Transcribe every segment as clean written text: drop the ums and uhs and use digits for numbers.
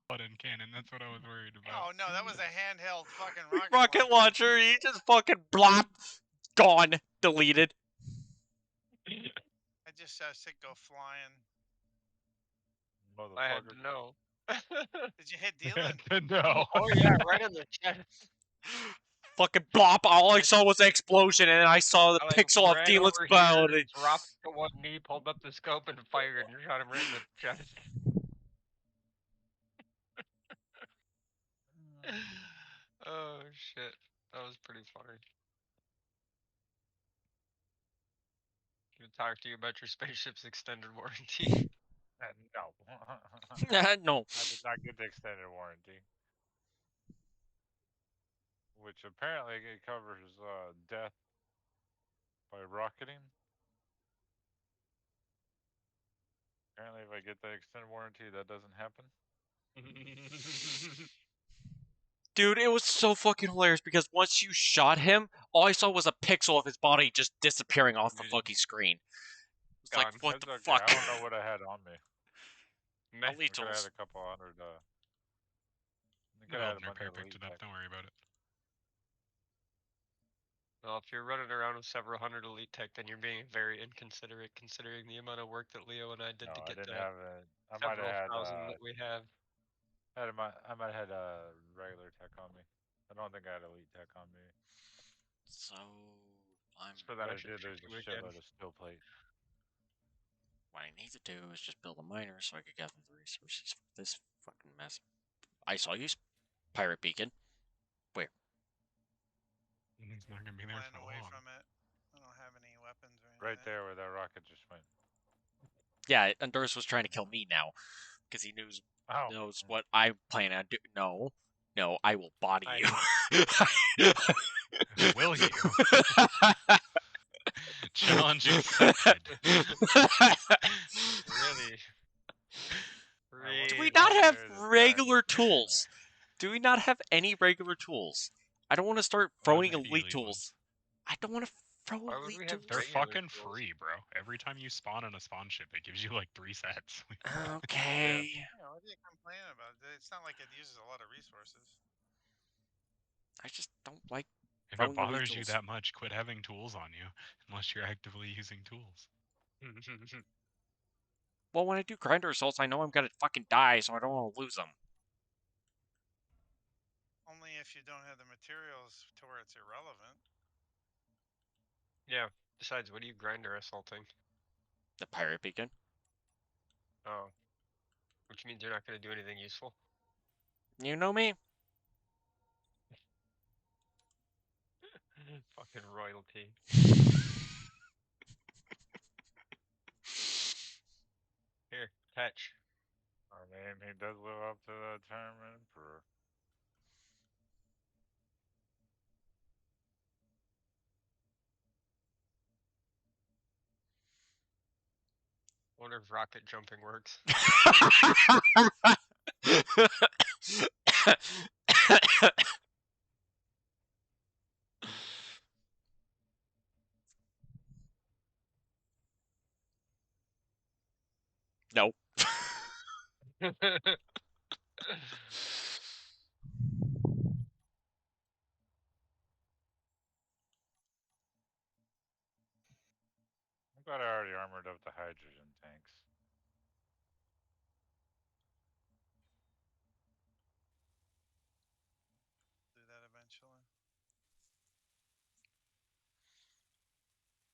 button cannon. That's what I was worried about. Oh no, that was a handheld fucking Rocket launcher. He just fucking blop, gone, deleted. I just saw it go flying. I had to know. Did you hit Dylan? No. Oh yeah, right in the chest. Fucking blop! All I saw was the explosion, and I saw the pixel of Dylan's body. Dropped to one knee, pulled up the scope, and fired, and shot him right in the chest. Oh shit, that was pretty funny. Can I talk to you about your spaceship's extended warranty? No. No. I did not get the extended warranty. Which apparently it covers death by rocketing. Apparently if I get the extended warranty, that doesn't happen. Dude, it was so fucking hilarious because once you shot him, all I saw was a pixel of his body just disappearing off the fucking screen. It's like, what the fuck? I don't know what I had on me. At least I had a couple hundred. The repair picked it up. Don't worry about it. Well, if you're running around with several hundred elite tech, then you're being very inconsiderate considering the amount of work that Leo and I did to get I might have had thousand that we have. I might have had a regular tech on me. I don't think I had elite tech on me. So I'm for that. There's a shitload of steel plate. What I need to do is just build a miner so I could gather the resources for this fucking mess. I saw you, pirate beacon. Where? He's not gonna be there for away long. from it. I don't have any weapons or anything. Right there where that rocket just went. Yeah, Honduras was trying to kill me now because he knows what I plan on doing. No, I will body you. Will you? Challenge accepted. Really? Do we not have regular tools? Do we not have any regular tools? I don't want to start throwing elite tools. I don't want to throw elite tools. They're fucking free, bro. Every time you spawn on a spawn ship, it gives you like 3 sets. Okay. Yeah, what are you complaining about? It's not like it uses a lot of resources. I just don't like. If it bothers you that much, quit having tools on you, unless you're actively using tools. Well, when I do grinder assaults, I know I'm gonna fucking die, so I don't want to lose them. Only if you don't have the materials to where it's irrelevant. Yeah. Besides, what are you grinder assaulting? The pirate beacon. Oh. Which means you're not going to do anything useful. You know me. Fucking royalty. Here, catch. I mean, he does live up to the term emperor. I wonder if rocket jumping works. No. I'm glad I already armored up the hydrogen tanks. Do that eventually.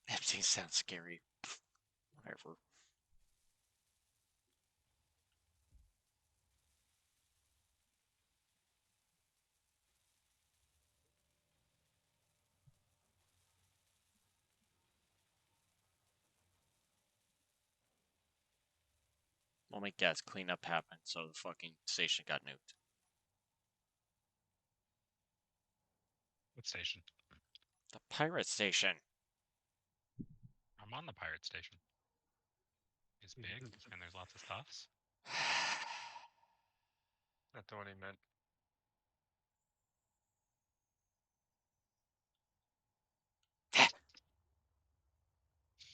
Everything sounds scary. Whatever. We'll make gas cleanup happen, so the fucking station got nuked. What station? The pirate station. I'm on the pirate station. It's big, and there's lots of stuffs. Not the one he meant.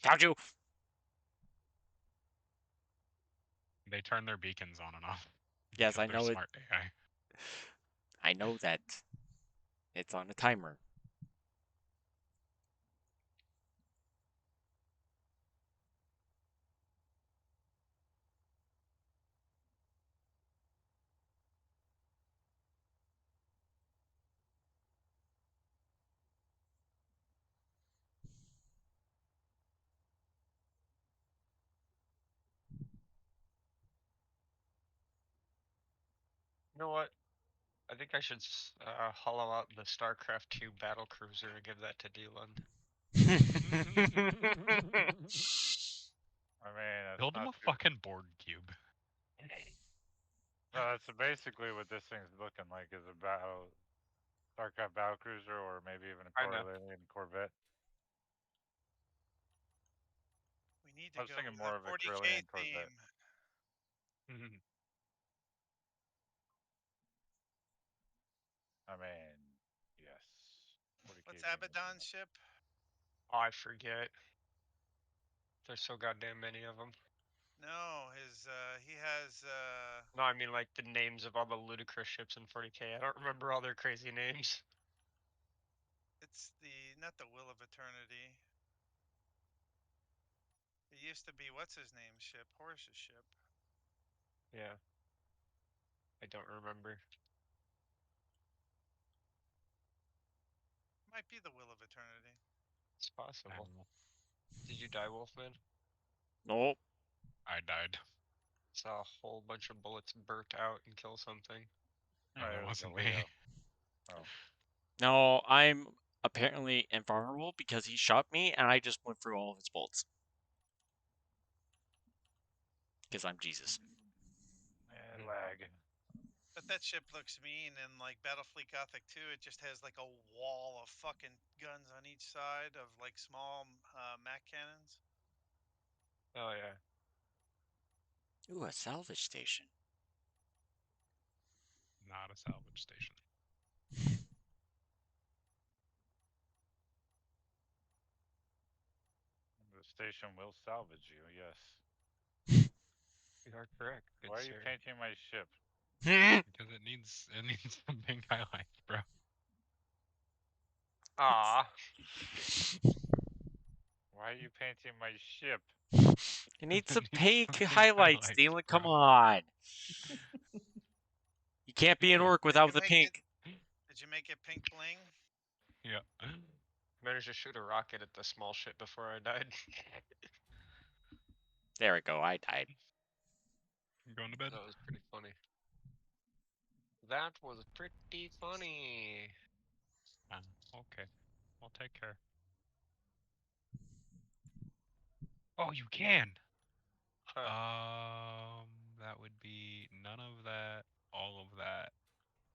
Found you! They turn their beacons on and off. Yes, I because know they're it. smart AI. I know that. It's on a timer. You know what? I think I should hollow out the StarCraft 2 battle cruiser and give that to D-Lund. I mean, that's Build him not a too. fucking board cube. No, that's basically what this thing's looking like, is a StarCraft battlecruiser, or maybe even a Kinda. Corellian Corvette. We need I to was go thinking with more a of a 40K Corellian Corvette. theme. I mean, yes. 40K What's thing would be Abaddon's nice. ship? Oh, I forget. There's so goddamn many of them. No, he has No, I mean like the names of all the ludicrous ships in 40K. I don't remember all their crazy names. it's not the Will of Eternity. It used to be what's his name ship, Horse's ship. Yeah. I don't remember. Might be the Will of Eternity. It's possible. And Did you die, Wolfman? Nope. I died. Saw a whole bunch of bullets burnt out and kill something. And Right, it it was a wasn't me. Leo. Oh. No, I'm apparently invulnerable because he shot me and I just went through all of his bullets. Because I'm Jesus. And lag. But that ship looks mean, and like Battlefleet Gothic 2, it just has like a wall of fucking guns on each side of like small Mac cannons. Oh yeah. Ooh, a salvage station. Not a salvage station. The station will salvage you, yes. You are correct. Good Why are you sir. painting my ship? Because it needs some pink highlights, bro. Ah. Why are you painting my ship? It needs It some needs pink some pink highlights, highlights, Dylan. Come bro. on. You can't be an orc without you the make pink. Did you make it pink bling? Yeah. Managed to shoot a rocket at the small ship before I died. There we go. I died. I'm going to bed. That was pretty funny. That was pretty funny. Okay. I'll take care. Oh, you can. Huh. That would be none of that, all of that,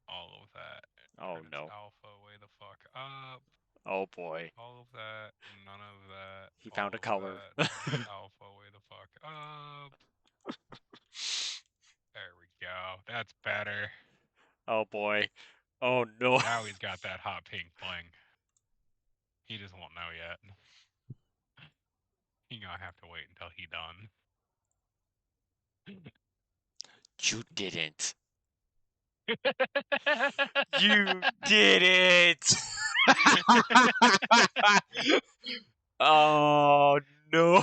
all of that. Oh, Credits no. Alpha, way the fuck up. Oh, boy. All of that, none of that. He found a all of color. that, credits Alpha, way the fuck up. There we go. That's better. Oh, boy. Oh, no. Now he's got that hot pink bling. He just won't know yet. He gonna have to wait until he done. You didn't. You didn't. Oh, no.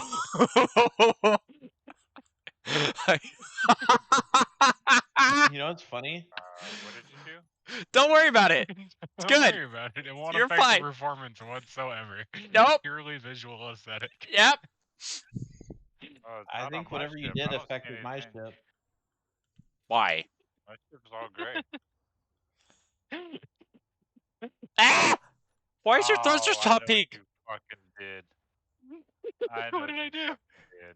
You know what's funny? What did you do? Don't worry about it. Don't good. worry about it. It won't You're affect fine. the performance whatsoever. Nope. Purely visual aesthetic. Yep. Oh, it's I not on think my whatever you ship. did I don't see affected my anything. ship. Why? My ship's all gray. Ah! Why is your thrusters Oh, I top know pink? What you fucking did. What did I do? Did.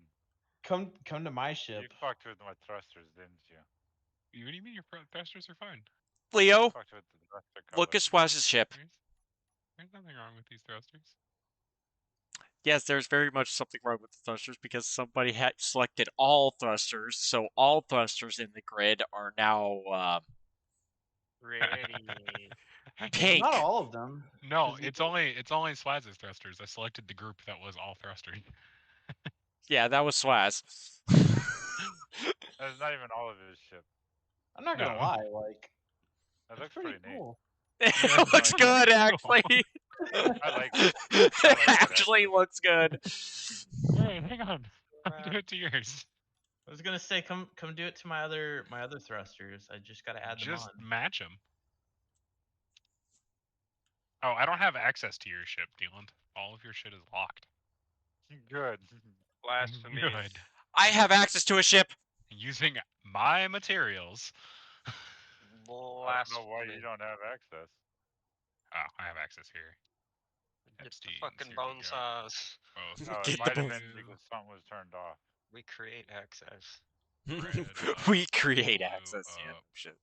Come to my You ship. fucked with my thrusters, didn't you? What do you mean your thrusters are fine? Leo, You fucked with the thruster color. look at Swaz's ship. There's nothing wrong with these thrusters. Yes, there's very much something wrong with the thrusters because somebody had selected all thrusters, so all thrusters in the grid are now Ready. pink. Not all of them. No, 'cause you it's can- only Swaz's thrusters. I selected the group that was all thrusters. Yeah, that was Swaz. That's not even all of his ship. I'm not gonna No. lie, like That it's looks pretty pretty neat. cool. It looks like- good, actually. I like it. I like it, Actually looks good. Hey, hang on. I'll do it to yours. I was gonna say, come do it to my other thrusters. I just gotta add them Just on. match them. Oh, I don't have access to your ship, Dealand. All of your shit is locked. Good. Blasphemy. Good. I have access to a ship. Using my materials. I don't know why Blasphemy. you don't have access. Oh, I have access here. Get the Epstein's, fucking here we bone go. saws. Both. Oh, Get it the might have bone. been because something was turned off. We create access. We up, create blue access. Yeah. up. Shit.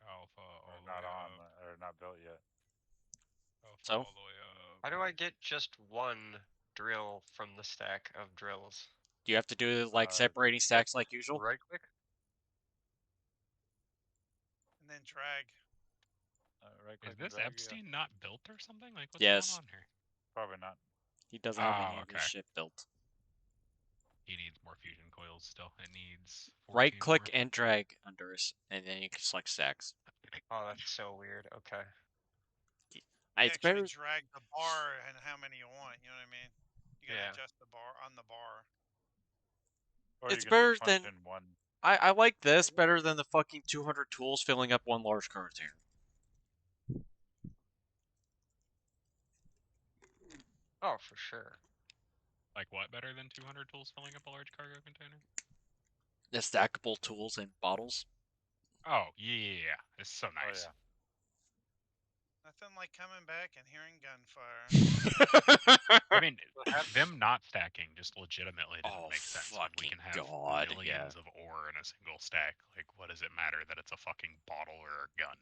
Alpha all Or the not way on, up. or not built yet. Alpha So? all the way up. How do I get just one drill from the stack of drills? Do you have to do like Uh, separating stacks like usual? Right click? And then drag. Right Is click and this drag, yeah. Epstein not built or something? Like, what's Yes. going on here? Probably not. He doesn't have Oh, any of his okay. shit built. He needs more fusion coils still. It needs 14 Right click more. and drag under us, and then you can select stacks. Oh, that's so weird. Okay. You It's actually better. drag the bar and how many you want. You know what I mean? You gotta Yeah. adjust the bar on the bar. Or It's you can better just punch than- in one. I like this better than the fucking 200 tools filling up one large container. Oh, for sure. Like, what better than 200 tools filling up a large cargo container? The stackable tools and bottles. Oh, yeah. It's so nice. Oh, yeah. Nothing like coming back and hearing gunfire. I mean, them not stacking just legitimately doesn't Oh, make sense. When we fucking can have God, millions yeah. of ore in a single stack. Like, what does it matter that it's a fucking bottle or a gun?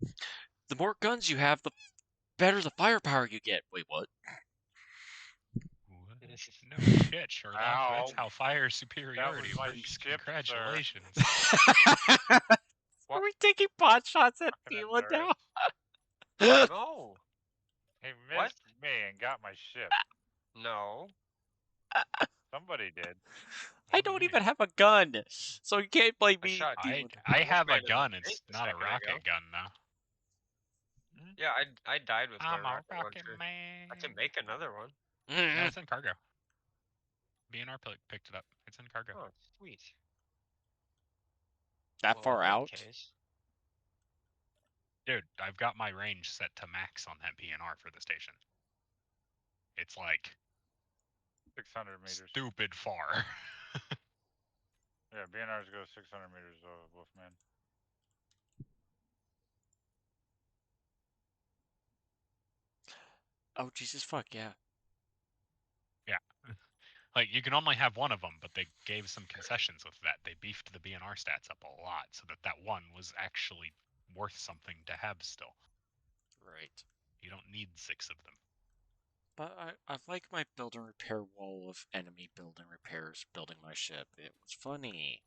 Right. The more guns you have, the better the firepower you get. Wait, what? What? No shit, Sherlock. That's Ow. how fire superiority my works. ship, sir. Congratulations. Are we taking pot shots at Fucking Fila now? embarrassed. No. He What? missed me and got my ship. No. Somebody did. I What do don't you even mean? have a gun, so you can't blame I me. shot Dealing- I have a made a gun. mistake It's a not a second rocket ago. gun, though. Yeah, I died with I'm my a rocket rocket launcher. man. I can make another one. No, Mm. it's in cargo. BNR picked it up. It's in cargo. Oh, sweet. That Well, far in that out? case- Dude, I've got my range set to max on that BNR for the station. It's like 600 meters. stupid far. Yeah, BNRs go 600 meters, Wolfman. Oh, Jesus fuck, yeah. Like, you can only have one of them, but they gave some concessions with that. They beefed the BNR stats up a lot so that that one was actually worth something to have still. Right. You don't need 6 of them. But I like my build and repair wall of enemy build and repairs building my ship. It was funny.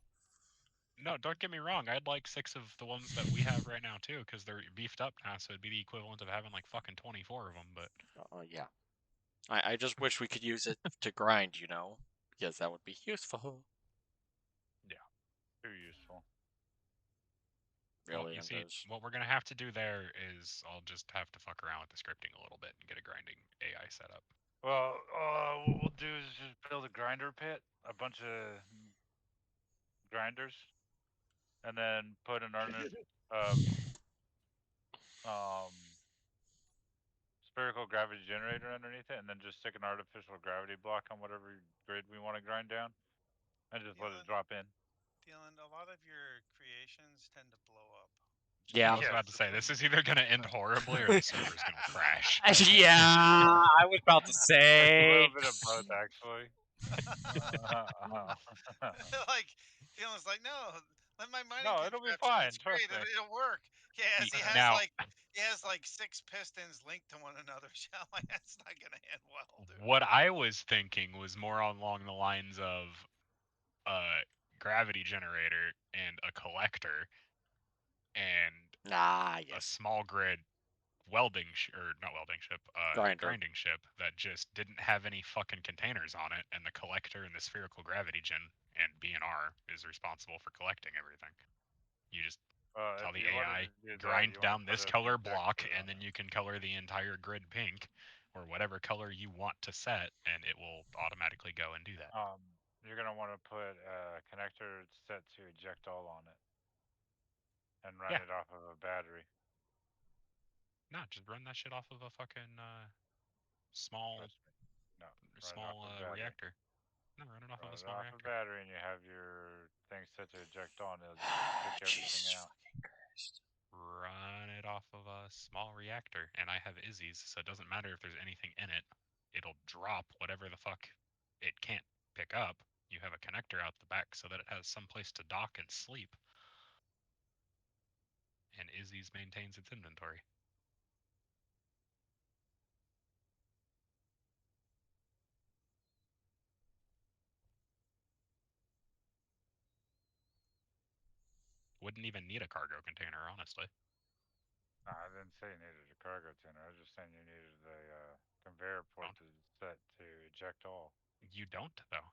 No, don't get me wrong. I'd like 6 of the ones that we have right now, too, because they're beefed up now, so it'd be the equivalent of having, like, fucking 24 of them, but... Yeah. I just wish we could use it to grind, you know? Because that would be useful. Too useful. Well, Really, you and see, those- what we're gonna have to do there is I'll just have to fuck around with the scripting a little bit and get a grinding AI set up. Well, what we'll do is just build a grinder pit, a bunch of grinders, and then put an spherical gravity generator underneath it, and then just stick an artificial gravity block on whatever grid we want to grind down, and just let it drop in. Dylan, a lot of your creations tend to blow up. Yeah. I was about to say, this is either gonna end horribly or the server's gonna crash. Yeah, I was about to A say. little bit of both, actually. Like, Dylan's like, no, let my mining No, kit it'll be drop in, fine, it's great, trust me. it'll work. Yeah, he has Now- like he has like 6 pistons linked to one another. Like, that's not gonna end well, dude. What I was thinking was more along the lines of a gravity generator and a collector and Ah, a yes. small grid welding or not welding ship, Grinder. grinding ship that just didn't have any fucking containers on it, and the collector and the spherical gravity gen and BNR is responsible for collecting everything. You just tell If the you wanted AI to do that, grind you wanna down put this an color block, injector and on then it. you can color the entire grid pink or whatever color you want to set, and it will automatically go and do that. You're gonna want to put a connector set to eject all on it, and run Yeah. it off of a battery. No, just run that shit off of a fucking small Trust me. No, run it off small of a battery. reactor. No, run it off Run of a it small off reactor. a battery, and you have your thing set to eject on. It'll just kick everything Jesus out. fucking Christ. Run it off of a small reactor, and I have Izzy's, so it doesn't matter if there's anything in it. It'll drop whatever the fuck it can't pick up. You have a connector out the back so that it has some place to dock and sleep. And Izzy's maintains its inventory. Wouldn't even need a cargo container, honestly. No, I didn't say you needed a cargo container. I was just saying you needed a conveyor port to set to eject all. You don't, though.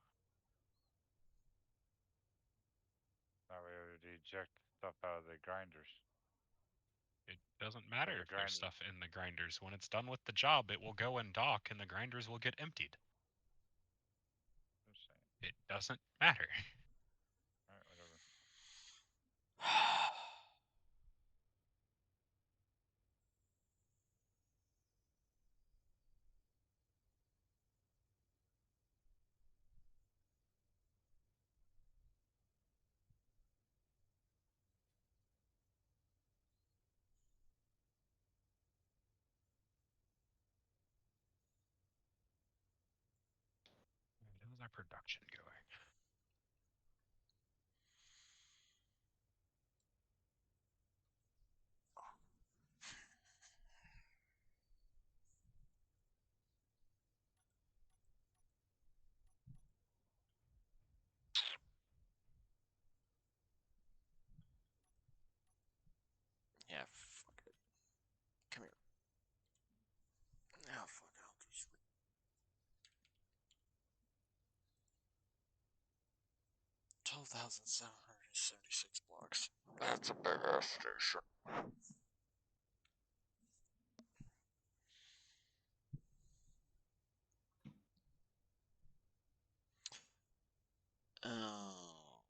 That way it would eject stuff out of the grinders. It doesn't matter the if there's grinders. stuff in the grinders. When it's done with the job, it will go and dock, and the grinders will get emptied. Just saying. It doesn't matter. Alright, whatever. How's our production going? Yeah, fuck it. Come here. Oh, fuck it. I'll do sleep. $12,776 blocks. That's a big ass station. Oh.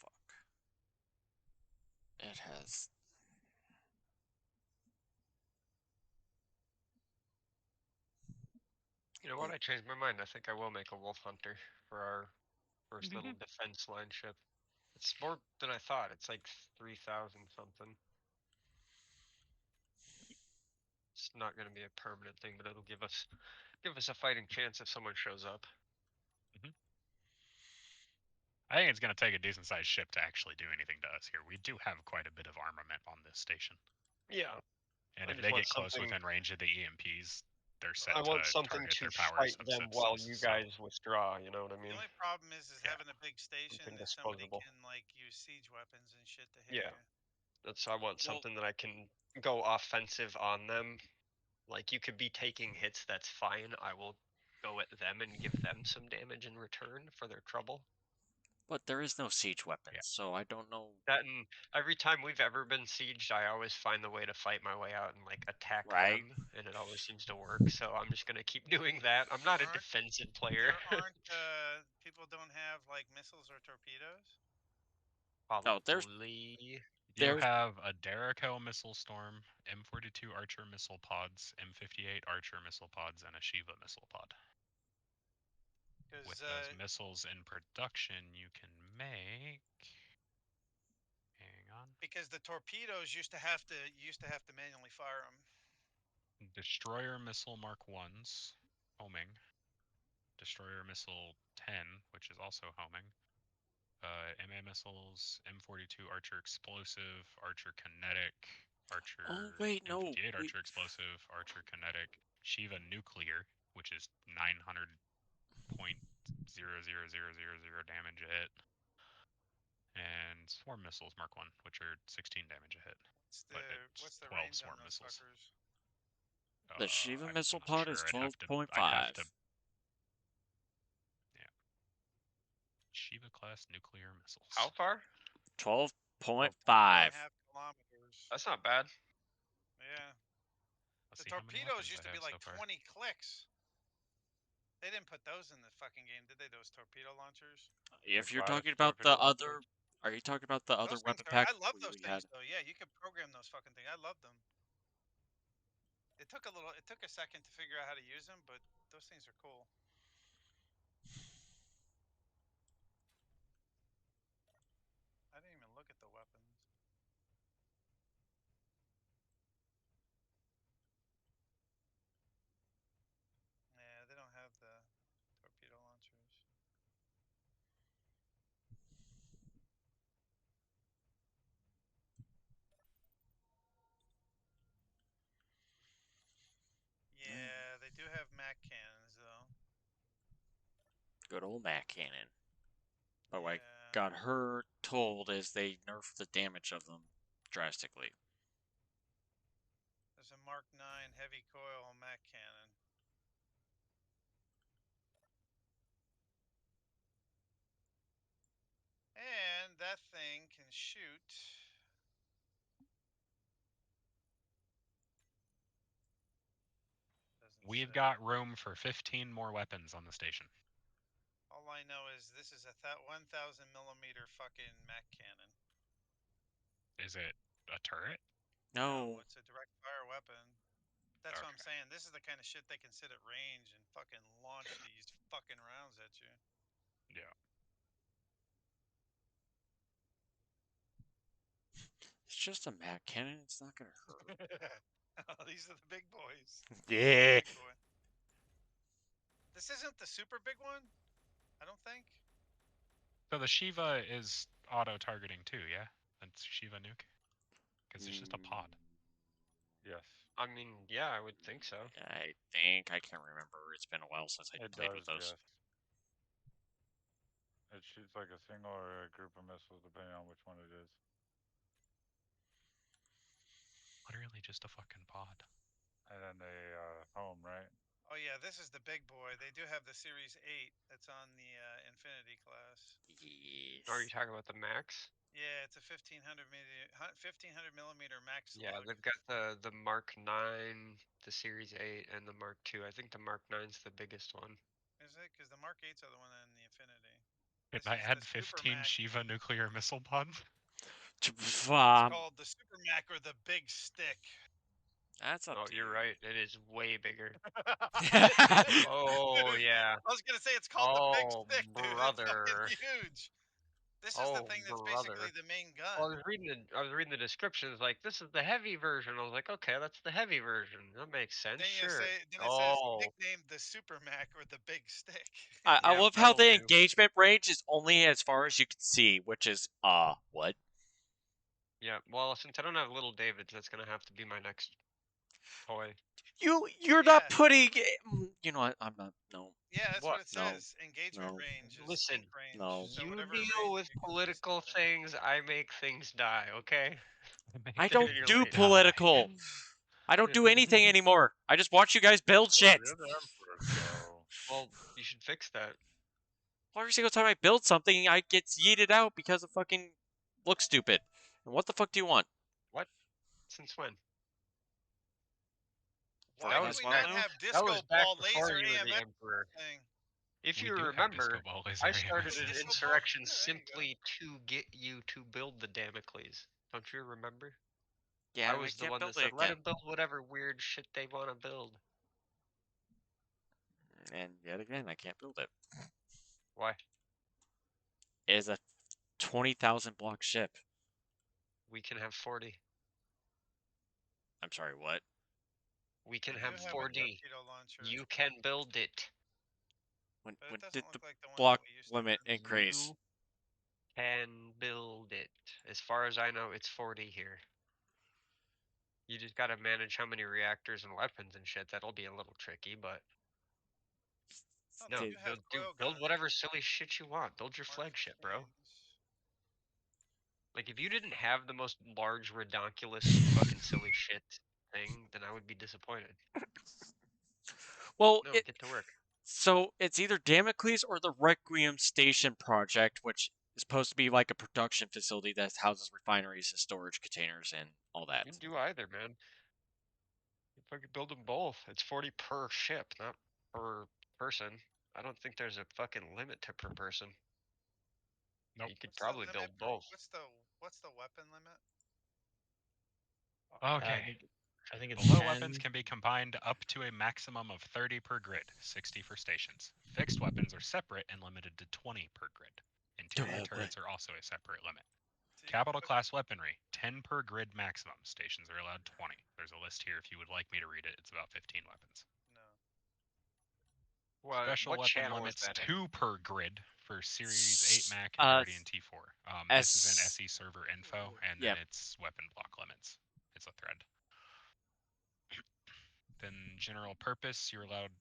Fuck. It has. You know what? I changed my mind. I think I will make a wolf hunter for our first little defense line ship. It's more than I thought. It's like 3,000 something. It's not going to be a permanent thing, but it'll give us a fighting chance if someone shows up. I think it's going to take a decent sized ship to actually do anything to us here. We do have quite a bit of armament on this station. Yeah. And I if just they want get close something- within range of the EMPs, they're set I want to something target to their power fight them while subsystems, you so- guys withdraw. You know what I The mean? only problem is Yeah. having a big station Something that somebody disposable. can like use siege weapons and shit to hit Yeah. you. I want something that I can go offensive on them. Like, you could be taking hits, that's fine. I will go at them and give them some damage in return for their trouble. But there is no siege weapons, so I don't know. That, and every time we've ever been sieged, I always find the way to fight my way out and like attack Right. them, and it always seems to work. So I'm just gonna keep doing that. I'm not a Aren't- defensive player. There aren't people don't have like missiles or torpedoes? No, there's- Probably. You There's- have a Dericho missile storm, M42 Archer missile pods, M58 Archer missile pods, and a Shiva missile pod. With Because those missiles in production, you can make. Hang on. because the torpedoes used to have to manually fire them. Destroyer missile Mark 1s, homing. Destroyer missile 10, which is also homing. MA missiles, M42 Archer explosive, Archer kinetic, Archer. Oh, wait, no, M58 we- Archer explosive, Archer kinetic, Shiva nuclear, which is 900.00000 damage a hit, and swarm missiles Mark 1, which are 16 damage a hit. But it's What's the 12 range swarm on those missiles. fuckers? The Shiva I'm missile not pod sure. is I'd have to- 12.5. I'd have to- Yeah. Shiva class nuclear missiles. How far? 12.5. 4.5 kilometers. That's not bad. Yeah. Let's The see how many torpedoes weapons used I to be have like so far. 20 clicks. They didn't put those in the fucking game, did they? Those torpedo launchers? If you're Glass talking about the torpedo launcher. other, are you talking about the other Those things weapon are, pack? I love we- those we had? things though. Yeah, you could program those fucking things. I love them. It took a second to figure out how to use them, but those things are cool. I didn't even look at the weapons. Yeah, they don't have the torpedo launchers. Yeah, they do have Mac cannons though. Good old Mac cannon. But what I Yeah. got her told is they nerfed the damage of them drastically. There's a Mark 9 heavy coil Mac cannon. And that thing can shoot. Doesn't We've say. got room for 15 more weapons on the station. All I know is this is a 1,000 millimeter fucking Mac cannon. Is it a turret? No. It's a direct fire weapon. That's what I'm Okay. saying. This is the kind of shit they can sit at range and fucking launch these fucking rounds at you. Yeah. It's just a Mac cannon. It's not gonna hurt. Oh, these are the big boys. Yeah. Big boy. This isn't the super big one? I don't think. So the Shiva is auto-targeting too, yeah? That's Shiva nuke? Because it's just a pod. Yes. I mean, yeah, I would think so. I think I can't remember. It's been a while since I It played does, with those. yes. It shoots like a single or a group of missiles, depending on which one it is. Literally just a fucking pod. And then they home, right? Oh yeah, this is the big boy. They do have the Series 8 that's on the Infinity class. Yes. Are you talking about the Max? Yeah, it's a 1500 millimeter max Yeah, slug. they've got the Mark 9, the Series 8, and the Mark 2. I think the Mark 9's the biggest one. Is it? Because the Mark 8's are the one in the Infinity. If This I is had the Super 15 Mac. Shiva nuclear missile pods, It's called the Super Mac or the Big Stick. That's up Oh, to you're you. right. It is way bigger. Dude, Oh, yeah. I was gonna say it's called the Big Oh, Stick, dude. It's brother. fucking huge. This is the Oh, thing that's brother. basically the main gun. Well, I was reading the descriptions, like, this is the heavy version. I was like, okay, that's the heavy version. That makes sense, Then sure. it says Oh, nicknamed the Super Mac or the Big Stick. I Yeah, love how that'll the do. engagement range is only as far as you can see, which is what? yeah. Well, since I don't have little Davids, that's gonna have to be my next toy. You're not Yeah. putting. You know what? I'm not. No. Yeah, that's what it No. says. Engagement No. range is Listen, sync range. no. So You whatever deal range with you can political just- things, I make things die, okay? I don't You're do like, political. I don't do anything anymore. I just watch you guys build shit. Well, you're the Emperor, so... Well, you should fix that. Well, every single time I build something, I get yeeted out because it fucking looks stupid. And what the fuck do you want? What? Since when? Why That do was we well not known. have That disco was back ball before laser you were the AMX emperor. thing? If we you do have remember, disco ball laser I started AMS. an Disco ball? insurrection Yeah, there you go. simply to get you to build the Damocles. Don't you remember? Yeah, I was the can't one build that it said, let again. them build whatever weird shit they want to build. And yet again, I can't build it. Why? It is a 20,000 block ship. We can have 40. I'm sorry, what? We can We have do have a 40. torpedo launcher, You can build it. When but it when doesn't did look the like the one that block we used to limit have. increase? You can build it. As far as I know, it's 40 here. You just gotta manage how many reactors and weapons and shit. That'll be a little tricky, but Oh, no, they do have coil build guns, whatever silly shit you want. Build your Mark flagship, bro. 15s. Like, if you didn't have the most large, redonkulous, fucking silly shit thing, then I would be disappointed. Well, No, it, get to work. so it's either Damocles or the Requiem Station project, which is supposed to be like a production facility that houses refineries and storage containers and all that. You can do either, man. You fucking build them both. It's 40 per ship, not per person. I don't think there's a fucking limit to per person. Nope. You could What's the probably limit build for- both. What's the weapon limit? Okay. I think it's Below 10. weapons can be combined up to a maximum of 30 per grid, 60 for stations. Fixed weapons are separate and limited to 20 per grid. Interior Duh, turrets are also a separate limit. See, Capital but- class weaponry, 10 per grid maximum. Stations are allowed 20. There's a list here if you would like me to read it. It's about 15 weapons. No. Special what weapon channel limits is that in? 2 per grid for Series 8 Mac Uh, and Guardian T4. This is in S- SE server info, and Yep. then it's weapon block limits. It's a thread. Then general purpose, you're allowed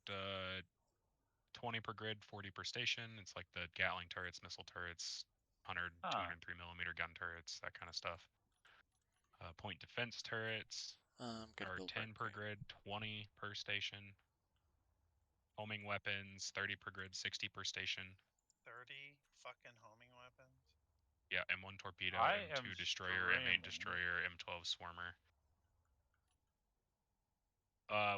20 per grid, 40 per station. It's like the Gatling turrets, missile turrets, 100, Huh. 203 millimeter gun turrets, that kind of stuff. Point defense turrets Good are build 10 per Requiem. grid, 20 per station. Homing weapons, 30 per grid, 60 per station. 30 fucking homing weapons. Yeah, M1 torpedo, I M2 am destroyer, M8 screaming. destroyer, M12 swarmer.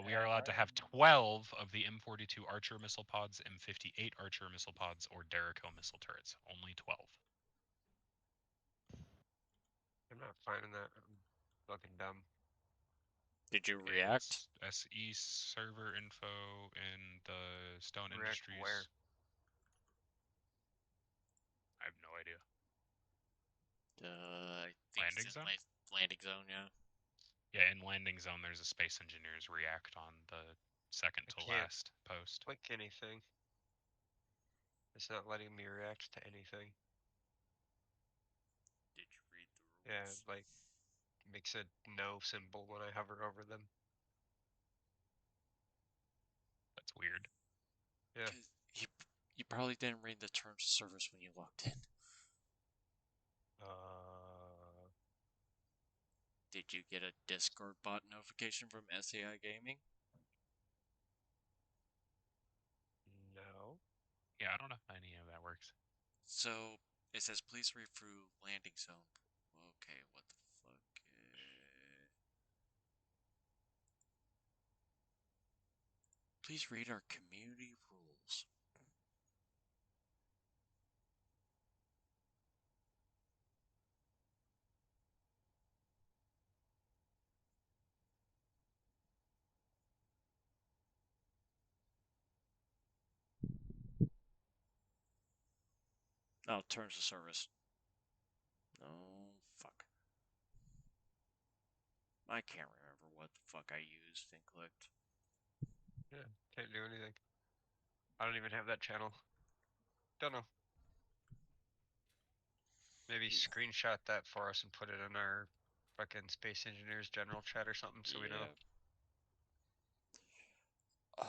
We are allowed to have 12 of the M42 Archer missile pods, M58 Archer missile pods, or Derrico missile turrets. Only 12. I'm not finding that. I'm fucking dumb. Did you react? It's SE server info in the Stone React Industries. where? I have no idea. I think Landing it's in zone? landing zone, yeah. Yeah, in landing zone, there's a Space Engineers React on the second I to can't last post. Click anything. It's not letting me react to anything. Did you read the rules? Yeah, like makes a no symbol when I hover over them. That's weird. Yeah. 'Cause you probably didn't read the terms of service when you logged in. Did you get a Discord bot notification from SAI Gaming? No. Yeah, I don't know how any of that works. So it says please read through landing zone. Okay, what the fuck? Please read our community rules. Oh, terms of service. No, fuck. I can't remember what the fuck I used and clicked. Yeah, can't do anything. I don't even have that channel. Don't know. Maybe screenshot that for us and put it in our fucking Space Engineers general chat or something so we know. Oh.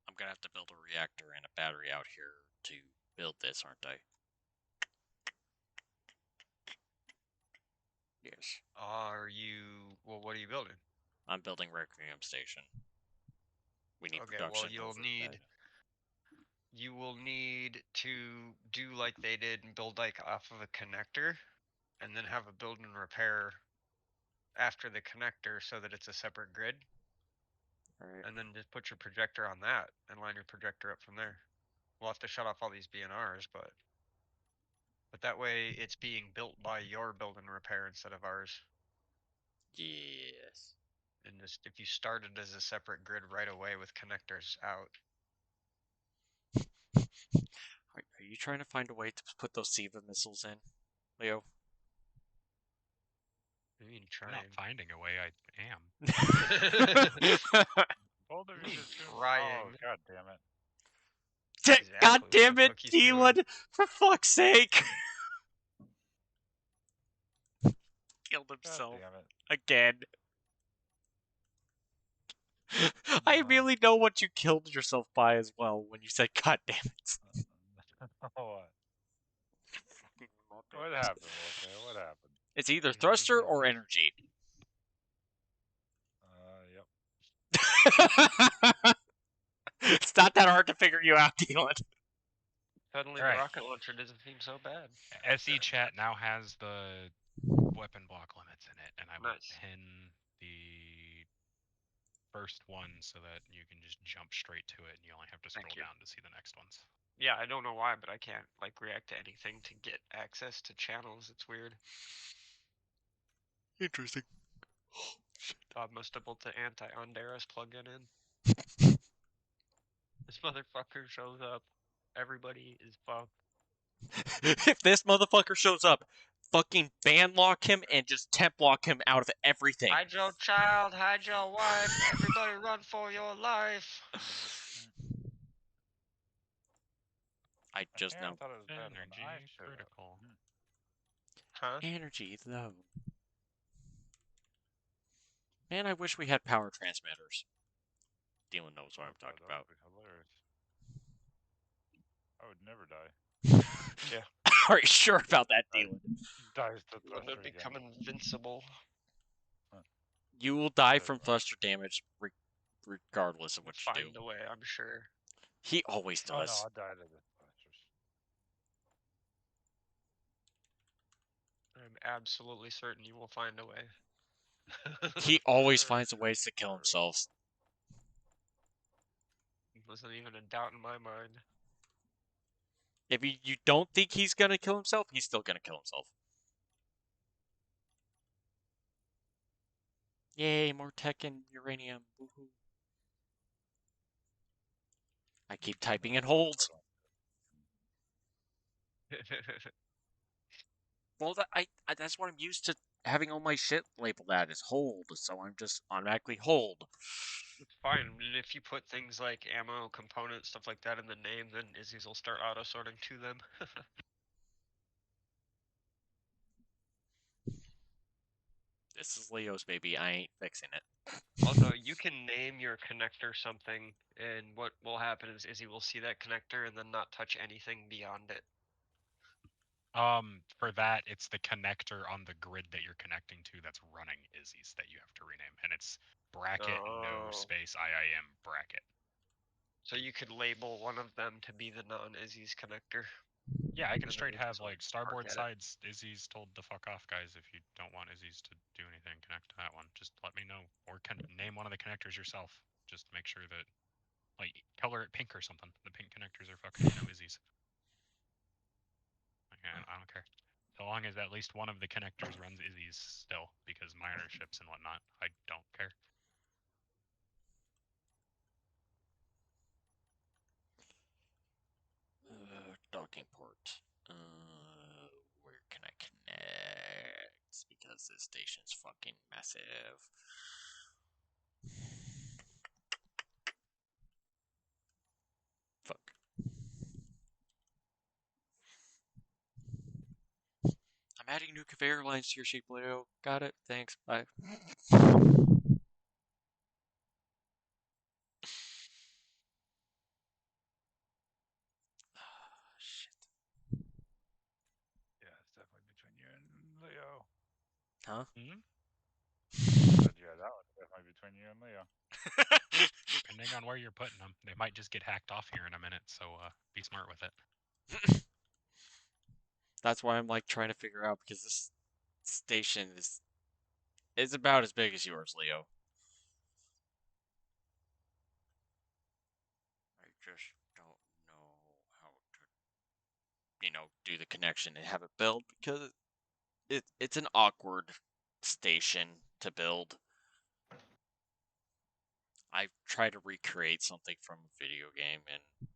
I'm gonna have to build a reactor and a battery out here to build this, aren't I? Yes. Are you... Well, what are you building? I'm building Requiem Station. We need Okay, well, production. you'll over need... that. You will need to do like they did and build like off of a connector and then have a build and repair after the connector so that it's a separate grid. Alright. And then just put your projector on that and line your projector up from there. We'll have to shut off all these BNRs, but that way it's being built by your build and repair instead of ours. Yes. And just if you started as a separate grid right away with connectors out. Are you trying to find a way to put those SIVA missiles in, Leo? I mean, I'm trying. not finding a way, I am. Both of you Me just do- trying. Oh, god damn it. God Exactly, damn what it, Cookie's doing. Dylan! For fuck's sake! Killed God himself damn it. again. I immediately know what you killed yourself by as well when you said, God damn it. What? What happened, okay? What happened? It's either thruster or energy. Yep. It's not that hard to figure you out, Dylan. Suddenly, Alright. the rocket launcher doesn't seem so bad. SE chat now has the weapon block limits in it, and I will Nice. pin the first one so that you can just jump straight to it, and you only have to Thank scroll you. down to see the next ones. Yeah, I don't know why, but I can't like react to anything to get access to channels. It's weird. Interesting. God must have built the anti-Ondaris plugin in. This motherfucker shows up. Everybody is fucked. If this motherfucker shows up, fucking ban lock him and just temp lock him out of everything. Hide your child, hide your wife. Everybody run for your life. I just Yeah, I know. thought it was bad when Energy I showed up. critical. Huh? Energy low. Man, I wish we had power transmitters. Dylan knows what I'm Oh, talking that about. would be hilarious. I would never die. Yeah. Are you sure about that, Dylan? Dies to You would thruster become damage. invincible. You will die That's from right. thruster damage regardless of what you Find do. a way, I'm sure. He always Oh no, does. I died of the thrusters. I'm absolutely certain you will find a way. He always finds a ways to kill himself. Wasn't even a doubt in my mind. If you don't think he's gonna kill himself, he's still gonna kill himself. Yay, more tech and uranium. Woohoo. I keep typing in holds. Well, that's what I'm used to having all my shit labeled at is hold, so I'm just automatically hold. It's fine. And if you put things like ammo, components, stuff like that in the name, then Izzy's will start auto-sorting to them. This is Leo's baby. I ain't fixing it. Also, you can name your connector something, and what will happen is Izzy will see that connector and then not touch anything beyond it. For that, it's the connector on the grid that you're connecting to that's running Izzy's that you have to rename, and it's bracket no Oh. space IIM bracket. So you could label one of them to be the non-Izzy's connector. Yeah, I can And then straight you have just, like starboard mark at it. sides. Izzy's told to fuck off, guys. If you don't want Izzy's to do anything, connect to that one. Just let me know, or name one of the connectors yourself. Just make sure that, like, color it pink or something. The pink connectors are fucking no Izzy's. Like, I don't care. So long as at least one of the connectors runs Izzy's still, because minor ships and whatnot, I don't care. Docking port. Where can I connect? Because this station's fucking massive. Fuck. I'm adding new conveyor lines to your sheep, Leo. Got it. Thanks. Bye. Shit. Yeah, it's definitely between you and Leo. Huh? But yeah, that one's definitely between you and Leo. Depending on where you're putting them, they might just get hacked off here in a minute. So be smart with it. That's why I'm like trying to figure out because this station is about as big as yours, Leo. I just don't know how to, do the connection and have it build because it's an awkward station to build. I've tried to recreate something from a video game and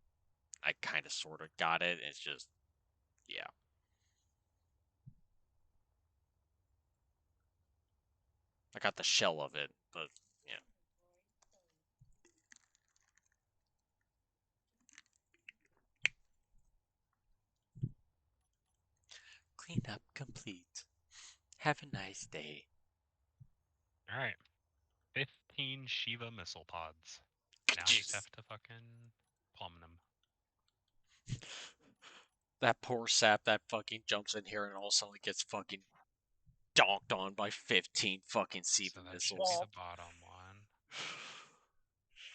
I kind of sort of got it. It's just, yeah. I got the shell of it, but yeah. Cleanup complete. Have a nice day. All right, 15 Shiva missile pods. Now Jeez. just have to fucking plumb them. That poor sap that fucking jumps in here and all of a sudden gets fucking donked on by 15 fucking So Siva that should be missiles. the bottom one.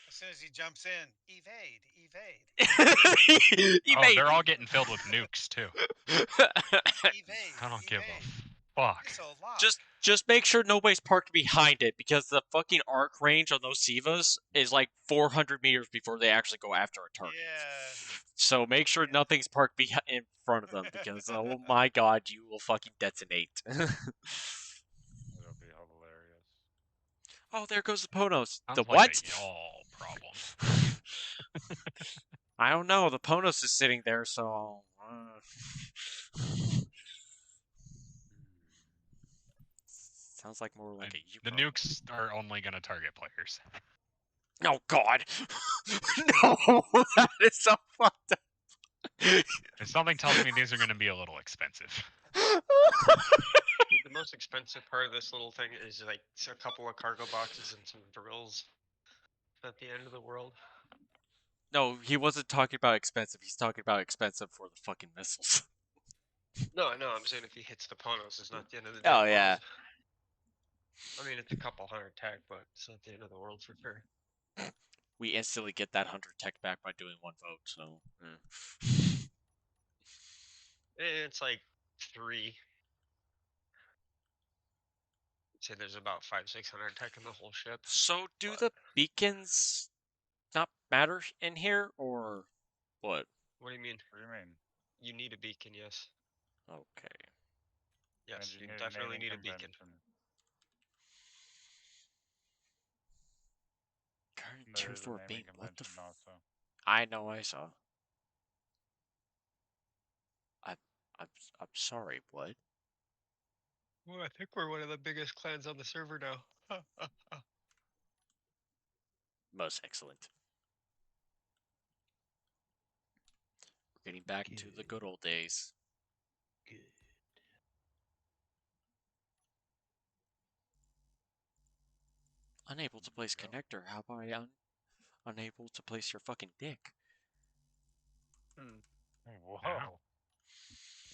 As soon as he jumps in, evade, evade, Oh, they're all getting filled with nukes too. evade. I don't give a evade. fuck. Missile lock. Just make sure nobody's parked behind it, because the fucking arc range on those Sivas is like 400 meters before they actually go after a target. Yeah. So make sure Yeah. nothing's parked in front of them, because oh my god, you will fucking detonate. It'll be hilarious. Oh, there goes the Ponos. Sounds The like what? a y'all problem. I don't know. The Ponos is sitting there, so. Sounds like more like a you The problem. nukes are only going to target players. Oh god. No, that is so fucked up. And something tells me these are going to be a little expensive. The most expensive part of this little thing is like a couple of cargo boxes and some drills. At the end of the world. No, he wasn't talking about expensive. He's talking about expensive for the fucking missiles. No, I know. I'm saying if he hits the Ponos, it's not the end of the Oh, damn yeah. world. I mean, it's a couple hundred tech, but it's not the end of the world for sure. We instantly get that 100 tech back by doing one vote, so. It's like 3. I'd say there's about 500-600 tech in the whole ship. So, do But- the beacons not matter in here, or what? What do you mean? What do you mean? You need a beacon, yes. Okay. Yes, you Engineering definitely need naming a beacon. convention. Current There tier is a 4 naming beam. What the convention also. I know, I saw. I'm sorry, what? Well, I think we're one of the biggest clans on the server now. Most excellent. We're getting back to the good old days. Good. Unable to place connector. How about I unable to place your fucking dick? Whoa. Ow.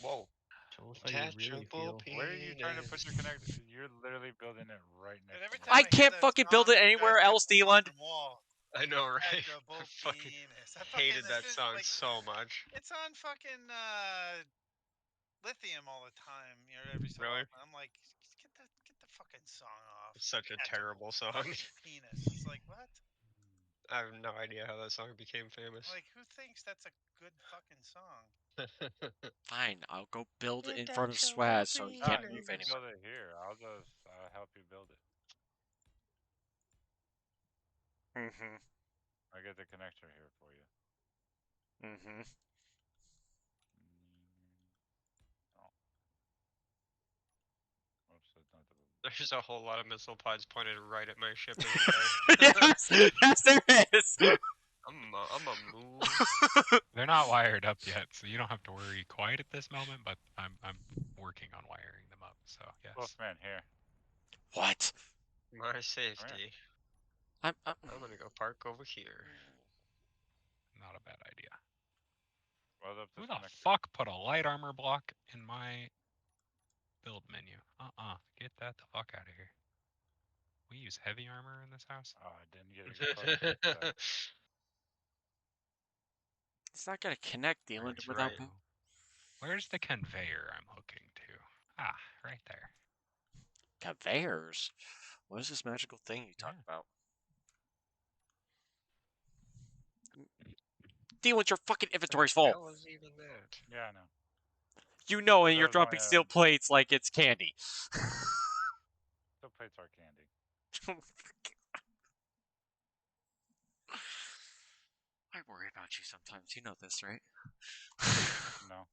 Whoa. Tell us how you really feel. Where are you trying to put your connector? You're literally building it right And next every to time I hear can't that fucking build song, it you guys anywhere have else, to Deland. fucking wall. I know, right? Electable I fucking penis. I fucking, hated as that soon as, song like, so much. It's on fucking lithium all the time. You know, every so Really? often. I'm like, "Just get the fucking song off. It's such a Electable terrible song. fucking penis. It's like, what? I have no idea how that song became famous. Like, who thinks that's a good fucking song? Fine, I'll go build Get in that front of your Swaz so he penis. can't you move can anymore. build it here. I'll just help you build it. Mm-hmm. I get the connector here for you. Mm-hmm. Oh. Oops, that's not the. There's a whole lot of missile pods pointed right at my ship. Yes, yes, there is. I'm a move. They're not wired up yet, so you don't have to worry quite at this moment. But I'm working on wiring them up. So yes. Wolfman, here. What? My safety. I'm I'm gonna go park over here. Not a bad idea. Weld up Who this the connector. fuck put a light armor block in my build menu? Get that the fuck out of here. We use heavy armor in this house? Oh, I didn't get it close enough to that. It's not gonna connect the island That's without. right. Where's the conveyor I'm hooking to? Ah, right there. Conveyors. What is this magical thing you talk Yeah. about? Deal with your fucking inventory's full. What was even that? Yeah, I know. You know, and That you're was dropping my, steel plates like it's candy. Steel plates are candy. I worry about you sometimes. You know this, right? No.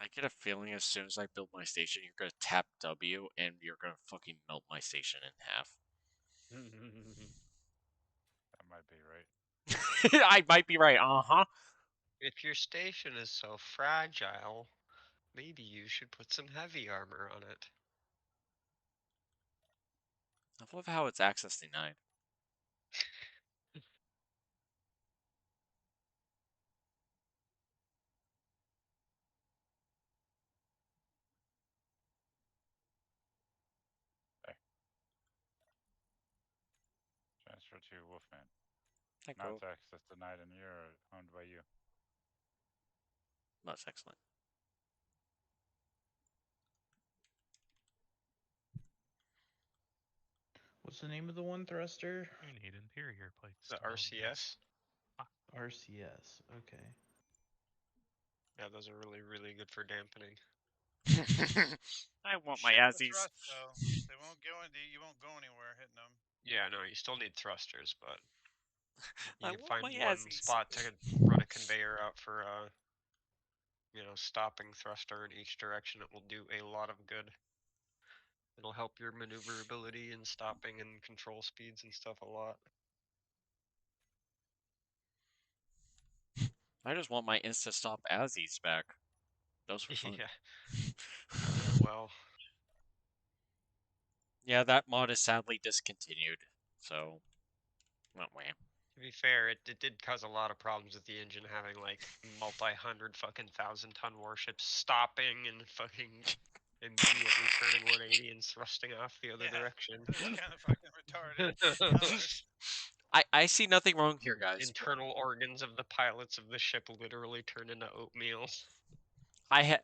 I get a feeling as soon as I build my station, you're gonna tap W and you're gonna fucking melt my station in half. That might be right. I might be right. Uh-huh. If your station is so fragile, maybe you should put some heavy armor on it. I love how it's access denied. Intro to Wolfman. Thank Now you. it's access denied and you're owned by you. That's excellent. What's the name of the one thruster? You need interior plates. The to build RCS. this. RCS. Okay. Yeah, those are really, really good for dampening. I want my Shit with Azzies. thrust, though. They won't go into. You won't go anywhere hitting them. Yeah, no, you still need thrusters, but I you can want find my one Azzies. spot to run a conveyor out for, stopping thruster in each direction. It will do a lot of good. It'll help your maneuverability and stopping and control speeds and stuff a lot. I just want my insta-stop Azzies back. Those were fun. Yeah. Well, Yeah, that mod is sadly discontinued. So, well, wham. to be fair, it did cause a lot of problems with the engine having like multi-hundred fucking 1,000-ton warships stopping and fucking immediately turning 180 and thrusting off the other Yeah, direction. That's kind of fucking retarded. to be honest. I see nothing wrong here, guys. Internal organs of the pilots of the ship literally turn into oatmeal.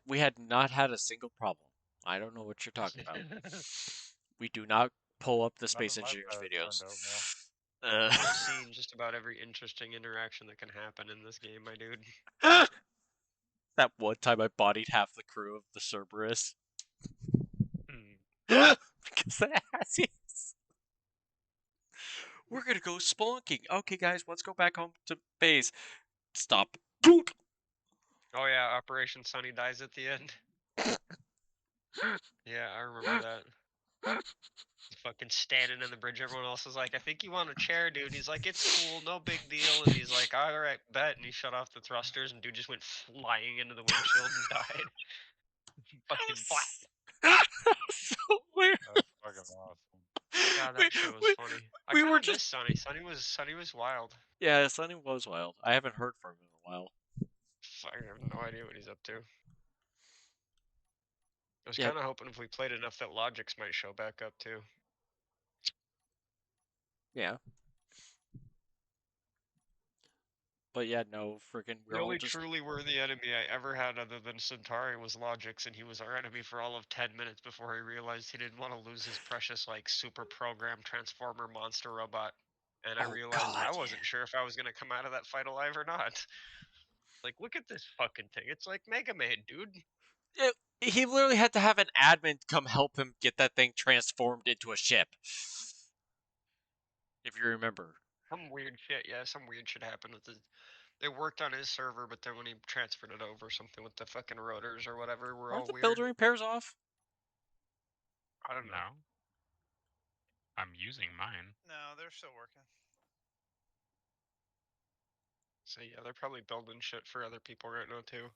We had not had a single problem. I don't know what you're talking about. We do not pull up the Space None of my Engineers pilots videos. turned oatmeal. I've seen just about every interesting interaction that can happen in this game, my dude. That one time I bodied half the crew of the Cerberus. Hmm. Because the Azzies. We're gonna go spelunking. Okay, guys, let's go back home to base. Stop. Boop. Oh yeah, Operation Sunny dies at the end. Yeah, I remember that. He's fucking standing in the bridge. Everyone else is like, I think you want a chair, dude. He's like, it's cool, no big deal. And he's like, all right, bet. And he shut off the thrusters, and dude just went flying into the windshield and died. Fucking black. So weird. That's fucking awesome. God, that shit was funny. I we kinda were miss just- Sunny. Sunny was wild. Yeah, Sunny was wild. I haven't heard from him in a while. I have no idea what he's up to. I was Yeah. kind of hoping if we played enough that Logix might show back up too. Yeah. But yeah, no, freaking. The only truly worthy enemy I ever had other than Centauri was Logix, and he was our enemy for all of 10 minutes before he realized he didn't want to lose his precious, like, super programmed Transformer monster robot. And I Oh, realized God, I wasn't sure if I was going to come out of that fight alive or not. Like, look at this fucking thing. It's like Mega Man, dude. He literally had to have an admin come help him get that thing transformed into a ship. If you remember. Some weird shit, yeah, some weird shit happened with They worked on his server, but then when he transferred it over, something with the fucking rotors or whatever were all Aren't the weird. builder repairs off? I don't know. No. I'm using mine. No, they're still working. So yeah, they're probably building shit for other people right now too.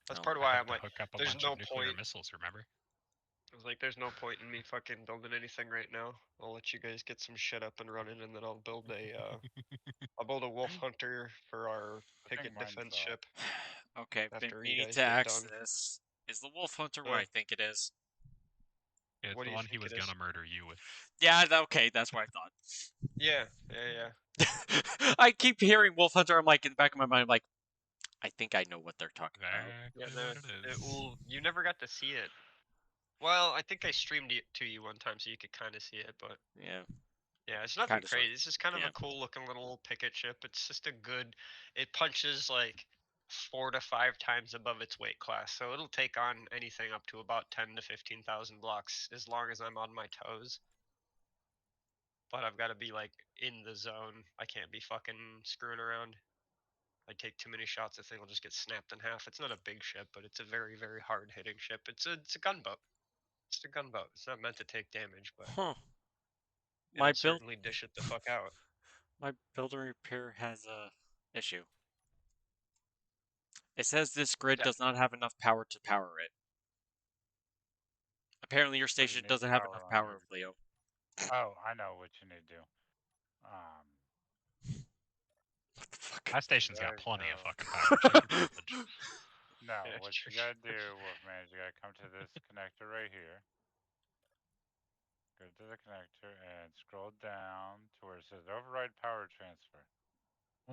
That's Oh, part of I why had I'm to like, hook up a there's bunch no of nuclear point. missiles, remember? I was like, there's no point in me fucking building anything right now. I'll let you guys get some shit up and running, and then I'll build a Wolf Hunter for our I think picket mine's defense off. ship. Okay, then After we you need guys to get axe done. this. Is the Wolf Hunter what I think it is? It's What do the you one he think was it is? gonna murder you with. Yeah, okay, that's what I thought. Yeah. I keep hearing Wolf Hunter. I'm like, in the back of my mind, I'm like, I think I know what they're talking about. Yeah, Exactly what it is. you never got to see it. Well, I think I streamed it to you one time, so you could kind of see it, but Yeah. yeah, it's nothing Kinda, sorta. crazy. It's just kind of Yeah. a cool looking little picket ship. It's just a good. It punches like 4 to 5 times above its weight class, so it'll take on anything up to about 10 to 15,000 blocks as long as I'm on my toes. But I've got to be like in the zone. I can't be fucking screwing around. I take too many shots, the thing will just get snapped in half. It's not a big ship, but it's a very, very hard hitting ship. It's a gunboat. It's a gunboat. It's not meant to take damage, but Huh. it'll My build, certainly dish it the fuck out. my builder repair has a issue. It says this grid Yeah. does not have enough power to power it. Apparently, your station need doesn't have power enough on power, your- Leo. Oh, I know what you need to do. What the fuck? My station's got There you plenty of go. fucking power. Check your voltage. No, Yeah, what sure. you gotta do, Wolfman, is you gotta come to this connector right here. Go to the connector and scroll down to where it says override power transfer.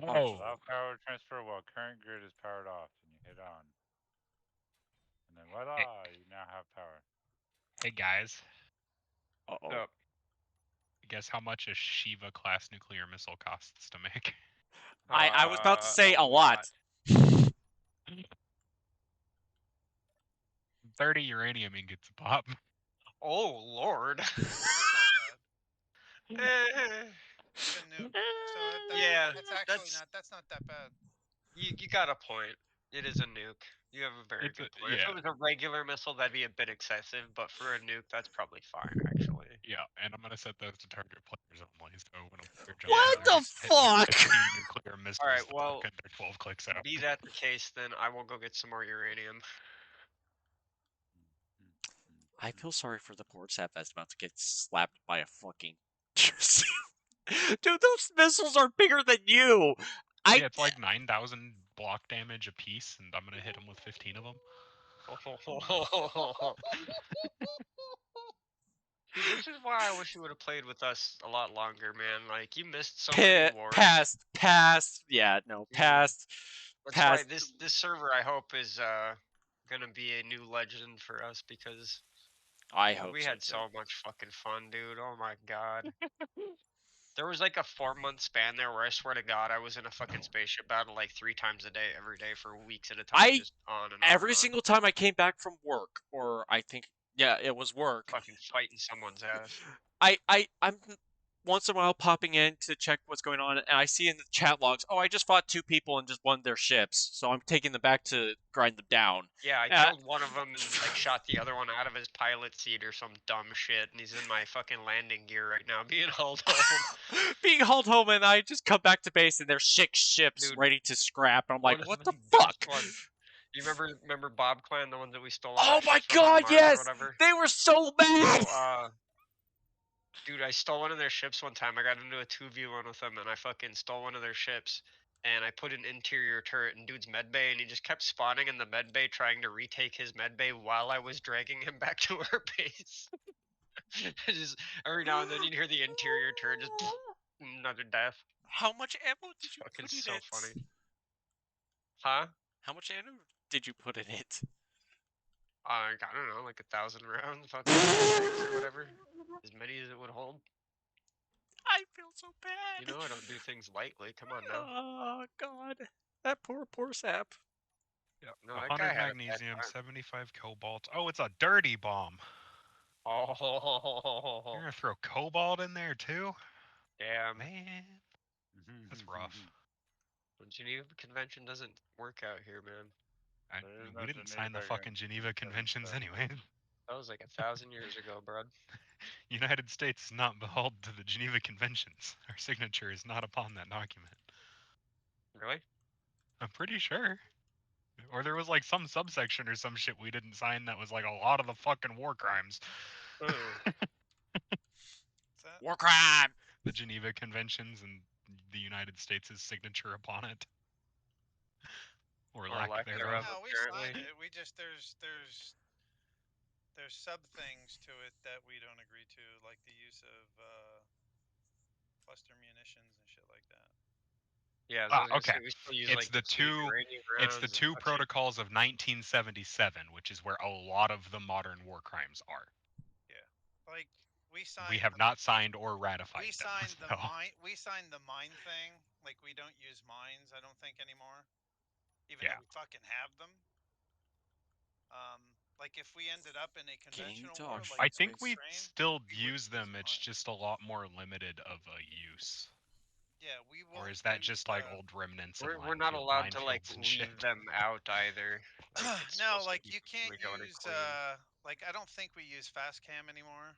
Allow power transfer while current grid is powered off, and you hit on. And then voila, you now have power. Hey guys, Uh-oh. guess how much a Shiva class nuclear missile costs to make? I was about to say a lot. lot. 30 uranium ingots a pop. Oh lord. It's a nuke. So Yeah, that's actually that's- that's not that bad. You got a point. It is a nuke. You have a very It's good a- point. If yeah. it was a regular missile, that'd be a bit excessive, but for a nuke, that's probably fine, actually. Yeah, and I'm gonna set those to target players only. So when a player jumps What in, the just hit me with fuck? 15 nuclear missiles. Alright, to well, fucking their 12 clicks out. Be that the case, then I will go get some more uranium. I feel sorry for the poor sap that's about to get slapped by a fucking. Dude, those missiles are bigger than you. Yeah, it's like 9,000 block damage a piece, and I'm gonna hit him with 15 of them. Dude, this is why I wish you would have played with us a lot longer, man. Like, you missed so many wars. Past. Yeah, no, Dude, past. That's past. why this server, I hope, is gonna be a new legend for us, because I hope we so, had too. so much fucking fun, dude. Oh my god. There was like a 4-month span there where I swear to God I was in a fucking spaceship battle like 3 times a day, every day for weeks at a time, just on and on. Every and on. single time I came back from work, or I think, yeah, it was work. Fucking fighting someone's ass. I'm once in a while popping in to check what's going on, and I see in the chat logs, oh, I just fought 2 people and just won their ships, so I'm taking them back to grind them down. Yeah, I killed one of them and like shot the other one out of his pilot seat or some dumb shit, and he's in my fucking landing gear right now, being hauled home. Being hauled home, and I just come back to base, and there's 6 ships Dude, ready to scrap, and I'm like, one of what the the best fuck? ones. You remember Bob Clan, the ones that we stole? Oh on my ship from on god, Mars or yes! whatever? They were so bad! So, dude, I stole one of their ships one time. I got into a 2v1 with them, and I fucking stole one of their ships. And I put an interior turret in dude's medbay, and he just kept spawning in the medbay, trying to retake his medbay while I was dragging him back to our base. Just every now and then you'd hear the interior turret just another death. How much ammo did you Fucking put in so it? funny. Huh? How much ammo did you put in it? I don't know, like 1,000 rounds, fucking or whatever. As many as it would hold. I feel so bad. You know I don't do things lightly. Come on now. Oh god, that poor sap. Yeah, No, that guy 100 had a bad magnesium, time. 75 cobalt. Oh, it's a dirty bomb. You're Oh, gonna throw cobalt in there too? damn. Man, that's rough. The Geneva Convention doesn't work out here, man. There is We no didn't sign the Geneva fucking Geneva Conventions anyway. That was like 1,000 years ago, bud. United States is not beholden to the Geneva Conventions. Our signature is not upon that document. Really? I'm pretty sure. Or there was like some subsection or some shit we didn't sign that was like a lot of the fucking war crimes. What's that? War crime. The Geneva Conventions and the United States' signature upon it. Or lack lack thereof. thereof. No, we apparently. signed it. We just there's sub things to it that we don't agree to, like the use of cluster munitions and shit like that. Yeah, Ah, I was gonna okay. say, we still use, It's like, the depleted two- uranium It's the rounds and two fucking- protocols of 1977, which is where a lot of the modern war crimes are. Like we signed. We have not signed or ratified We them. signed the so- mine. We signed the mine thing. Like we don't use mines. I don't think anymore. Even Yeah. though we fucking have them. Like if we ended up in a conventional war, dog like I think we Ukraine, still we use wouldn't them. use It's mines. just a lot more limited of a use. Yeah, we will. Or is that just like old remnants? of We're not minefield- allowed to like minefields and leave shit? them out either. Like, it's No, supposed to like be you can't completely use. clean. Like I don't think we use fast cam anymore.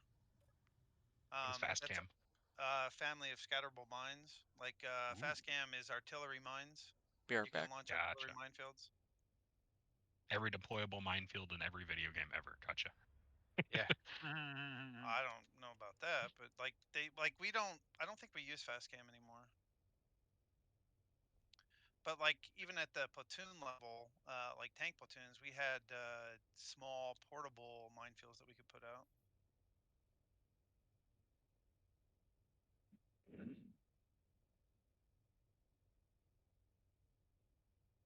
What is fast that's cam? a family of scatterable mines. Like fast cam is artillery mines. Be right You can back. launch Gotcha. artillery minefields. Every deployable minefield in every video game ever. Gotcha. I don't know about that, but like we don't. I don't think we use fast cam anymore. But like even at the platoon level, like tank platoons, we had small portable minefields that we could put out.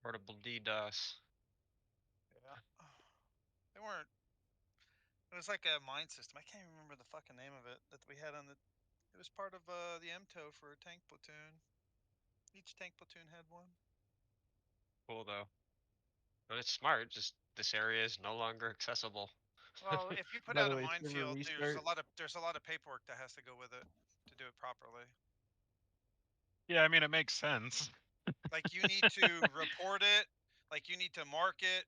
Portable DDoS. Yeah. They weren't. It was like a mine system. I can't even remember the fucking name of it that we had on the. It was part of the MTO for a tank platoon. Each tank platoon had one. Cool though. But it's smart. Just this area is no longer accessible. Well, if you put By out the a way, server minefield, there's a restart. lot of paperwork that has to go with it to do it properly. Yeah, I mean it makes sense. Like you need to report it, like you need to mark it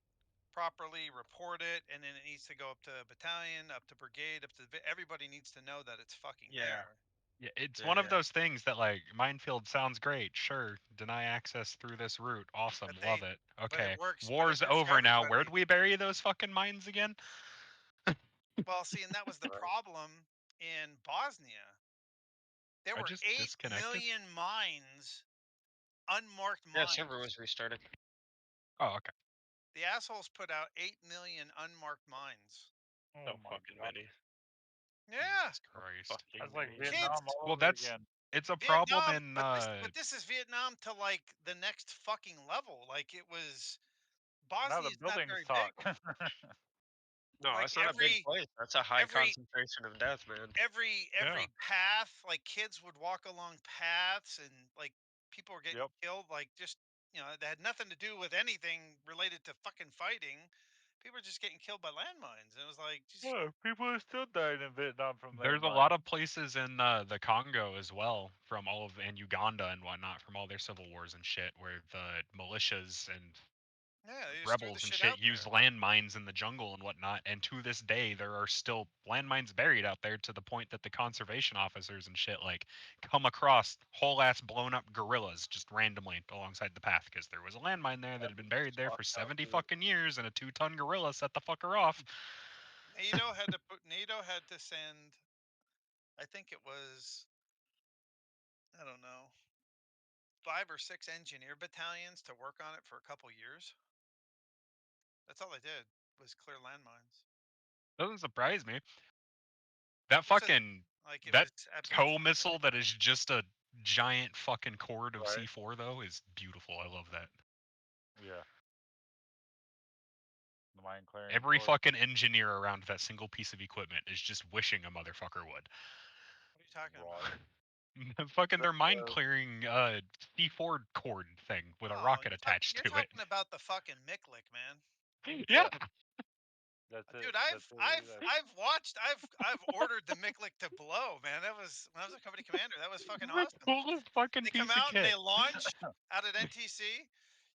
properly, report it, and then it needs to go up to battalion, up to brigade, up to everybody needs to know that it's fucking Yeah. there. Yeah, it's Yeah, one of yeah. those things that like minefield sounds great. Sure, deny access through this route. Awesome, But love they- it. but Okay, it works. But it war's works for over now. Where'd everybody. we bury those fucking mines again? Well, see, and that was the Right. problem in Bosnia. There I were just 8 disconnected. million mines, unmarked Yeah, mines. server was restarted. Oh, okay. The assholes put out 8 million unmarked mines. So Oh my fucking God. many. Yeah. Jesus Christ. Fucking That's like many. Vietnam all Well, over that's again. it's a problem Vietnam, in but this is Vietnam to like the next fucking level. Like it was Now the Bosnia's not buildings very suck. big. No, Like that's not a big place. That's a high every- concentration of death, man. every Yeah. path, like kids would walk along paths and like people were getting Yep. killed, like just that had nothing to do with anything related to fucking fighting. People were just getting killed by landmines. And it was like just Yeah, people are still dying in Vietnam from There's a landmines. lot of places in the Congo as well, from all of and Uganda and whatnot, from all their civil wars and shit, where the militias and yeah, they just threw the rebels and shit shit out use there. landmines in the jungle and whatnot. And to this day, there are still landmines buried out there to the point that the conservation officers and shit like come across whole ass blown up gorillas just randomly alongside the path because there was a landmine there that had been buried there for 70 fucking years and a 2-ton gorilla set the fucker off. NATO had to send, I think it was, I don't know, 5 or 6 engineer battalions to work on it for a couple years. That's all they did was clear landmines. Doesn't surprise me. That It's just, fucking like it that was absolutely tow missile that is just a giant fucking cord of Right. C4 though is beautiful. I love that. Yeah. The mine clearing. Every force. fucking engineer around that single piece of equipment is just wishing a motherfucker would. What are you talking Right. about? Fucking their But, mine clearing C4 cord thing with a Oh, rocket attached you're to it. talking about the fucking Miklik, man. Yeah. That's it. Dude, that's I've ordered the Miklik to blow, man. That was when I was a company commander. That was fucking The awesome. coolest fucking They piece come of out and they kit. launch out at NTC.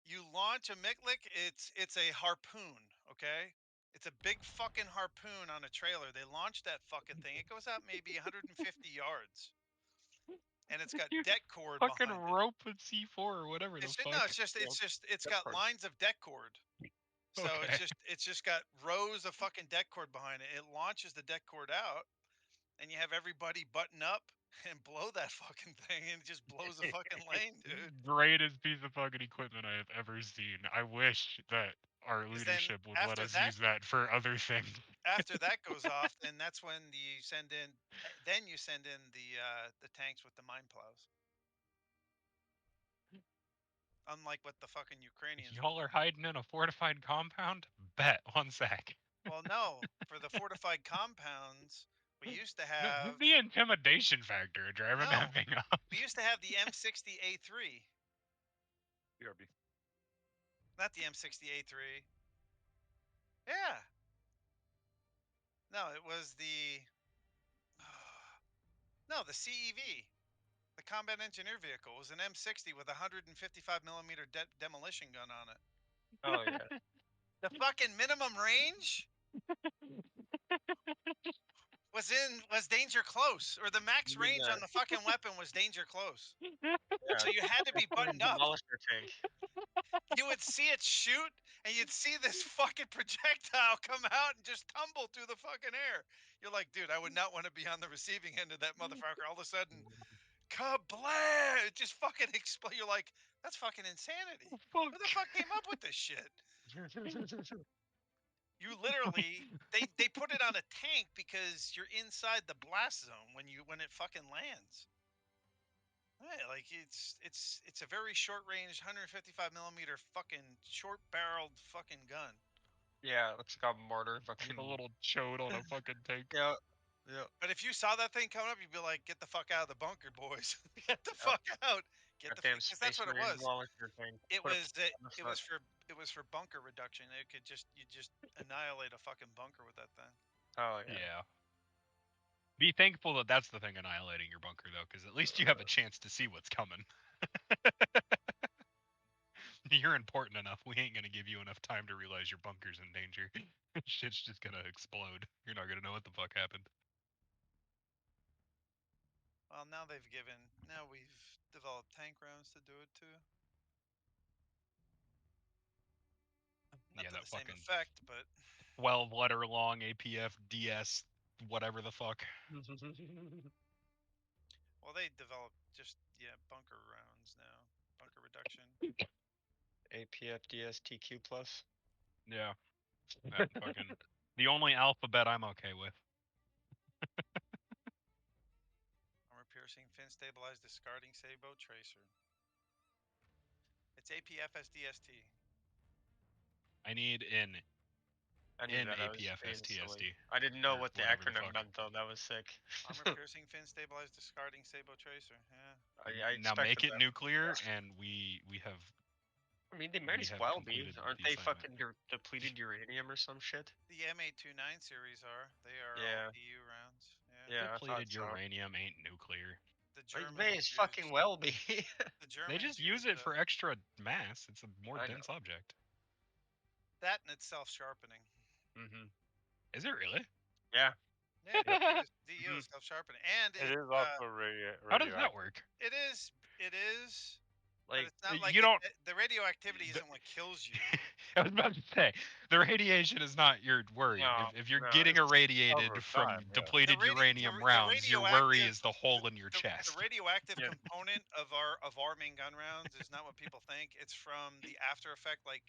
You launch a Miklik. It's a harpoon, okay? It's a big fucking harpoon on a trailer. They launch that fucking thing. It goes out maybe 150 yards, and it's got You deck cord fucking behind it. rope with C4 or whatever the fuck. No, it's got lines of deck cord. So Okay. it's just got rows of fucking deck cord behind it. It launches the deck cord out, and you have everybody button up and blow that fucking thing, and it just blows a fucking lane, dude. Greatest piece of fucking equipment I have ever seen. I wish that our 'Cause then leadership would let after us that- use that for other things. After that goes off, then that's when you send in. Then you send in the tanks with the mine plows. Unlike what the fucking Ukrainians. Y'all are hiding in a fortified compound? Bet, 1 sec. Well, no, for the fortified compounds, we used to No, have. the intimidation factor of driving that No. thing up. We used to have the M60A3, BRB. not the M60A3. Yeah. No, it was the. No, the CEV, the Combat Engineer Vehicle, was an M60 with a 155 millimeter demolition gun on it. Oh yeah. The fucking minimum range was danger close, or the max You mean range on the fucking weapon was danger close. Yeah. So you had to be buttoned up. Demolisher tank. You would see it shoot, and you'd see this fucking projectile come out and just tumble through the fucking air. You're like, dude, I would not want to be on the receiving end of that motherfucker. All of a sudden, kablam! It just fucking explode. You're like, that's fucking insanity. Who the fuck came up with this shit? You literally, they put it on a tank because you're inside the blast zone when it fucking lands. Right, like it's a very short range, 155 millimeter fucking short barreled fucking gun. Yeah, it's got mortar With fucking. a little chode on a fucking tank. Yeah. Yeah. But if you saw that thing coming up, you'd be like, "Get the fuck out of the bunker, boys! Get the Yep. fuck out! Get the Goddamn because that's Space what it Marine was. Volunteer tank. It Put a was plate on the front. it was for bunker reduction. It could just you just annihilate a fucking bunker with that thing. Oh yeah. Yeah. Be thankful that that's the thing annihilating your bunker, though, because at least you have a chance to see what's coming. You're important enough. We ain't gonna give you enough time to realize your bunker's in danger. Shit's just gonna explode. You're not gonna know what the fuck happened. Well, now we've developed tank rounds to do it too. Not Yeah, to that the same fucking effect, but 12 letter long APF DS whatever the fuck. well, they developed just bunker rounds now, bunker reduction. APF DSTQ plus. Yeah. That fucking the only alphabet I'm okay with. Armor piercing, fin stabilized, discarding Sabo tracer. It's APF SDST. I need an I knew in that. I was APF being silly. STSD. I didn't know or what the whatever the acronym fuck. meant though. That was sick. Armor piercing, fin stabilized, discarding Sabo tracer. Yeah. I Now make expected it that. nuclear, and we have. I mean, they might we as have well be. completed Aren't the they assignment. fucking depleted uranium or some shit? The M829 series are. They are Yeah. all EU rounds. Yeah. Yeah, I thought Depleted so. uranium ain't nuclear. The It Germans may as fucking well be. The Germans They just use it for extra mass. It's a more I dense object. that in itself sharpening. Mm-hmm. Is it really? Yeah. Yeah, DU is self sharpening, and It is also radio. How does that work? It is. It is. But Like it's not like you don't. the radioactivity the- isn't what kills you. I was about to say the radiation is not your worry. No, if you're no, getting it's irradiated over from time, yeah. depleted The uranium the rounds, your worry radioactive- is the hole in your chest. The radioactive Yeah. component of our main gun rounds is not what people think. It's from the after effect, like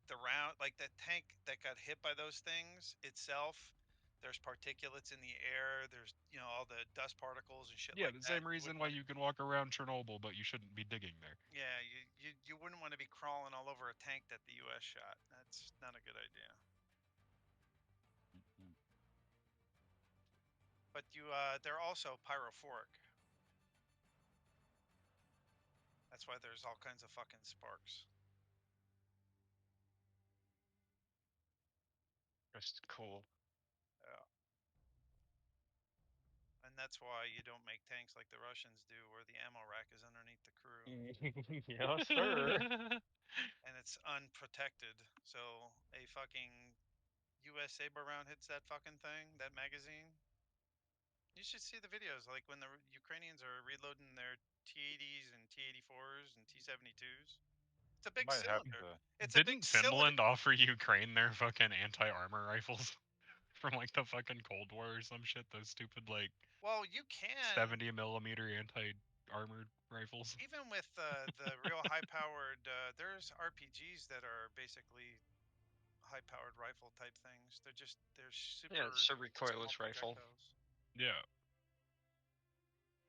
the round, like the tank that got hit by those things itself. There's particulates in the air. There's all the dust particles and shit. Yeah, like the that. same reason why you can walk around Chernobyl, but you shouldn't be digging there. Yeah, you wouldn't want to be crawling all over a tank that the U.S. shot. That's not a good idea. But they're also pyrophoric. That's why there's all kinds of fucking sparks. Just cool. And that's why you don't make tanks like the Russians do, where the ammo rack is underneath the crew. Yeah, sir. And it's unprotected. So a fucking US Saber round hits that fucking thing, that magazine. You should see the videos, like when the Ukrainians are reloading their T-80s and T-84s and T-72s. It's a big Might have cylinder. to. It's a big Didn't Finland cylinder. offer Ukraine their fucking anti-armor rifles from like the fucking Cold War or some shit? Those stupid like Well, you can 70 millimeter anti-armored rifles. even with the real high-powered. There's RPGs that are basically high-powered rifle type things. They're super. Yeah, it's a small recoilless rifle. projectiles. Yeah.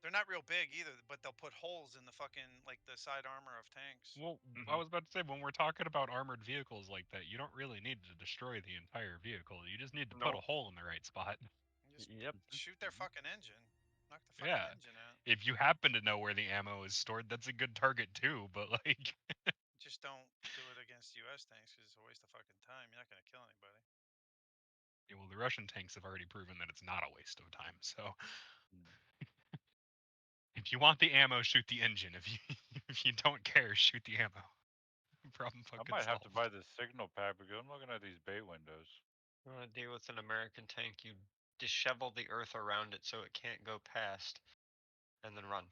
They're not real big either, but they'll put holes in the fucking like the side armor of tanks. Well, I was about to say when we're talking about armored vehicles like that, you don't really need to destroy the entire vehicle. You just need to put a Nope. hole in the right spot. You just Yep. shoot their fucking engine. Knock the fucking Yeah. engine out. If you happen to know where the ammo is stored, that's a good target too. But like, Just don't do it against U.S. tanks because it's a waste of fucking time. You're not gonna kill anybody. yeah, well, the Russian tanks have already proven that it's not a waste of time. So, if you want the ammo, shoot the engine. If you if you don't care, shoot the ammo. Problem I fucking might have to solved. buy the signal pack because I'm looking at these bay windows. You want to deal with an American tank, you dishevel the earth around it so it can't go past, and then run.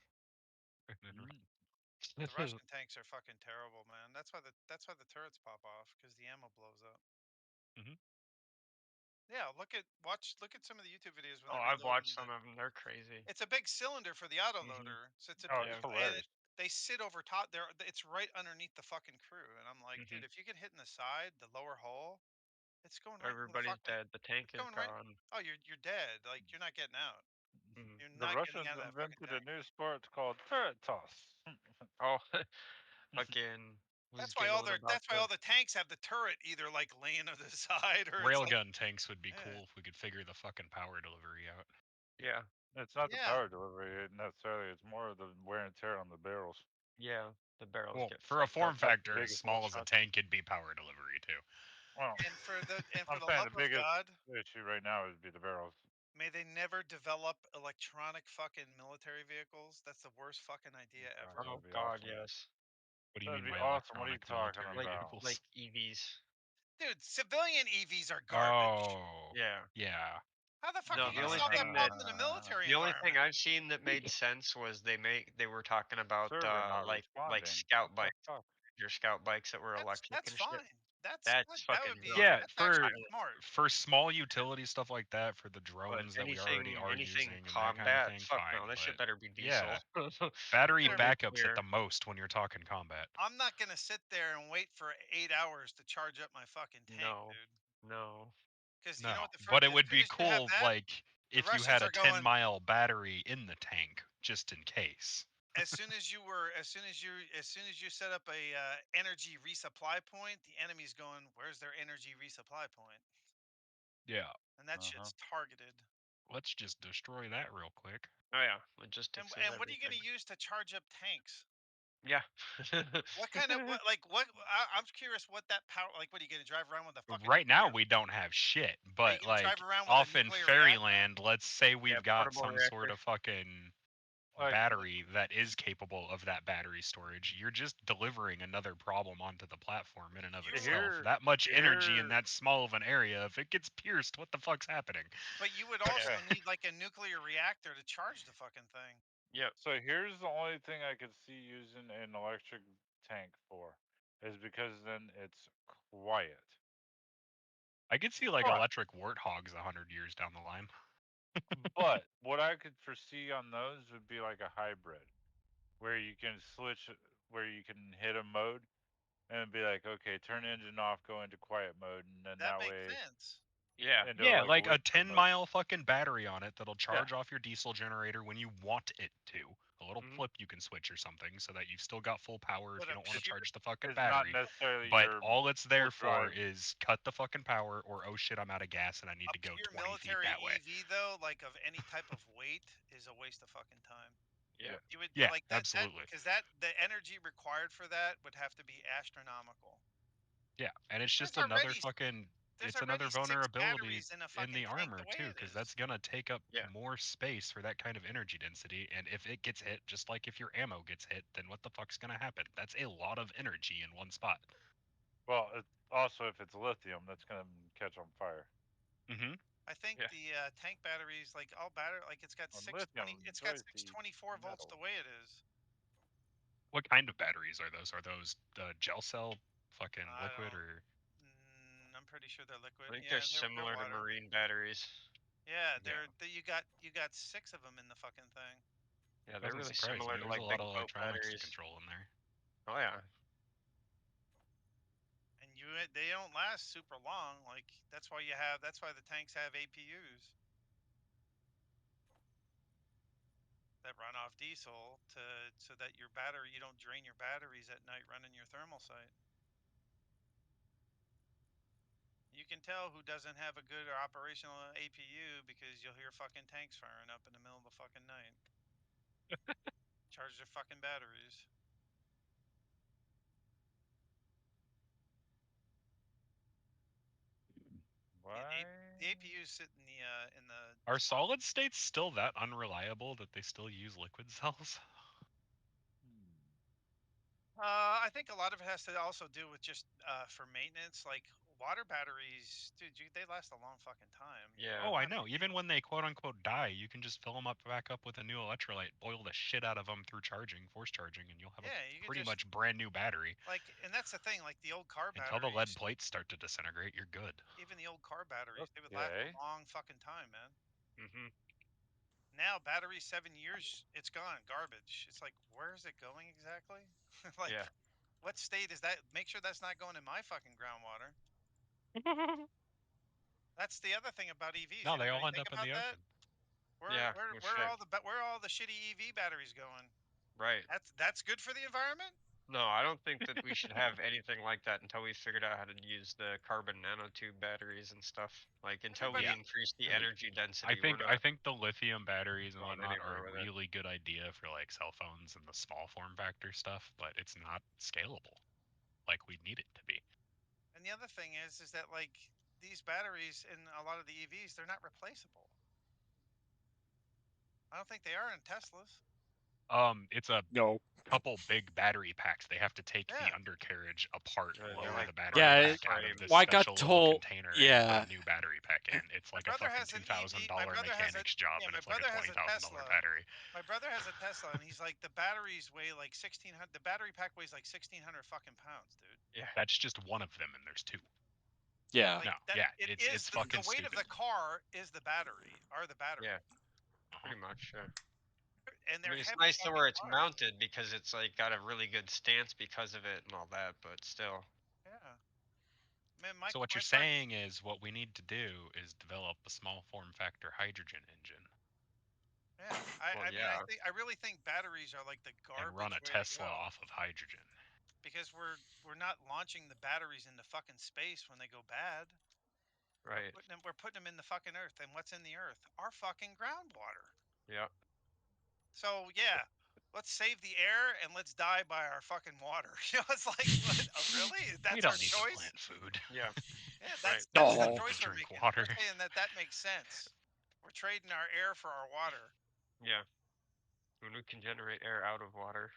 The Russian tanks are fucking terrible, man. That's why the turrets pop off because the ammo blows up. Mhm. Yeah, look at some of the YouTube videos. When Oh, they're I've watched reloading some of them. They're crazy. It's a big cylinder for the autoloader, so it's a Oh, big, it's and hilarious. they sit over top there. It's right underneath the fucking crew, and I'm like, dude, if you get hit in the side, the lower hull, it's going right into the Everybody's fucking. dead. The tank is going right- gone. Oh, you're dead. Like you're not getting out. You're The not getting Russians out of that fucking invented a tank. new sport called turret toss. Oh, fucking. was That's why all giggling about that's why all the tanks have the turret either like laying to the side or it's like, Railgun tanks would be Yeah. cool if we could figure the fucking power delivery out. Yeah, It's not the Yeah. power delivery necessarily. It's more of the wear and tear on the barrels. yeah. The barrels Well, get for a fucked form up. factor as biggest small as a shot. tank, it'd be power delivery too. Well, and for the I'm love saying the of biggest God, issue right now would be the barrels. may they never develop electronic fucking military vehicles. That's the worst fucking idea God, ever. that Oh would be God, awesome. yes. What do you That'd mean be by awesome. What are you electronic talking military about? vehicles? Like EVs. Dude, civilian EVs are garbage. Oh, Yeah. yeah. How the fuck No, are you the gonna only solve that thing that- problem in a military The only thing environment? I've seen that made sense was they were talking about Server not like responding. scout What the bikes, fuck? your scout bikes that were electric That's and fine. shit. That's That's that fucking would be Yeah, that's for actually smart. for small utility stuff like that, for the But drones that we already are anything using and that combat, kind of thing, fuck fine. no, that shit but better be yeah, diesel. battery Sure. backups Nuclear. at the most when you're talking combat. I'm not gonna sit there and wait for 8 hours to charge up my fucking tank, No. dude. No. Because No, you know what the but first, it would be as soon as you have cool, that, like if you Russians had a are going- 10-mile battery in the tank, just in case. as soon as you set up a energy resupply point, the enemy's going, where's their energy resupply point? Yeah, And that shit's targeted. let's just destroy that real quick. Oh yeah, logistics. And what are you gonna use to charge up tanks? Yeah. What kind of I'm curious what that power, like, what are you gonna drive around with a fucking Right now, nuclear- we don't have shit, but gonna drive like around with a off in nuclear Fairyland, let's say we've got portable some sort reactor. of fucking Like- battery that is capable of that battery storage. You're just delivering another problem onto the platform in and of itself. Here- That much energy in here- that small of an area, if it gets pierced, what the fuck's happening? But you would also need like a nuclear reactor to charge the fucking thing. Yep. So here's the only thing I could see using an electric tank for, is because then it's quiet. I could see like What? electric warthogs 100 years down the line. But what I could foresee on those would be like a hybrid, where you can switch, where you can hit a mode, and be like, okay, turn engine off, go into quiet mode, and then That that makes way, sense. Yeah. into Yeah, like a liquid 10-mile fucking battery on it that'll charge off your diesel generator when you want it to. A little Mhm. flip you can switch or something so that you've still got full power if But you a don't want to pure- charge the fucking It's not battery. necessarily But your all it's there full for drive. is cut the fucking power or oh shit, I'm out of gas and I need A to go pure 20 feet military that way. EV though, like of any type of weight, is a waste of fucking time. Yeah. You would Yeah, like that, absolutely. because the energy required for that would have to be astronomical. Yeah, and it's just There's another already- fucking There's it's another already 6 vulnerability batteries in a in fucking the tank armor the way too, it because is. that's gonna take up Yeah. more space for that kind of energy density. And if it gets hit, just like if your ammo gets hit, then what the fuck's gonna happen? That's a lot of energy in one spot. Well, also if it's lithium, that's gonna catch on fire. Mm-hmm. I think Yeah. the tank batteries, like all battery, like it's got On 620, lithium, it's got enjoys the 624 volts the metal. way it is. What kind of batteries are those? Are those gel cell, fucking I liquid, don't- or I'm pretty sure they're liquid. I think Yeah, they're they're similar to water. marine batteries. Yeah, Yeah. you got 6 of them in the fucking thing. Yeah, they're doesn't really surprise similar me. to There's like a lot big of boat electronics to batteries. control in there. Oh yeah. And they don't last super long. Like that's why the tanks have APUs that run off diesel so that you don't drain your batteries at night running your thermal site. You can tell who doesn't have a good or operational APU because you'll hear fucking tanks firing up in the middle of the fucking night. Charge their fucking batteries. Why? The APUs sit in the Are solid states still that unreliable that they still use liquid cells? I think a lot of it has to also do with just for maintenance. Like water batteries, dude, they last a long fucking time. Yeah. Oh, I know. Even when they quote unquote die, you can just fill them up back up with a new electrolyte, boil the shit out of them through charging, force charging, and you'll have Yeah, you a can pretty just- much brand new battery. Like, and that's the thing. Like the old car batteries. Until the lead plates start to disintegrate, you're good. Even the old car batteries, they would last Okay. a long fucking time, man. Mm-hmm. Now battery 7 years, it's gone, garbage. It's like, where is it going exactly? Like, Yeah. what state is that? Make sure that's not going in my fucking groundwater. That's the other thing about EVs. No, you they know all anything end up in the about that? ocean. Yeah, where, no where shit. are all the where are all the shitty EV batteries going? Right. That's good for the environment. No, I don't think that we should have anything like that until we figured out how to use the carbon nanotube batteries and stuff. Like until we Yeah. increase the energy density. I think we're I not think the lithium batteries and going whatnot anywhere are a with it. really good idea for like cell phones and the small form factor stuff, but it's not scalable like we need it to be. And the other thing is that like these batteries in a lot of the EVs, they're not replaceable. I don't think they are in Teslas. It's a No. couple big battery packs. They have to take the Yeah. undercarriage apart, Yeah, they're lower like the battery Yeah, pack out of this well, I got special little told- container, and yeah. put a new battery pack in. It's like a brother fucking has an EV my $2,000 brother has a- mechanics job, yeah, and my it's like a brother has a $20,000 Tesla. battery. My brother has a Tesla, and he's like, the batteries weigh like 1,600. The battery pack weighs like 1,600 fucking pounds, dude. Yeah. That's just one of them, and there's two. Yeah. Like, No, that, yeah, it it's is the fucking weight of the stupid. car is the battery, are the battery. Yeah. Pretty much. Yeah. And I they're mean, it's heavy nice to fucking where it's cars. mounted because it's like got a really good stance because of it and all that, but still. Yeah. Man, my, So what my you're car- saying is what we need to do is develop a small form factor hydrogen engine Yeah. Well, I mean, yeah. I really think batteries are like the garbage and run a way to Tesla go, off of hydrogen. because we're not launching the batteries into fucking space when they go bad. Right. We're putting them in the fucking earth, and what's in the earth? Our fucking groundwater. Yeah. So yeah, let's save the air and let's die by our fucking water. You know, it's like, what? Oh, really? We That's don't our need to choice? plant food. Yeah. Yeah, Right. that's No. the choice we're Drink making. water. We're saying that makes sense. We're trading our air for our water. Yeah. When we can generate air out of water.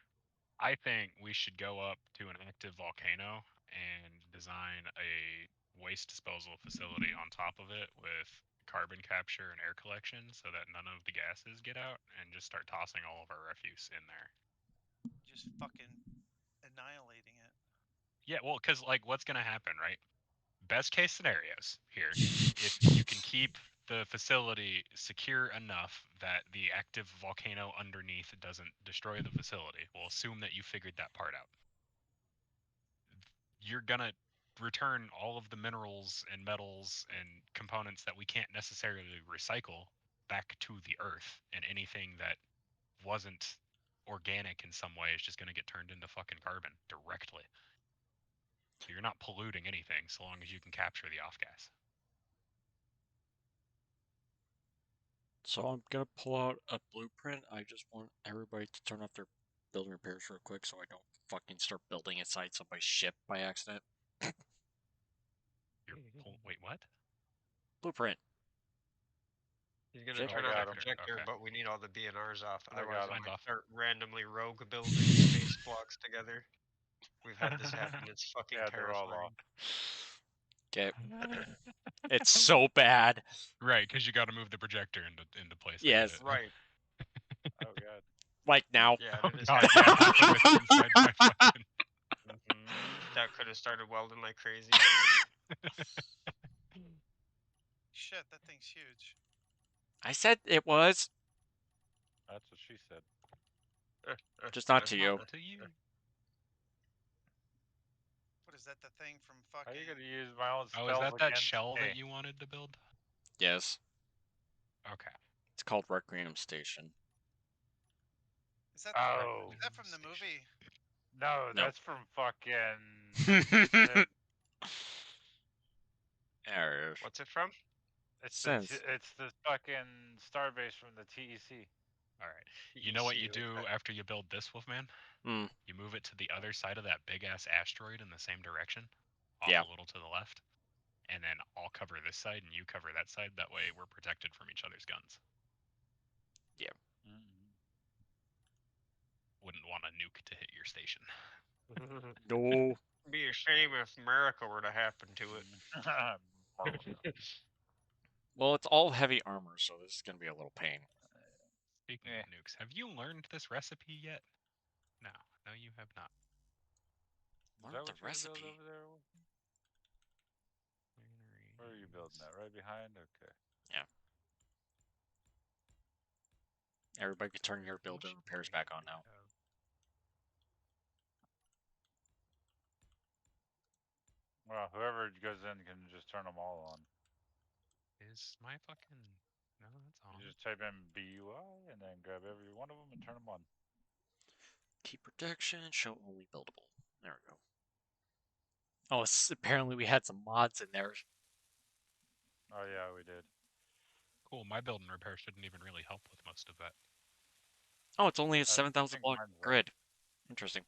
I think we should go up to an active volcano and design a waste disposal facility on top of it with carbon capture and air collection so that none of the gases get out, and just start tossing all of our refuse in there. Just fucking annihilating it. Yeah, well, because like what's going to happen, right? Best case scenarios here. If you can keep the facility secure enough that the active volcano underneath doesn't destroy the facility, we'll assume that you figured that part out. You're gonna return all of the minerals and metals and components that we can't necessarily recycle back to the earth, and anything that wasn't organic in some way is just gonna get turned into fucking carbon directly. So you're not polluting anything so long as you can capture the off gas. So I'm gonna pull out a blueprint. I just want everybody to turn off their building repairs real quick so I don't fucking start building inside somebody's ship by accident. Wait, what? Blueprint. He's gonna Shit. turn I on got the 'em. projector, Okay. but we need all the BNRs off. I Otherwise, got we 'em. might Off. start randomly rogue building space blocks together. We've had this happen. It's fucking Yeah, they're all terrifying. off. Okay. It's so bad. Right, because you got to move the projector into place. I get Yes. it. Right. Oh god. Like now. Yeah. Oh It is god, happening. yeah, it's inside my fucking- That could have started welding like crazy. Shit, that thing's huge. I said it was. That's what she said. Just not That's to you. to you. What is that? The thing from How fucking? are you gonna use my own Oh, spells is that against shell me? that you wanted to build? Yes. Okay. It's called Requiem Station. Is that Oh. is that from the movie? No, No. that's from fucking. There it is. What's it from? It's Sense. it's the fucking starbase from the E TEC. All right. You know what you TEC, do okay. after you build this, Wolfman? Hmm. You move it to the other side of that big ass asteroid in the same direction, off Yeah. a little to the left, and then I'll cover this side and you cover that side. That way we're protected from each other's guns. Wouldn't want a nuke to hit your station. No. Be a shame if America were to happen to it. Well, it's all heavy armor, so this is gonna be a little pain. Speaking of nukes, have you learned this recipe yet? No, you have not. Is Learn that the what you're gonna build recipe. over there? Where are you building that? Right behind? Okay. Everybody can turn your builder repairs back on now. Well, whoever goes in can just turn them all on. Is my fucking No, that's on. You just type in BUI and then grab every one of them and turn them on. Keep protection, show only buildable. There we go. Oh, apparently we had some mods in there. Oh yeah, we did. Cool. My build and repair shouldn't even really help with most of that. Oh, it's only a I 7,000 think block mine's right. grid. Interesting.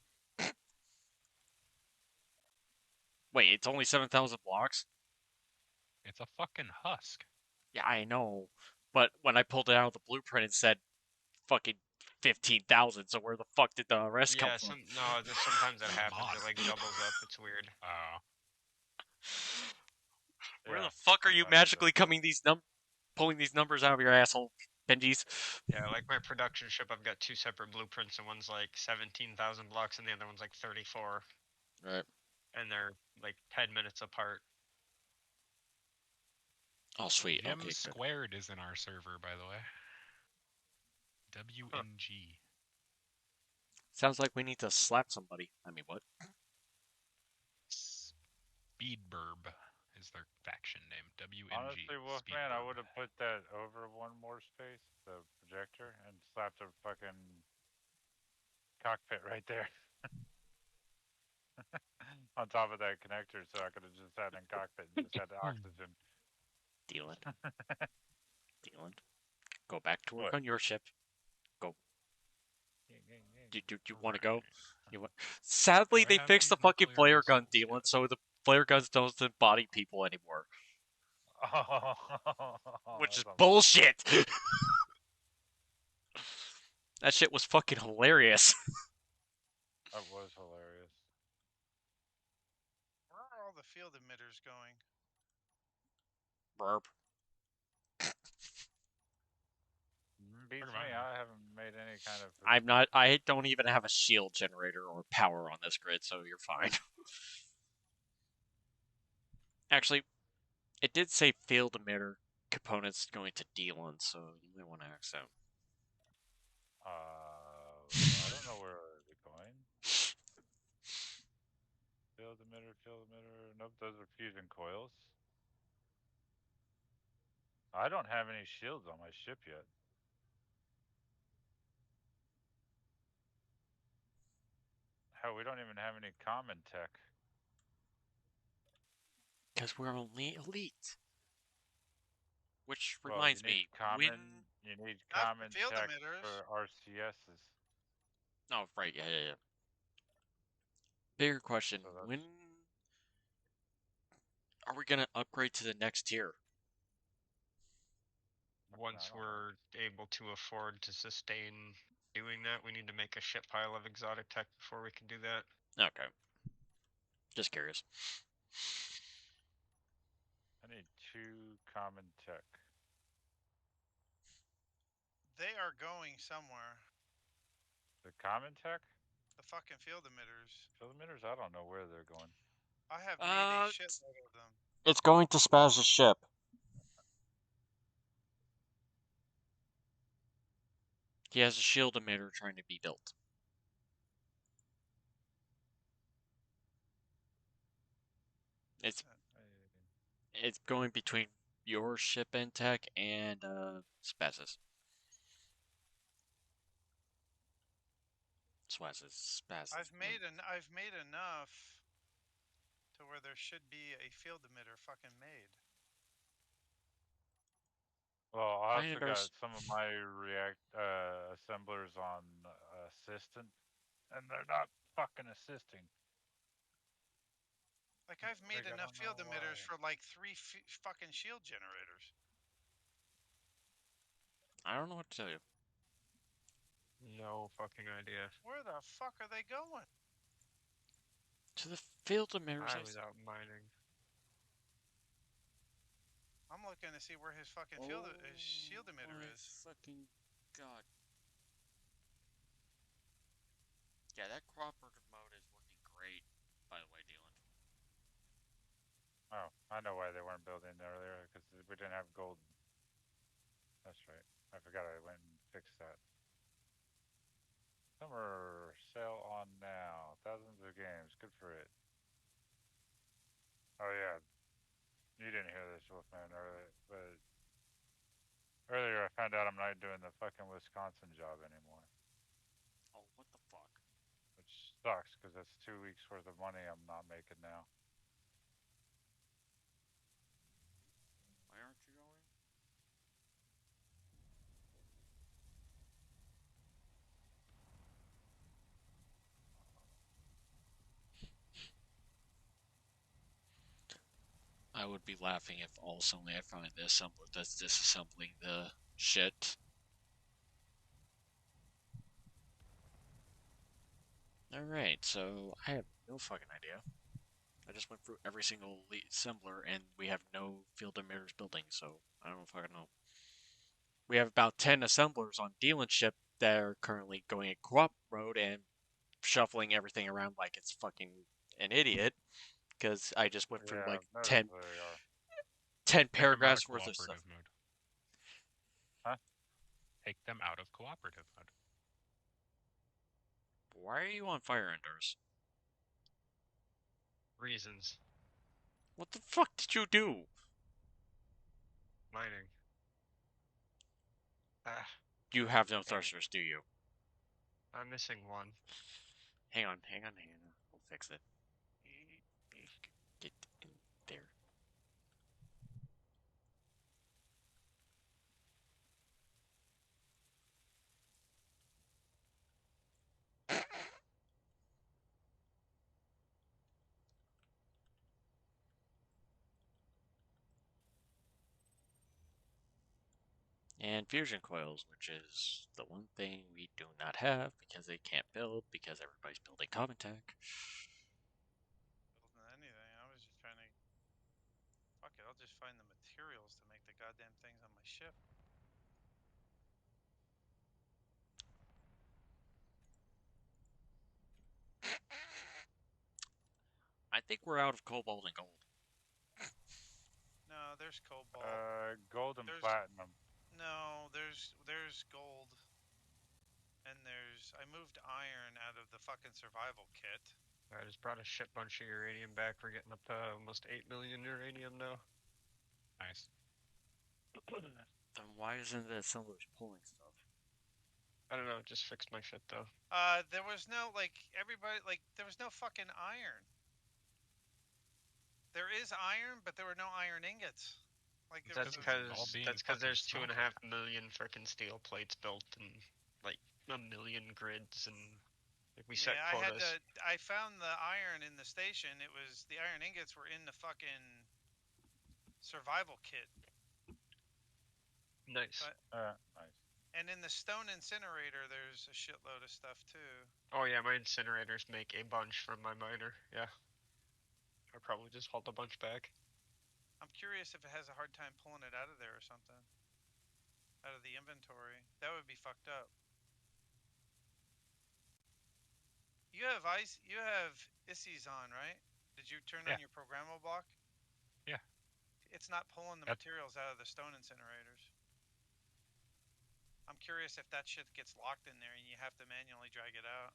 Wait, it's only 7,000 blocks? It's a fucking husk. Yeah, I know. But when I pulled it out of the blueprint, it said fucking 15,000. So where the fuck did the rest come Yeah, from? sometimes that happens. Mod. It like doubles up. It's weird. Where Yeah, the fuck are you sometimes it magically pulling these numbers out of your asshole, Benjis? Yeah, like my production ship, I've got two separate blueprints, and one's like 17,000 blocks, and the other one's like 34, Right. and they're like 10 minutes apart. Oh, sweet. Jim Okay, good. Squared is in our server, by the way. WNG. Sounds like we need to slap somebody. I mean, what? Speedburb is their faction name. WNG. Honestly, Wolfman, I Speedburb. would have put that over one more space, the projector, and slapped a fucking cockpit right there. On top of that connector, so I could have just sat in cockpit and just had the oxygen. Dealand. Dealand. Go back to work What? on your ship. Go. Do you want to go? You want... Sadly, Do I they have fixed the any fucking nuclear flare gun, missiles? Dealand, so the flare guns don't embody people anymore. Which is That's bullshit! That shit was fucking hilarious. That was hilarious. Where are all the field emitters going? Burp. Beats Pretty me. much. I haven't made any kind of. I don't even have a shield generator or power on this grid, so you're fine. Actually, it did say field emitter components going to Dealand, so you may want to ask them. I don't know where they're going. Field emitter. Nope, those are fusion coils. I don't have any shields on my ship yet. Hell, we don't even have any common tech. Because we're only elite. Which Well, reminds you need me, you need Not common field tech emitters. for RCSs. Oh, right, yeah. Bigger question, So that's- when are we gonna upgrade to the next tier? Once I don't know. we're able to afford to sustain doing that, we need to make a ship pile of exotic tech before we can do that. Okay. Just curious. I need 2 common tech. They are going somewhere. The common tech? The fucking field emitters. Field emitters? I don't know where they're going. I have made a shitload of them. It's going to Spaz's ship. He has a shield emitter trying to be built. It's going between your ship and tech and Spaz's. Spaz's. I've made enough to where there should be a field emitter fucking made. Well, I also got Pioneers. some of my assemblers on assistant, and they're not fucking assisting. Like I've made I enough don't field know emitters why. for like 3 fucking shield generators. I don't know what to tell you. No fucking idea. Where the fuck are they going? To the field emitters. I was out mining. I'm looking to see where his fucking his shield emitter is. Fucking god. Yeah, that cooperative mode is working great, by the way, Dylan. Oh, I know why they weren't building earlier, because we didn't have gold. That's right. I forgot I went and fixed that. Summer sale on now. Thousands of games. Good for it. Oh yeah. You didn't hear this, Wolfman, earlier, but earlier found out I'm not doing the fucking Wisconsin job anymore, Oh, what the fuck? which sucks because that's 2 weeks worth of money I'm not making now. Why aren't you going? I would be laughing if all suddenly I find the assembler that's disassembling the shit. Alright, so I have no fucking idea. I just went through every single assembler and we have no field emitters building, so I don't fucking know. We have about 10 assemblers on dealership that are currently going at co-op mode and shuffling everything around like it's fucking an idiot. Because I just went through Yeah, like I've 10, noticed they are. 10 Take them out of paragraphs worth of stuff. cooperative mode. Huh? Take them out of cooperative mode. Why are you on fire enders? Reasons. What the fuck did you do? Mining. Ah, You have no thrusters, do you? I'm missing one. Hang on. We'll fix it. Get in there. And fusion coils, which is the one thing we do not have because they can't build because everybody's building common tech. Building anything. I was just trying to. Fuck it. I'll just find the materials to make the goddamn things on my ship. I think we're out of cobalt and gold. No, there's cobalt. Gold and There's- platinum. No, there's gold. And I moved iron out of the fucking survival kit. I just brought a shit bunch of uranium back. We're getting up to almost 8 million uranium now. Nice. Then why isn't the assemblers pulling stuff? I don't know, just fixed my shit though. There was no there was no fucking iron. There is iron, but there were no iron ingots. Like there That's was all because being there's fucking 2.5 million frickin' steel plates built and like a million grids and like we set yeah, quotas. I found the iron in the station. It was the iron ingots were in the fucking survival kit. Nice. Nice. And in the stone incinerator, there's a shitload of stuff too. Oh yeah, my incinerators make a bunch from my miner. Yeah. I probably just hauled a bunch back. I'm curious if it has a hard time pulling it out of there or something. Out of the inventory. That would be fucked up. You have ISIS on, right? Did you turn on Yeah. your programmable block? Yeah. It's not pulling the That- materials out of the stone incinerators. I'm curious if that shit gets locked in there and you have to manually drag it out.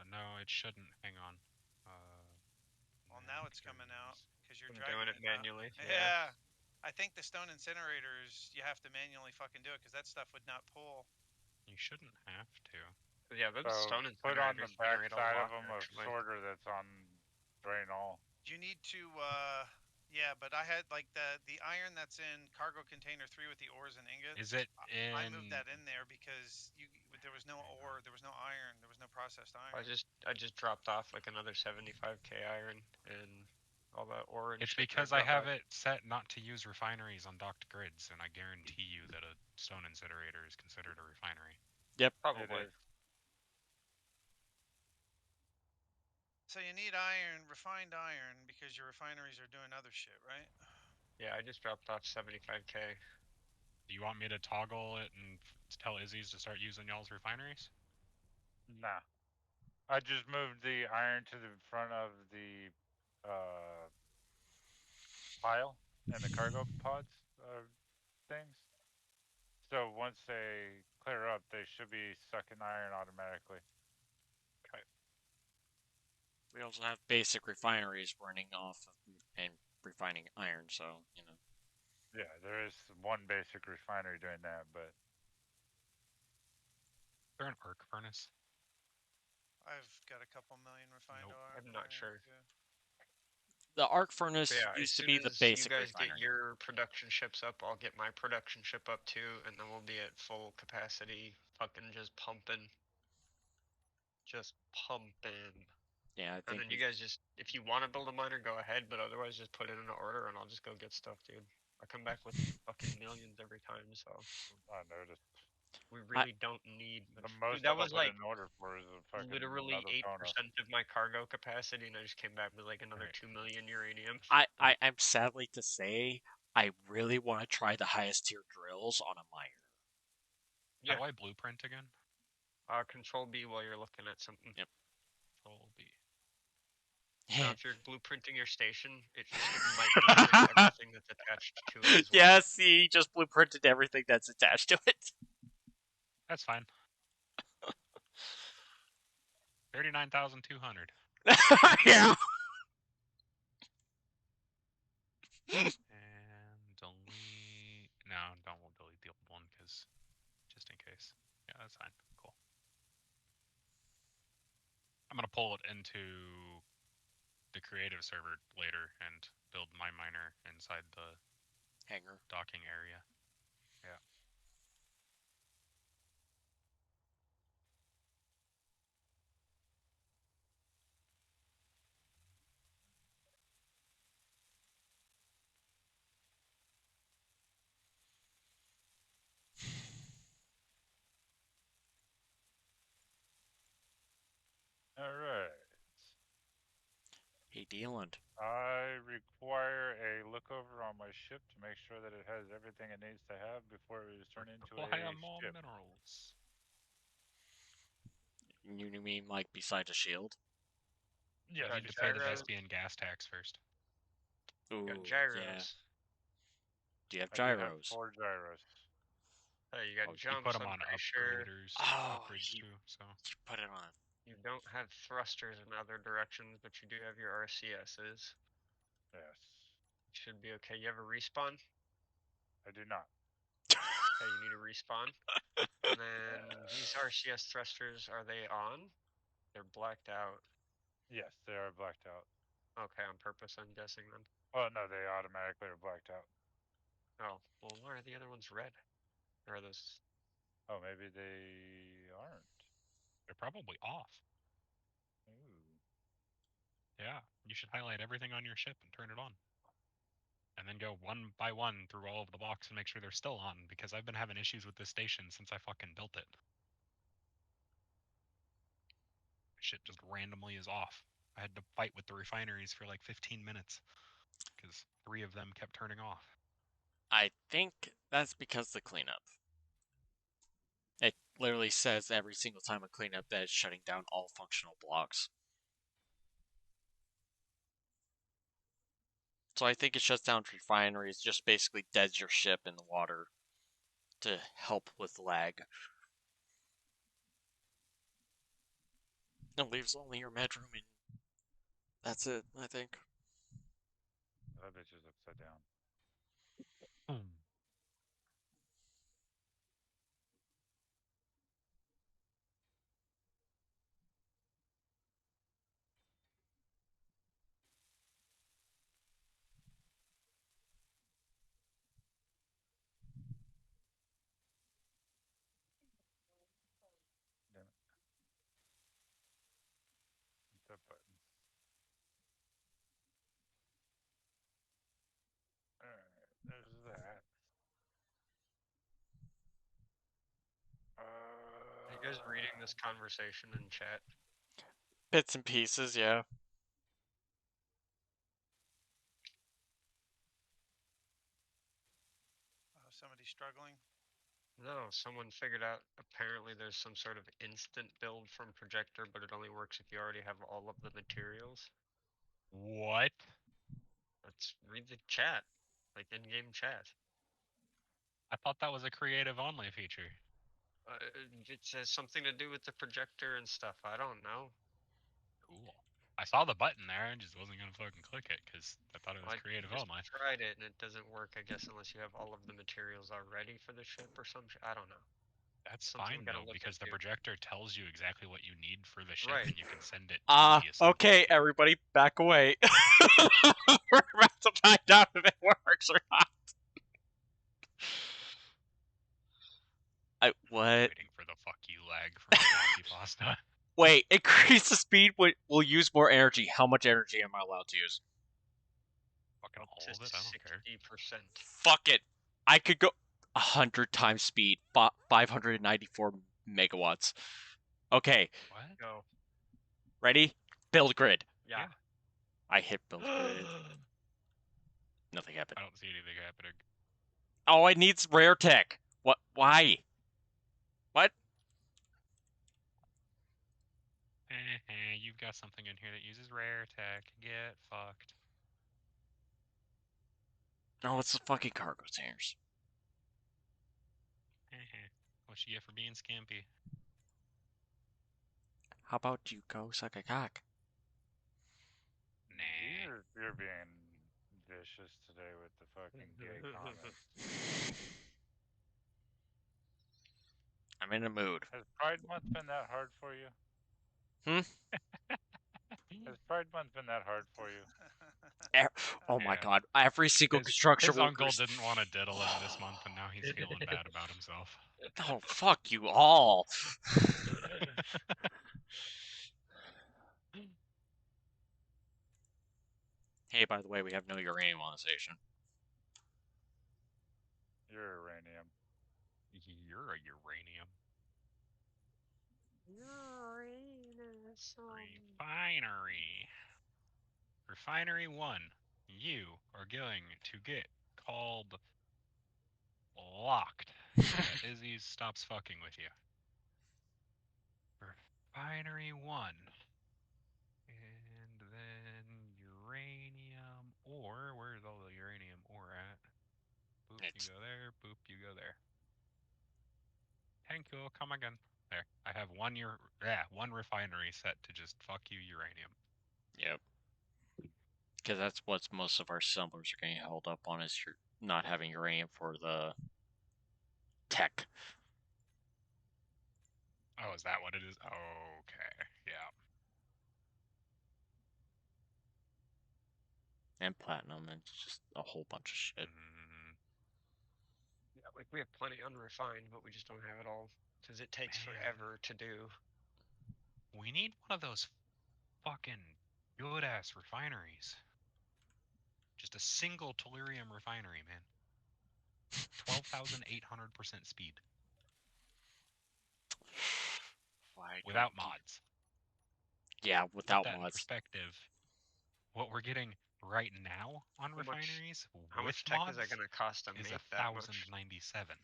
No, it shouldn't. Hang on. Well, now it's coming out because you're I'm dragging doing it out. manually. Yeah. I think the stone incinerators, you have to manually fucking do it because that stuff would not pull. You shouldn't have to. Yeah, those So stone put on the incinerators back generate a side lot, of them a actually. sorter that's on drain all. You need to, yeah, but I had like the iron that's in cargo container 3 with the ores and ingots. Is it in? I moved that in there because there was no ore, there was no iron, there was no processed iron. I just dropped off like another 75k iron and all that ore and It's shit that because I got have back. it set not to use refineries on docked grids, and I guarantee you that a stone incinerator is considered a refinery. Probably. It is. So you need iron, refined iron, because your refineries are doing other shit, right? Yeah, I just dropped off 75k. Do you want me to toggle it and tell Izzy's to start using y'all's refineries? Nah. I just moved the iron to the front of the pile and the cargo pods things. So once they clear up, they should be sucking iron automatically. We also have basic refineries running off of and refining iron, so, you know. Yeah, there is one basic refinery doing that, but there an arc furnace? I've got a couple million refined Nope. ore. I'm not sure. The arc furnace But yeah, as used to soon be the as basic you guys refinery. get your production ships up, I'll get my production ship up too, and then we'll be at full capacity, fucking just pumping. Just pumping. Yeah, I And think then you guys just, if you want to build a miner, go ahead, but otherwise just put it in an order and I'll just go get stuff, dude. I come back with fucking millions every time, so I noticed. we really don't need The much. most Dude, that I'll was put like in order for is a fucking literally metal 8% donut. of my cargo capacity, and I just came back with like another Right. 2 million uranium. I'm sadly to say I really want to try the highest tier drills on a miner. How Yeah. do I blueprint again? Control B while you're looking at something. Yep. Control B. Now, if you're blueprinting your station, it might blueprint everything that's attached to it as well. Yeah, see, just blueprinted everything that's attached to it. That's fine. 39,200. Yeah. And delete. No, won't delete the old one because just in case. Yeah, that's fine. Cool. I'm gonna pull it into the creative server later and build my miner inside the Hangar. docking area. Yeah. Alright. Hey, Dealand. I require a look over on my ship to make sure that it has everything it needs to have before it is turned into a Supply on more ship. minerals. You mean like besides a shield? Yeah, Got you need to pay the gyros. Vespian gas tax first. Ooh, Got gyros. yeah. Do you have I do have gyros? 4 gyros. Hey, you got You jumps, put them I'm on pretty sure. upgraders, Oh, upgrades you- too. So You put it on. You don't have thrusters in other directions, but you do have your RCSs. Yes. Should be okay. You have a respawn? I do not. Okay, you need a respawn. And then these RCS thrusters, are they on? They're blacked out. Yes, they are blacked out. Okay, on purpose, I'm guessing then. Oh no, they automatically are blacked out. Oh, well, why are the other ones red? Or are those? Oh, maybe they aren't. they're probably off. Ooh. Yeah, you should highlight everything on your ship and turn it on. And then go one by one through all of the blocks and make sure they're still on, because I've been having issues with this station since I fucking built it. Shit just randomly is off. I had to fight with the refineries for like 15 minutes because 3 of them kept turning off. I think that's because of the cleanup. It literally says every single time a cleanup that it's shutting down all functional blocks. So I think it shuts down refineries, just basically deads your ship in the water to help with lag. It leaves only your bedroom and that's it, I think. That bitch is upside down. Damn it. Hit that button. Alright, there's that. Are you guys reading this conversation in chat? Bits and pieces, yeah. Somebody struggling. No, someone figured out apparently there's some sort of instant build from Projector, but it only works if you already have all of the materials. What? Let's read the chat, like in-game chat. I thought that was a creative only feature. It says something to do with the projector and stuff. I don't know. Cool. I saw the button there and just wasn't gonna fucking click it because I thought it was I creative just only. tried it and it doesn't work, I guess, unless you have all of the materials already for the ship or some shit. I don't know. That's Something we fine gotta though, look because the into. projector tells you exactly what you need for the ship, Right. and you can send it to the assembly. Okay, everybody, back away. We're about to find out if it works or not. What? Waiting for the fuck you lag from Floppy Pasta. Wait, increase the speed will use more energy. How much energy am I allowed to use? Fucking Up all to of it, I don't care. 60%. Fuck it. I could go 100 times speed, 594 megawatts. Okay, What? Go. ready? Build grid. Yeah. I hit build grid. Nothing happened. I don't see anything happening. Oh, it needs rare tech. What? Why? What? You've got something in here that uses rare tech. Get fucked. No, it's the fucking cargo containers. What you get for being skimpy? How about you go suck a cock? Nah. You're being vicious today with the fucking gay comments. I'm in a mood. Has Pride Month been that hard for you? Has Pride Month been that hard for you? Oh my Yeah. god! Every single construction His uncle workers. didn't want to diddle him this month, and now he's feeling bad about himself. Oh fuck you all! Hey, by the way, we have no uranium on the station. You're uranium. You're a uranium. Refinery. Refinery 1. You are going to get called locked. That Izzy stops fucking with you. Refinery 1. And then uranium ore. Where's all the uranium ore at? Boop, It's- you go there. Boop, you go there. Thank you. Come again. There. I have one refinery set to just fuck you uranium. Yep. Because that's what most of our assemblers are getting held up on, is you're not having uranium for the tech. Oh, is that what it is? Okay. Yeah. And platinum, and just a whole bunch of shit. Mm, Yeah, like we have plenty unrefined, but we just don't have it all because it takes Man. forever to do. we need one of those fucking good ass refineries. Just a single tellurium refinery, man. 12,800% speed Why without don't you- mods. Yeah, Put without that in mods. perspective, what we're getting right now on How much- refineries How with much tech mods is that going to cost to is make that much? 1,097.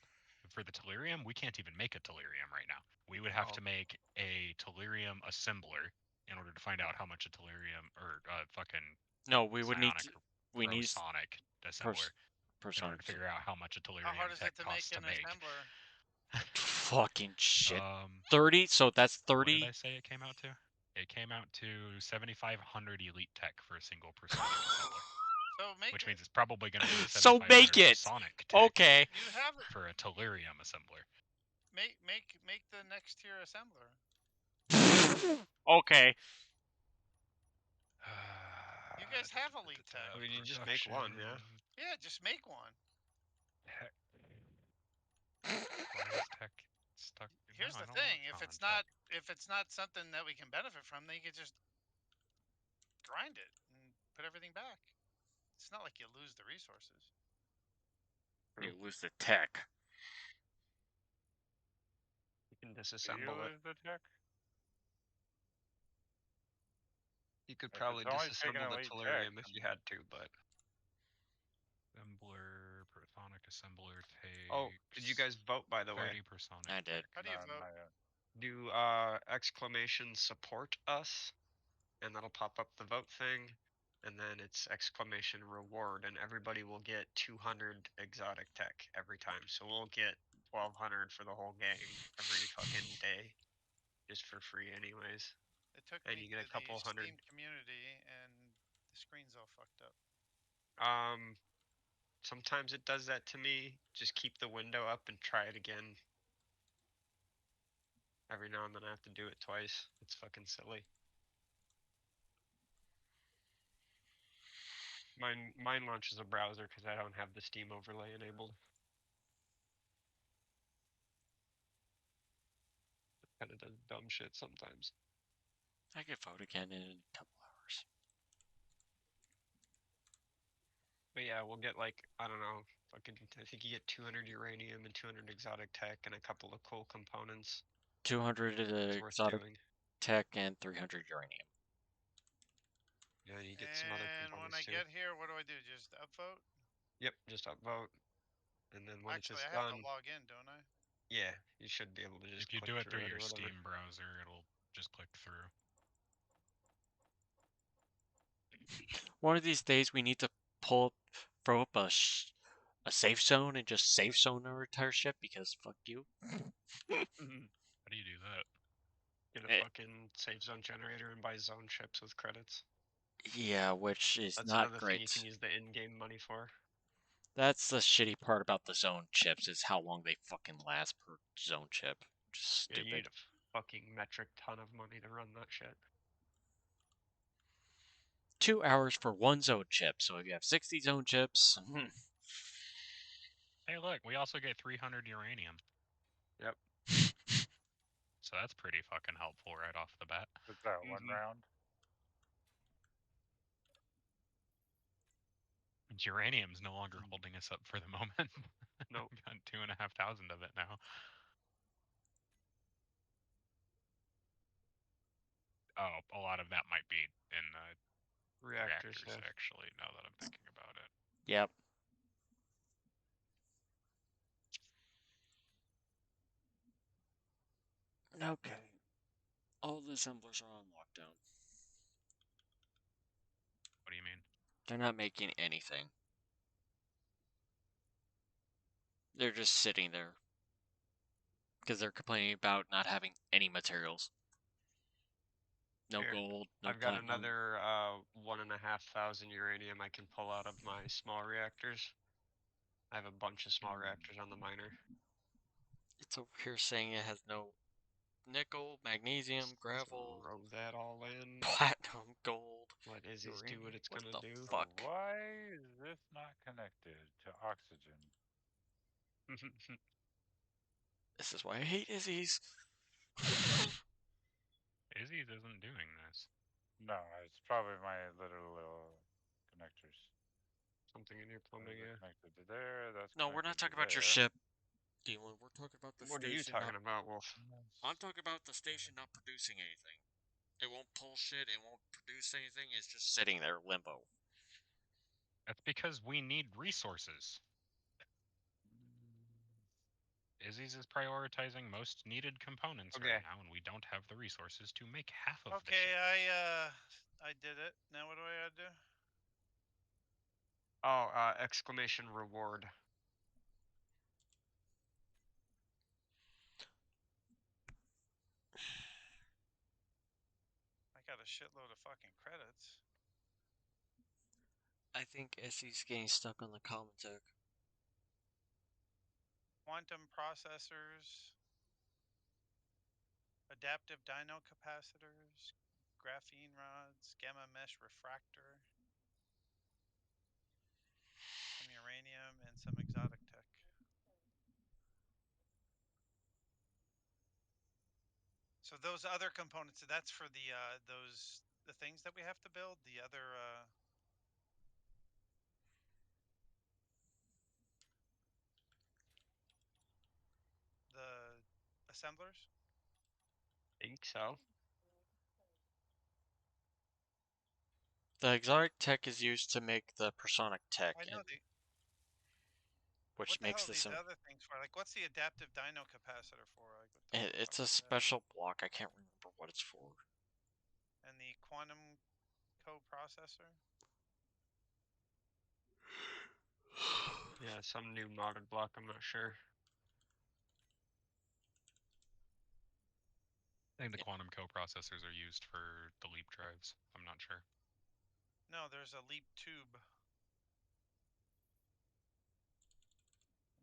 For the tellurium, we can't even make a tellurium right now. We would have Oh. to make a tellurium assembler in order to find out how much a tellurium or fucking No, we would need psionic to, we need prosonic assembler in order personic. to figure out how much a How tellurium hard is tech it to make costs to an make. assembler? Fucking shit. 30. 30. So that's What did 30. I say it came out to? It came out to 7,500 elite tech for a single personic assembler, So make which it. means it's probably going to be So 7,500 make it. personic tech Okay. You have it. for a tellurium assembler. Make the next tier assembler. Okay. You guys have elite tech. I mean, you just make one, yeah. Yeah, just make one. Tech. Why is tech stuck? Here's No, I the don't thing: want if it's not something that we can benefit from, then you can just grind it and put everything back. It's not like you lose the resources. You lose the tech. You can Do you disassemble it. lose the tech? You could If probably it's only taking disassemble the elite tellurium tech, if you had to, but Assembler, personic assembler takes. oh, did you guys vote by the way? 30 personic. I did. How do you No, vote? not yet. Do exclamation support us, and that'll pop up the vote thing, and then it's exclamation reward, and everybody will get 200 exotic tech every time. So we'll get 1,200 for the whole gang every fucking day, just for free, anyways. It took And me you get a to couple the hundred. Steam community, and the screen's all fucked up. Sometimes it does that to me. Just keep the window up and try it again. Every now and then I have to do it twice. It's fucking silly. Mine launches a browser because I don't have the Steam overlay enabled. It kind of does dumb shit sometimes. I can vote again in a couple hours. But yeah, we'll get like, I don't know, fucking, I think you get 200 uranium and 200 exotic tech and a couple of cool components. 200 It's worth exotic doing. tech and 300 uranium. Yeah, you get some other And when I components too. get here, what do I do? Just upvote? Yep, just upvote. And then when Actually, it's I have done, to log in, don't I? yeah, you should be able to just If you click do it through through or your whatever. Steam browser, it'll just click through. One of these days, we need to throw up a safe zone and just safe zone our entire ship because fuck you. How do you do that? Get Eh. a fucking save zone generator and buy zone chips with credits. Yeah, which is That's not another great. thing you can use the in-game money for. That's the shitty part about the zone chips is how long they fucking last per zone chip. Just Yeah, you need stupid. a fucking metric ton of money to run that shit. 2 hours for one zone chip. So if you have 60 zone chips, Hey, look, we also get 300 uranium. Yep. So that's pretty fucking helpful right off the bat. Is that one Mhm. round? Uranium's no longer holding us up for the moment. Nope. Got 2,500 of it now. Oh, a lot of that might be in the Reactors, reactors, yeah. actually, now that I'm thinking about it. yep. Okay. All the assemblers are on lockdown. What do you mean? They're not making anything. They're just sitting there. Because they're complaining about not having any materials. No Here, gold, no I've got platinum. another 1,500 uranium I can pull out of my small reactors. I have a bunch of small reactors on the miner. It's over here saying it has no nickel, magnesium, gravel, Throw that all in. platinum, gold. Let Izzy's do what it's What gonna the do. fuck? Why is this not connected to oxygen? This is why I hate Izzy's. Izzy's isn't doing this. No, it's probably my little connectors. Something in your Those plumbing, are yeah. connected to there. That's No, we're not connected talking about to your there. ship, Dylan. We're talking about the What are you station. talking about, Wolf? I'm talking about the station not producing anything. It won't pull shit. It won't produce anything. It's just sitting there limbo. That's because we need resources. Izzy's is prioritizing most needed components Okay. right now, and we don't have the resources to make half of the Okay, ship. I did it. Now what do I gotta do? Oh, exclamation reward. I got a shitload of fucking credits. I think Izzy's getting stuck on the common tech. Quantum processors, adaptive dyno capacitors, graphene rods, gamma mesh refractor, some uranium, and some exotic tech. So those other components, that's for the the things that we have to build. The other the assemblers. Think so. The exotic tech is used to make the personic tech, I know and, the. which What the makes hell are this these other things for? Like, what's the adaptive dyno capacitor for? Like, what the it's fuck a is that? special block. I can't remember what it's for. And the quantum coprocessor. Yeah, some new modded block, I'm not sure. I think the quantum coprocessors are used for the leap drives. I'm not sure. No, there's a leap tube. I'm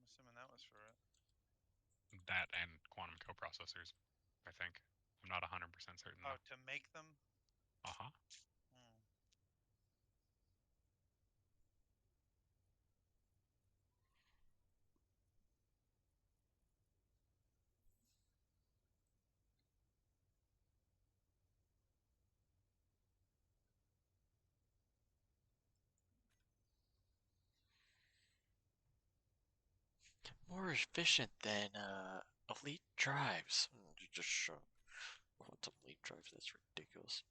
assuming that was for it. that and quantum coprocessors, I think. I'm not 100% certain Oh, though. to make them. Uh-huh. Hmm. More efficient than elite drives. Just show. What's elite drives? That's ridiculous.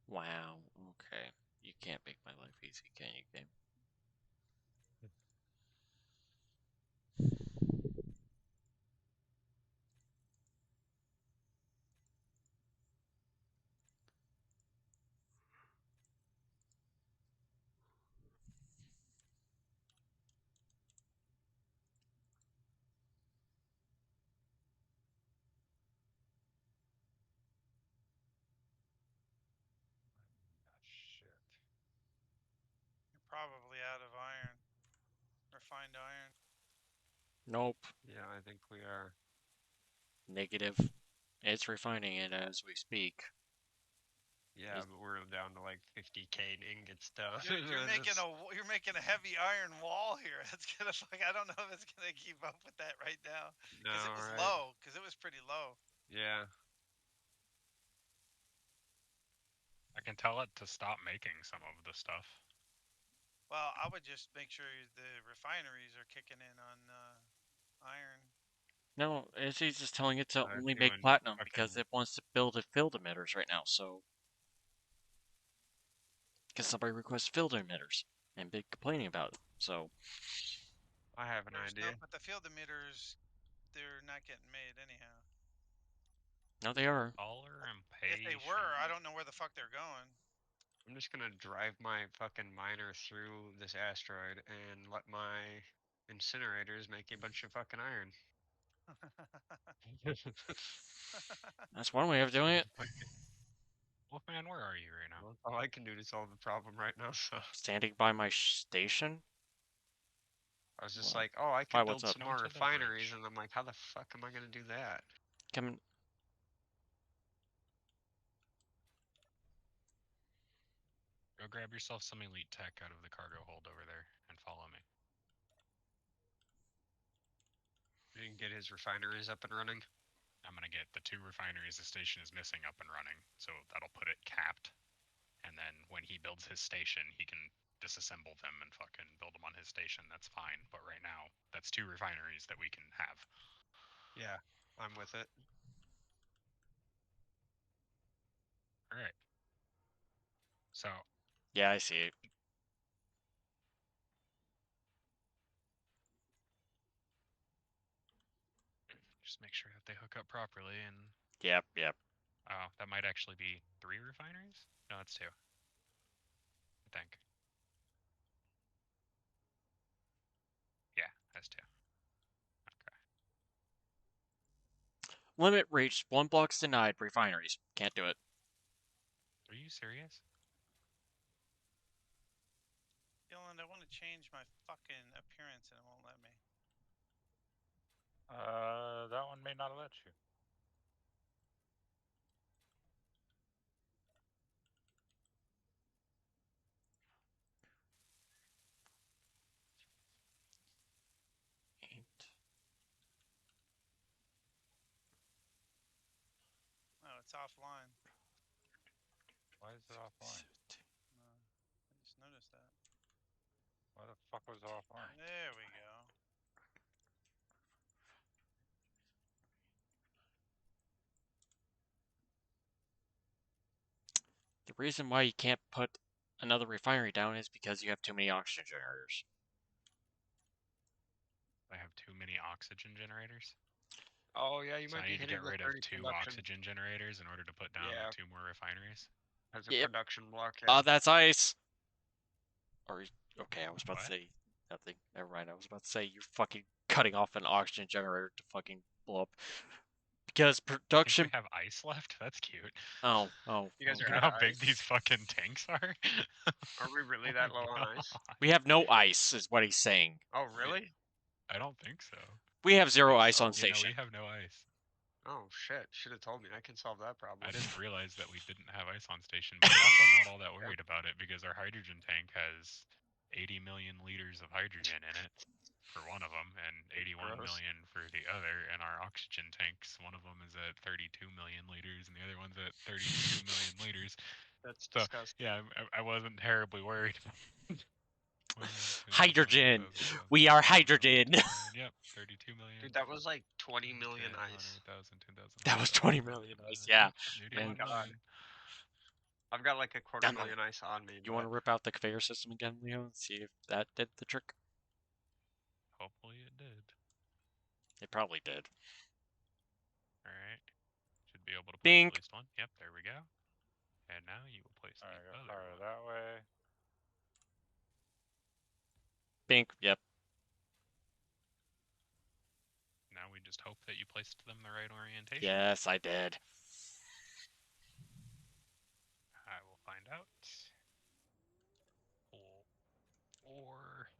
Wow. Okay. You can't make my life easy, can you, game? Ah, shit. You're probably out of iron. Refined iron. Nope. Yeah, I think we are. Negative. It's refining it as we speak. Yeah, Is- but we're down to like 50k ingots down. You're making a heavy iron wall here. That's gonna fuck. I don't know if it's gonna keep up with that right now. No, Because it was right? low. Because it was pretty low. Yeah. I can tell it to stop making some of the stuff. Well, I would just make sure the refineries are kicking in on iron. No, it's just telling it to They're only make doing platinum because fucking- it wants to build a field emitters right now, so. Because somebody requests field emitters and been complaining about it, so. I have an idea. No, but the field emitters, they're not getting made anyhow. No, they are. Solar If they were, I don't know where the fuck they're going. I'm just gonna drive my fucking miner through this asteroid and let my incinerators make a bunch of fucking iron. That's one way of doing it. Wolfman, where are you right now? Well, that's all I can do to solve the problem right now. So Standing by my station. I was just Well, like, oh, I hi, can what's build up? some more Come to the refineries, bridge. and I'm like, how the fuck am I gonna do that? Come. Go grab yourself some elite tech out of the cargo hold over there and follow me. You can get his refineries up and running. I'm gonna get the 2 refineries the station is missing up and running, so that'll put it capped. And then when he builds his station, he can disassemble them and fucking build them on his station. That's fine. But right now, that's 2 refineries that we can have. Yeah, I'm with it. All right. So Yeah, I see it. just make sure that they hook up properly. And Yep, yep. that might actually be 3 refineries. No, that's 2. I think. Yeah, that's 2. Okay. Limit reached. 1 blocks denied. Refineries. Can't do it. Are you serious? Dylan, I want to change my fucking appearance and it won't let me. not let you. Oh, it's offline. Why is it offline? I just noticed that. Why the fuck was it offline? There we go. The reason why you can't put another refinery down is because you have too many oxygen generators. I have too many oxygen generators. Oh yeah, you So might I be need to hitting get the rid of 30 two production oxygen generators in order to put down Yeah. the 2 more refineries. as a Yep. production block. Oh, Yeah. that's ice. Or okay, I was about What? to say nothing. Never mind. I was about to say you're fucking cutting off an oxygen generator to fucking blow up. Because Think production. we have ice left? That's cute. Oh. You guys You are know out how of big ice? these fucking tanks are? Are we really Oh that my low on ice? God. We have no ice, is what he's saying. Oh really? I don't think so. We have zero ice Oh, on You know, station. we have no ice. Oh shit! Should have told me. I can solve that problem. I didn't realize that we didn't have ice on station, but I'm also not all that worried about it because our hydrogen tank has 80 million liters of hydrogen in it for one of them and 81 gross. million for the other. And our oxygen tanks, one of them is at 32 million liters and the other one's at 32 million liters. That's So, disgusting. yeah, I wasn't terribly worried. Hydrogen. We are hydrogen. Yep, 32 million. Dude, that was like 20 million 10, ice. 100,000, 2,000. That was 20 million ice, yeah. Yep, And- 81 million. I've got like a quarter Damn it. million ice on me. You want to rip out the conveyor system again, Leo, and see if that did the trick? Hopefully it did. It probably did. Alright. Should be able to place Bink. at least one. Yep, there we go. And now you will place Alright, the go other fire one. that way. Bink, yep. Now we just hope that you placed them the right orientation. Yes, I did. I will find out. Or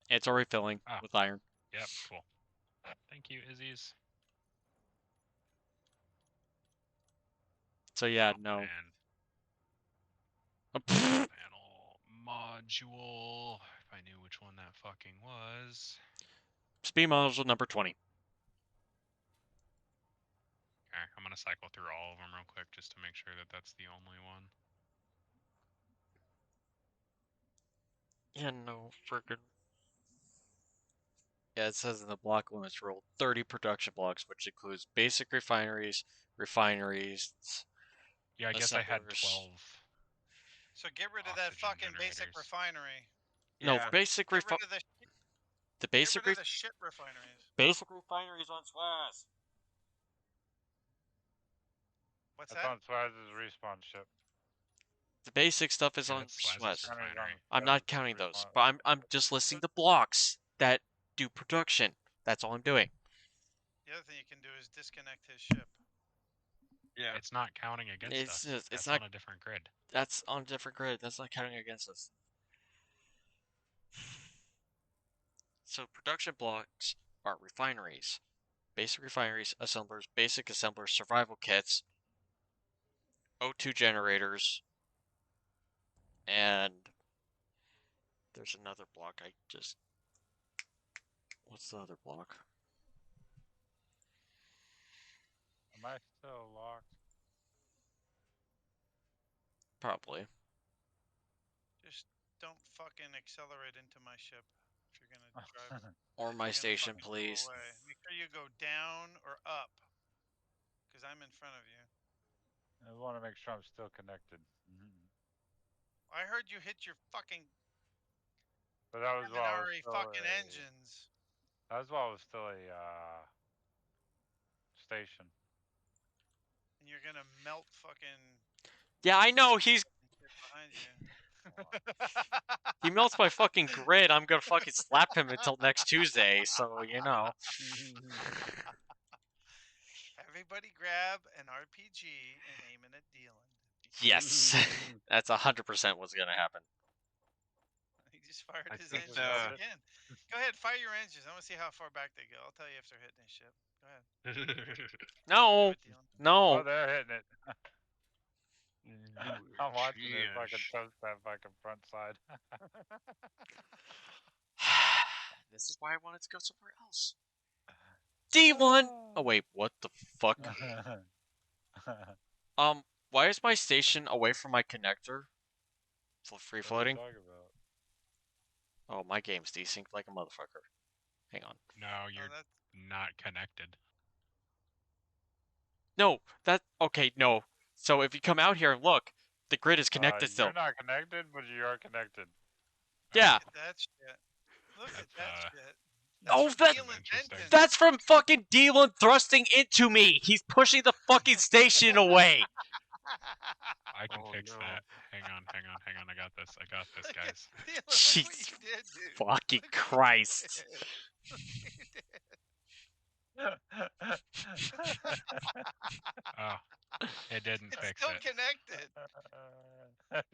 It's already filling Ah. with iron. yep, cool. Thank you, Izzy's. So yeah, Oh, no. man. Oh, Panel module. If I knew which one that fucking was. Speed module number 20. Okay, I'm gonna cycle through all of them real quick just to make sure that that's the only one. Yeah, no friggin'. Yeah, it says in the block limits rule 30 production blocks, which includes basic refineries, Yeah, I guess I had assemblers. 12. So get rid of that Oxygen fucking basic generators. refinery. No, Yeah. basic Get rid of the the get basic rid of the shit refineries. basic refineries on Swaz. What's That's that? on Swaz's respawn ship. The basic stuff is Yeah, on that's Swaz's Swaz. Counting refinery. I'm Swaz's not counting those, respawn. but I'm just listing the blocks that do production. That's all I'm doing. The other thing you can do is disconnect his ship. Yeah. It's not counting against It's us. just- it's That's not- on a different grid. That's on a different grid. That's not counting against us. So production blocks are refineries, basic refineries, assemblers, basic assemblers, survival kits, O2 generators, and there's another block I just... What's the other block? Am I still locked? Probably. Just don't fucking accelerate into my ship if you're gonna drive. Or my You're gonna station, fucking go please. away. Make sure you go down or up, because I'm in front of you. I want to make sure I'm still connected. I heard you hit your fucking But that was while I was Minari still fucking a, engines. That was while I was still a station. And you're gonna melt fucking Yeah, I know, he's... shit behind you. He melts my fucking grid, I'm gonna fucking slap him until next Tuesday, so, you know. Everybody grab an RPG and aim it at Dealand. Yes. That's 100% what's gonna happen. He just fired I his think, engines again. Go ahead, fire your engines. I want to see how far back they go. I'll tell you if they're hitting his ship. Go ahead. No, Do it, Dylan. no. Oh, they're hitting it. Do I'm watching it yes. fucking toast that fucking front side. This is why I wanted to go somewhere else. D1. Oh wait, what the fuck? Why is my station away from my connector? Free floating. What are you talking about? Oh, my game's desynced like a motherfucker. Hang on. No, you're that's... not connected. No, okay. No. So if you come out here and look, the grid is connected still. You're not connected, but you are connected. Yeah. Look at that shit. Look at That's, that shit. Oh, from that- Dylan Interesting. Jenkins. That's from fucking Dylan thrusting into me. He's pushing the fucking station away. I can Oh, fix no. that. Hang on. I got this, guys. Dylan, look what Jesus you did, dude. fucking Look what you Christ. did. Look what you did. Oh, it didn't It's fix still it. connected. It's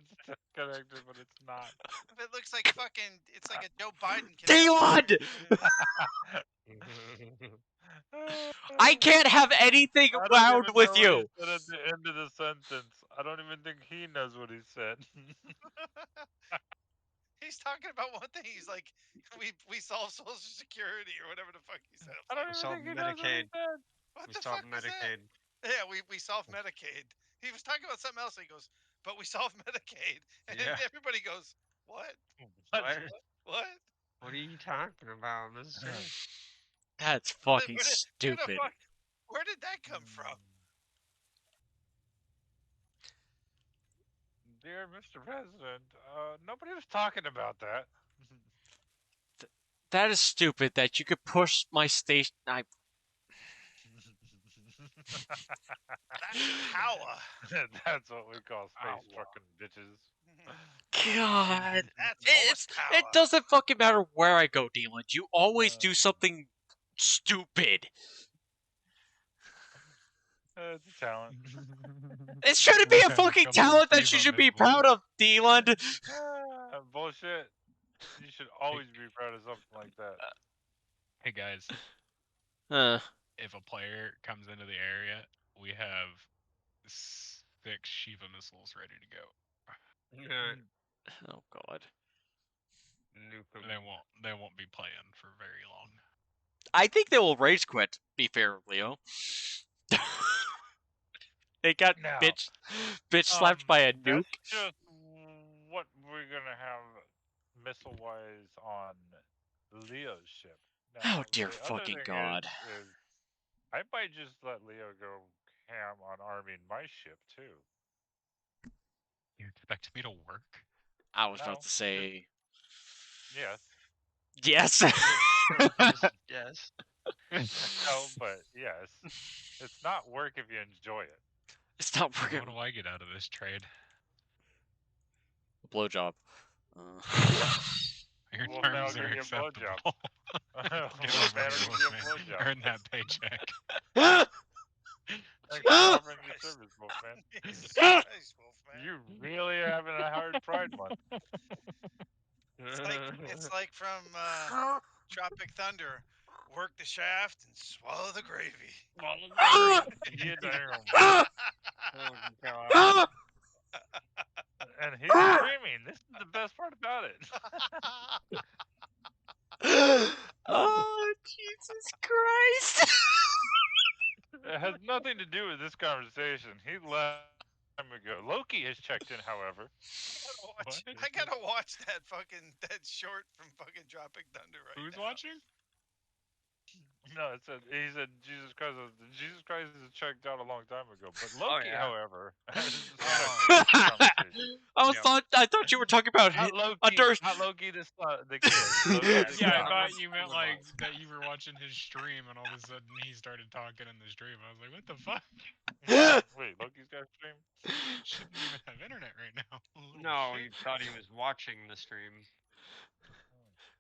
still connected, but it's not. It looks like fucking. It's like a Joe Biden Dylan! connection. I can't have anything I don't loud even with know what you. he said at the end of the sentence. I don't even think he knows what he said. He's talking about one thing. He's like, we solve Social Security or whatever the fuck he said. I don't even solved think he knows what he Medicaid. said. What We the solved fuck was that? Medicaid. Yeah, we solved Medicaid. He was talking about something else. And he goes, but we solved Medicaid, and then Yeah. everybody goes, what? What? What? What are you talking about? This is That's Where fucking the stupid. fuck- Where did that come from? Dear Mr. President, nobody was talking about that. That is stupid that you could push my station. That's power. That's what we call space trucking bitches. God. That's horsepower. It doesn't fucking matter where I go, Dylan. You always do something stupid. It's a talent. It shouldn't be a Become fucking a talent that you diva, should be Nick proud of, Dylan. Bullshit. You should always be proud of something like that. Hey guys, if a player comes into the area, we have 6 Shiva missiles ready to go. Oh God. nuke 'em. They won't be playing for very long. I think they will rage quit. To be fair, Leo. They got No. bitch slapped by a That's nuke. just what we're gonna have missile-wise on Leo's ship. Oh, dear the other fucking thing God. is I might just let Leo go ham on arming my ship too. You expect me to work? I was No, about to say Yes. yes. Yes. No, but yes. It's not work if you enjoy it. It's not working. What do I get out of this trade? Blowjob. Your Well, now terms give are you a blowjob. acceptable. Give Get man, over give it, you a man. blowjob. Earn that paycheck. Thanks for offering your service, Wolfman. Jesus Christ, Wolfman. You really are having a hard Pride month. It's like from Tropic Thunder. Work the shaft and swallow the gravy. You damn. Oh, God. And he's screaming. This is the best part about it. Oh, Jesus Christ. It has nothing to do with this conversation. He left time ago. Loki has checked in, however. I gotta watch that short from fucking Tropic Thunder right Who's now. watching? No, he said Jesus Christ is checked out a long time ago. But Oh, Loki, yeah. however, has I thought you were talking about not Loki, under. not Loki, the kid. Loki, the Yeah, I son. thought you meant like that you were watching his stream and all of a sudden he started talking in the stream. I was like, what the fuck? Wait, Loki's got a stream? Shouldn't even have internet right now. Little No, shit. you thought he was watching the stream.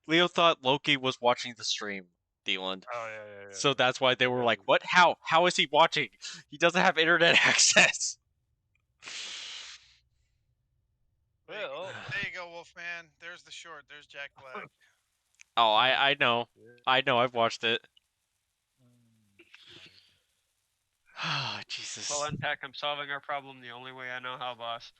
Leo thought Loki was watching the stream, Dylan. Oh yeah. So that's why they were like, "What? How? How is he watching? He doesn't have internet access." There you, Well, there you go, Wolfman. There's the short. There's Jack Black. Oh, I know. I know. I've watched it. Ah, Jesus. Well, Unpack, I'm solving our problem the only way I know how, boss.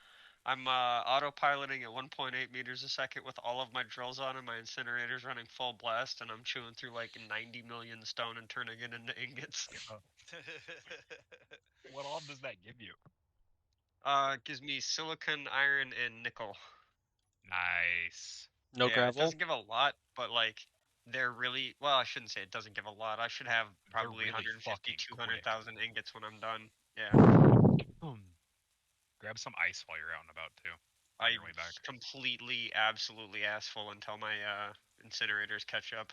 I'm autopiloting at 1.8 meters a second with all of my drills on and my incinerators running full blast, and I'm chewing through like 90 million stone and turning it into ingots. What all does that give you? It gives me silicon, iron, and nickel. Nice. No Yeah, it gravel. doesn't give a lot, but like they're really well. I shouldn't say it doesn't give a lot. I should have probably really 150, fucking 200,000 ingots when I'm done. Yeah, Grab some ice while you're out and about too. On I your way back. completely, absolutely ass full until my incinerators catch up.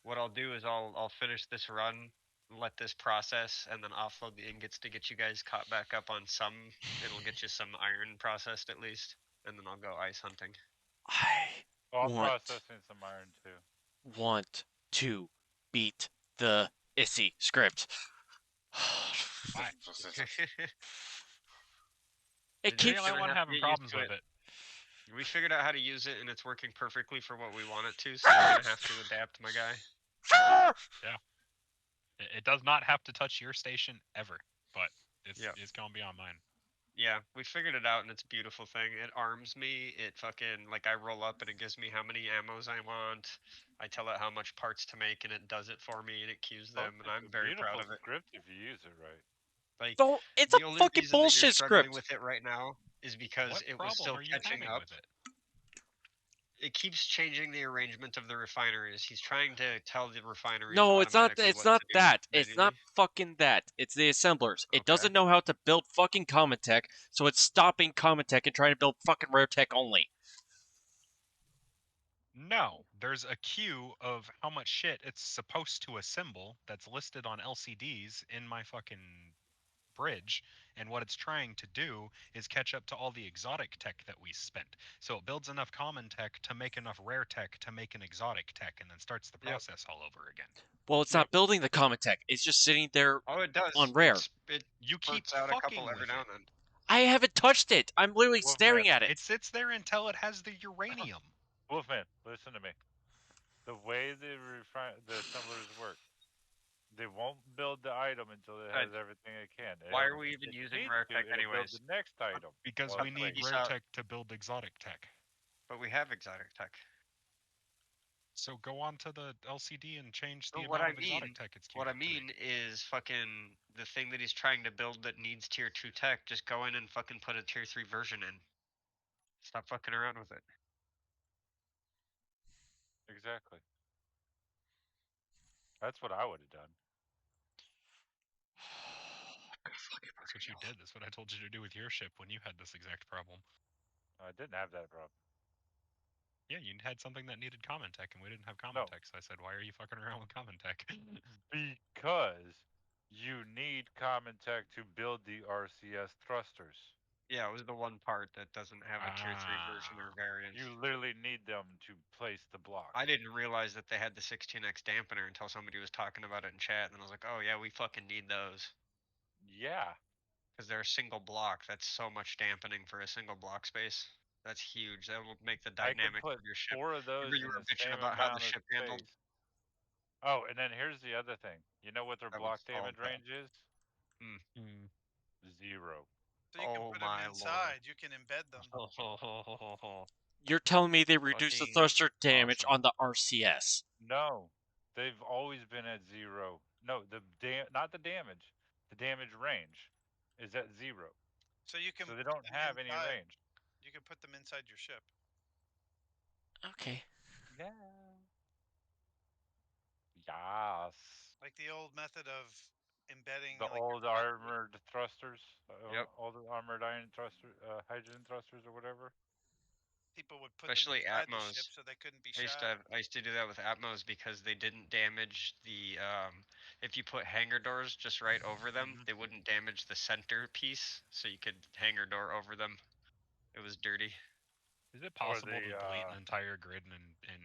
What I'll do is I'll finish this run, let this process, and then offload the ingots to get you guys caught back up on some. It'll get you some iron processed at least, and then I'll go ice hunting. I'm Want- processing some iron too. Want to beat the Issy script. Why? It You're keeps. The only gonna one have to having get used problems to with it. We figured out how to use it, and it's working perfectly for what we want it to. So you're gonna have to adapt, my guy. It does not have to touch your station ever, but Yep. it's gonna be on mine. Yeah, we figured it out, and it's a beautiful thing. It arms me. It fucking like I roll up, and it gives me how many ammos I want. I tell it how much parts to make, and it does it for me, and it queues them, and I'm very proud of it. Script if you use it right. Like Don't. It's the a only fucking reason that you're bullshit struggling script. with it right now is because What it was problem still are you catching having up. with it? It keeps changing the arrangement of the refineries. He's trying to tell the refineries. No, it's not. automatically It's what not to do that. It's not manually. fucking that. It's the assemblers. It Okay. doesn't know how to build fucking Common Tech, so it's stopping Common Tech and trying to build fucking Rare Tech only. No, there's a queue of how much shit it's supposed to assemble that's listed on LCDs in my fucking bridge, and what it's trying to do is catch up to all the exotic tech that we spent. So it builds enough common tech to make enough rare tech to make an exotic tech, and then starts the Yep. process all over again. Well, it's not building the Common Tech. It's just sitting there. Oh, it does. On rare. It You keep spurts out a fucking couple every with now it. and then. I haven't touched it. I'm literally Well, staring man, at it. It sits there until it has the uranium. Wolfman, listen to me. The way the assemblers work, they won't build the item until it has everything it can. Why are we even using rare tech it'll anyways? build the next item. Because while we it's need waiting. rare out. tech to build exotic tech. But we have exotic tech. So go on to the LCD and change the No, what amount I of exotic mean- tech it's queued What I up to be. mean is fucking the thing that he's trying to build that needs tier 2 tech, just go in and fucking put a tier 3 version in. Stop fucking around with it. Exactly. That's what I would have done. That's what you did. That's what I told you to do with your ship when you had this exact problem. I didn't have that problem. Yeah, you had something that needed common tech, and we didn't have common No. tech. So I said, "Why are you fucking around with common tech?" Because you need common tech to build the RCS thrusters. Yeah, it was the one part that doesn't have a tier 3 version or variant. You literally need them to place the block. I didn't realize that they had the 16x dampener until somebody was talking about it in chat, and I was like, oh yeah, we fucking need those. Yeah. Because they're a single block. That's so much dampening for a single block space. That's huge. That will make the I could dynamics put of your ship. 4 of those You in were the bitching same about how the amount of ship handled. space. Oh, and then here's the other thing. You know what their That would block solve damage that. range is? 0. So you can Oh put my them inside. You can embed them. You're telling me they reduced the Fucking thruster damage awesome. on the RCS? No, they've always been at 0. No, not the damage. The damage range is at 0. So you can. So they put don't them have any inside- range. You can put them inside your ship. Okay. Yeah. Yes. Like the old method of embedding. The like, your old jet- armored thrusters. Yep. All the armored iron thruster, hydrogen thrusters or whatever. People would put Especially them inside the Atmos. ship so they couldn't be I shot. used to do that with Atmos because they didn't damage the if you put hangar doors just right over them, they wouldn't damage the center piece, so you could hangar door over them. It was dirty. Is it possible to the, delete an entire grid in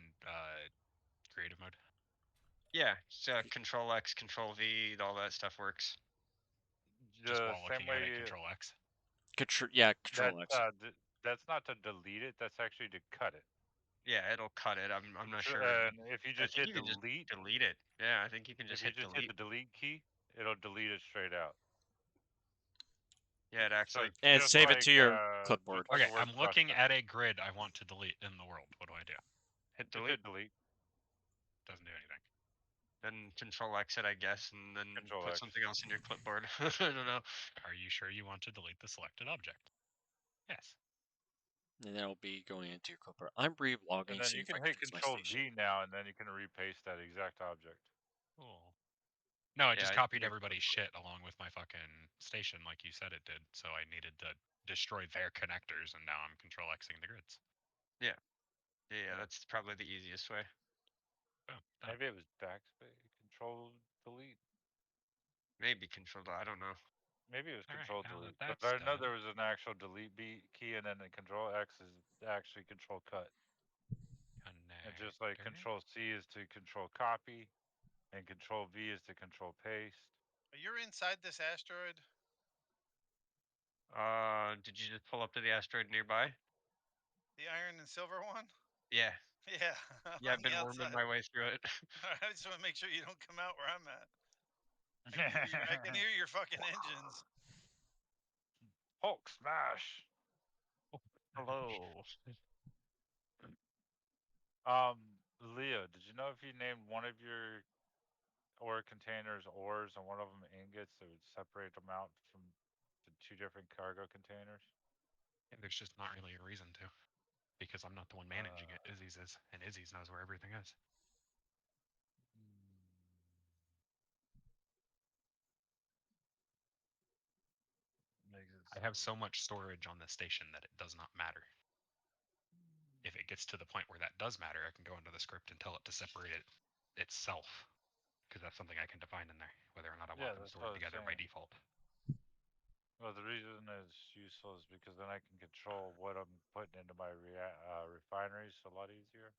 creative mode? Yeah, so Control X, Control V, all that stuff works. Just The while same looking at way. it, Control X. Control That's X. that's not to delete it. That's actually to cut it. Yeah, it'll cut it. I'm not sure. And if you I just think hit you can just delete, delete it. Yeah, I think you can if just you hit just delete. hit the delete key, it'll delete it straight out. Yeah, it acts So like And just save it to your just clipboard. like Okay, a word I'm looking processor. at a grid I want to delete in the world. What do I do? hit Just delete, hit delete. Doesn't do anything. then Control X it, I guess, and then Control put X. something else in your clipboard. I don't know. Are you sure you want to delete the selected object? Yes. And that'll be going into your clipboard. I'm re-logging. And then See you if I can can hit fix my Control station. V now, and then you can repaste that exact object. Cool. No, it Yeah, just I copied think it's everybody's shit along with my fucking station like you said it did. So I needed to destroy their connectors, and now I'm control Xing the grids. Yeah, that's probably the easiest way. Boom. Done. Maybe it was backspace, Control Delete. Maybe Control. I don't know. Maybe it was All right, Control now that Delete. But that's I know done. there was an actual delete key, and then the Control X is actually Control Cut. And just like Connector. Control C is to Control Copy, and Control V is to Control Paste. You're inside this asteroid. Did you just pull up to the asteroid nearby? The iron and silver one. Yeah. Yeah. Yeah, on I've been the worming outside. my way through it. I just want to make sure you don't come out where I'm at. I can hear your fucking engines. Hulk smash. Hello. Leo, did you know if you named one of your ore containers ores and one of them ingots, it would separate them out from the two different cargo containers? Yeah, there's just not really a reason to, because I'm not the one managing it. Izzy's is, and Izzy's knows where everything is. I have so much storage on the station that it does not matter. If it gets to the point where that does matter, I can go into the script and tell it to separate it itself, because that's something I can define in there, whether or not I want them that's stored what I was together by saying. default. Well, the reason it's useful is because then I can control what I'm putting into my refineries a lot easier.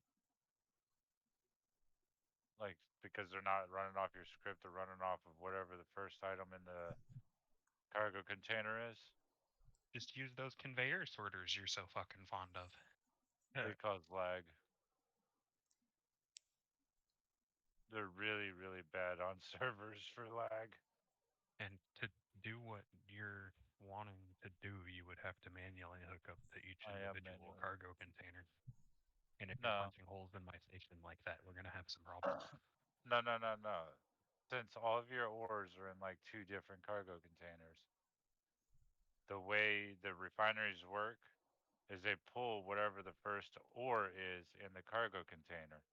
Like, because they're not running off your script, they're running off of whatever the first item in the cargo container is. Just use those conveyor sorters you're so fucking fond of. They cause lag. They're really, really bad on servers for lag. And to do what you're wanting to do, you would have to manually hook up to each individual cargo container. And if you're punching holes in my station like that, we're gonna have some problems. No. Since all of your ores are in like two different cargo containers, the way the refineries work is they pull whatever the first ore is in the cargo container.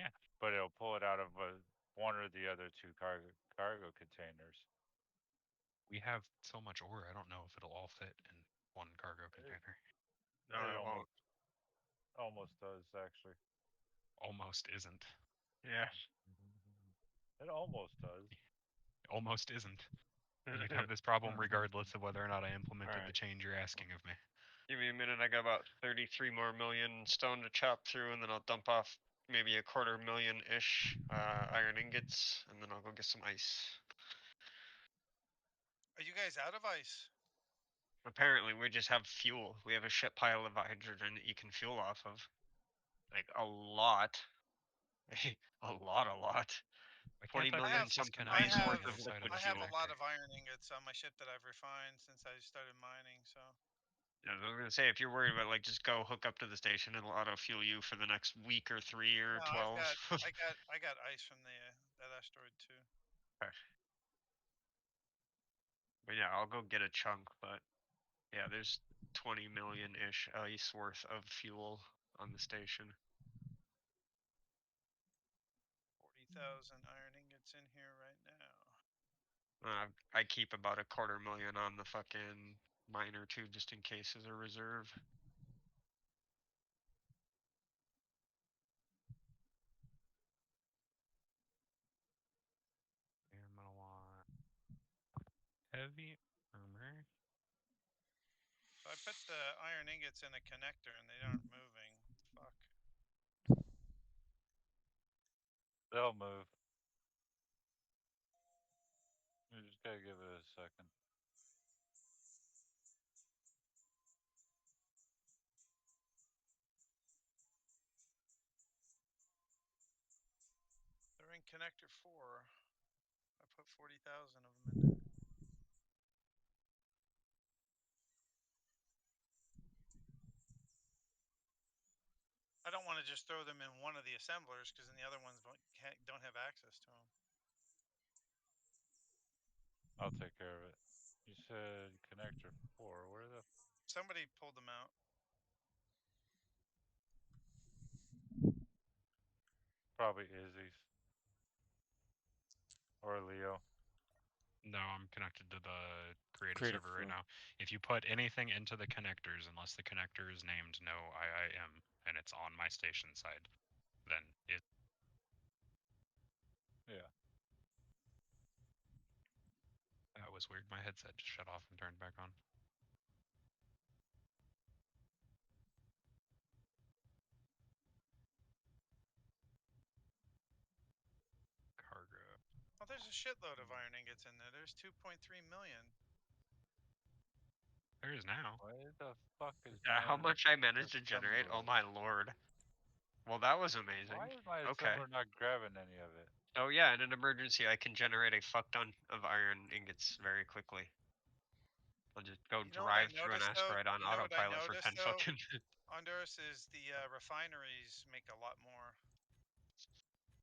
Yeah. But it'll pull it out of one or the other two cargo containers. We have so much ore, I don't know if it'll all fit in one cargo container. No, it won't. Almost does, actually. Almost isn't. Yeah. It almost does. Almost isn't. You'd have this problem regardless of whether or not I implemented the change you're asking of me. Give me a minute. I got about 33 more million stone to chop through, and then I'll dump off maybe a 250,000-ish iron ingots, and then I'll go get some ice. Are you guys out of ice? Apparently, we just have fuel. We have a shit pile of hydrogen that you can fuel off of. Like, a lot. a lot. 20 million something I ice worth of liquid I have fuel. a lot of iron ingots on my ship that I've refined since I started mining, so. Yeah, I was gonna say, if you're worried about, like, just go hook up to the station and it'll auto fuel you for the next week or 3 or No, 12. I got ice from that asteroid too. Okay. But yeah, I'll go get a chunk, but yeah, there's 20 million-ish ice worth of fuel on the station. 40,000 iron ingots in here right now. I keep about 250,000 on the fucking miner too, just in case as a reserve. I'm gonna want heavy armor. So I put the iron ingots in a connector and they aren't moving. Fuck. They'll move. You just gotta give it a second. in connector 4. I put 40,000 of them in there. I don't want to just throw them in one of the assemblers because then the other ones don't have access to them. I'll take care of it. You said connector 4. Where the? Somebody pulled them out. Probably Izzy's. Or Leo. No, I'm connected to the creative Creative server right flow. now. If you put anything into the connectors, unless the connector is named no IIM and it's on my station side, then it. Yeah. That was weird. My headset just shut off and turned back on. Cargo. Oh, there's a shitload of iron ingots in there. There's 2.3 million. There is now. What the fuck is How my much I managed to generate? Oh assembler? my lord. Well, that was amazing. Why is my Okay. assembler not grabbing any of it? Oh yeah, in an emergency, I can generate a fuck ton of iron ingots very quickly. I'll just go You know what I drive through an noticed, though? asteroid on You know what I autopilot for noticed, 10 though? fucking. Honduras is the refineries make a lot more.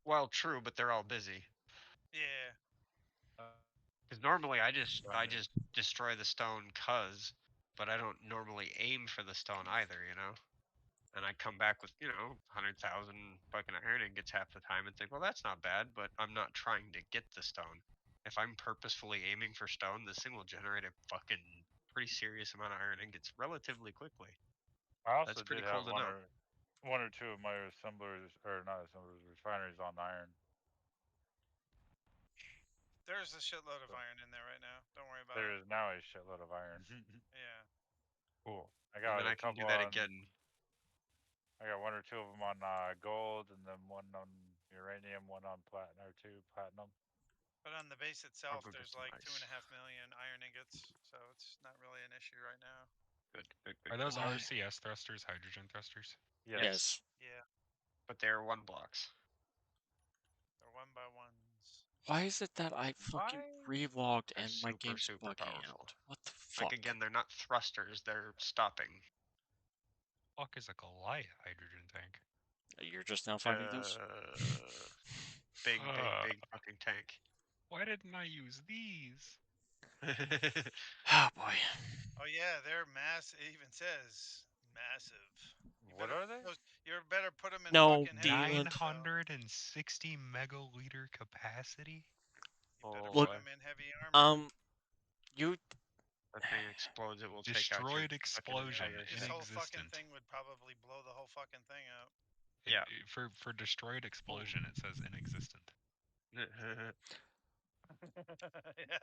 Well, true, but they're all busy. Yeah. Because normally I just Refineries. destroy the stone but I don't normally aim for the stone either, you know. And I come back with 100,000 fucking iron ingots half the time and think, well, that's not bad, but I'm not trying to get the stone. If I'm purposefully aiming for stone, this thing will generate a fucking pretty serious amount of iron ingots relatively quickly. I also That's pretty did cool have to know. one or two of my assemblers, or not assemblers, refineries on iron. There's a shitload of iron in there right now. Don't worry about There it. is now a shitload of iron. Yeah. Cool. I And got then a I can couple do that on. again. I got one or two of them on gold, and then one on uranium, one on platinum, or two platinum. But on the base itself, go get there's some like ice. 2.5 million iron ingots, so it's not really an issue right now. Good. Are those Why? RCS thrusters, hydrogen thrusters? Yes. Yeah, But they're 1 blocks. they're 1x1s. Why is it that I fucking Why? relogged They're and my super, game's super bugging powerful. out? What the fuck? Like again, they're not thrusters, they're stopping. Fuck is a Goliath hydrogen tank? You're just now finding those? Big fucking tank. Why didn't I use these? Oh boy. Oh yeah, they're mass. It even says massive. What are they? You better put them in No, fucking heavy Deland. armor. 960 megaliter capacity? You better Oh, put Look, them in heavy armor. You That thing explodes, it will take out Destroyed your fucking explosion entire This in ship. whole fucking existent. thing would probably blow the whole fucking thing up. Yeah. For destroyed explosion, it says inexistent. Yeah.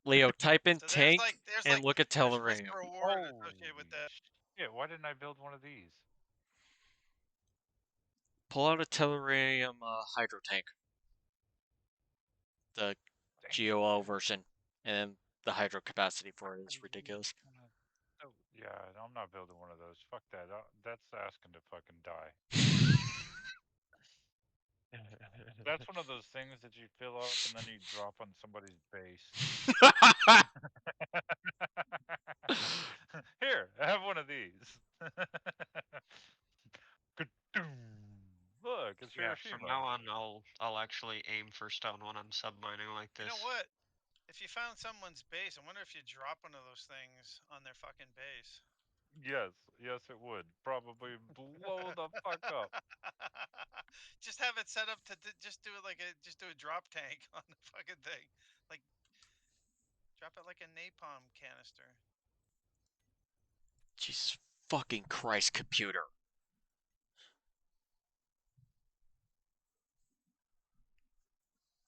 Leo, type in So tank there's and look at there's risk Tellurium. reward associated with that. Shit, why didn't I build one of these? Pull out a Tellurium hydro tank. The GOL version. And the hydro capacity for it is ridiculous. Yeah, I'm not building one of those. Fuck that. That's asking to fucking die. That's one of those things that you fill up and then you drop on somebody's base. Here, have one of these. Look, it's Yeah, Hiroshima. from now on, I'll actually aim for stone when I'm submining like this. You know what? If you found someone's base, I wonder if you drop one of those things on their fucking base. Yes, it would. Probably blow the fuck up. Just have it set up to just do a drop tank on the fucking thing. Like drop it like a napalm canister. Jesus fucking Christ, computer.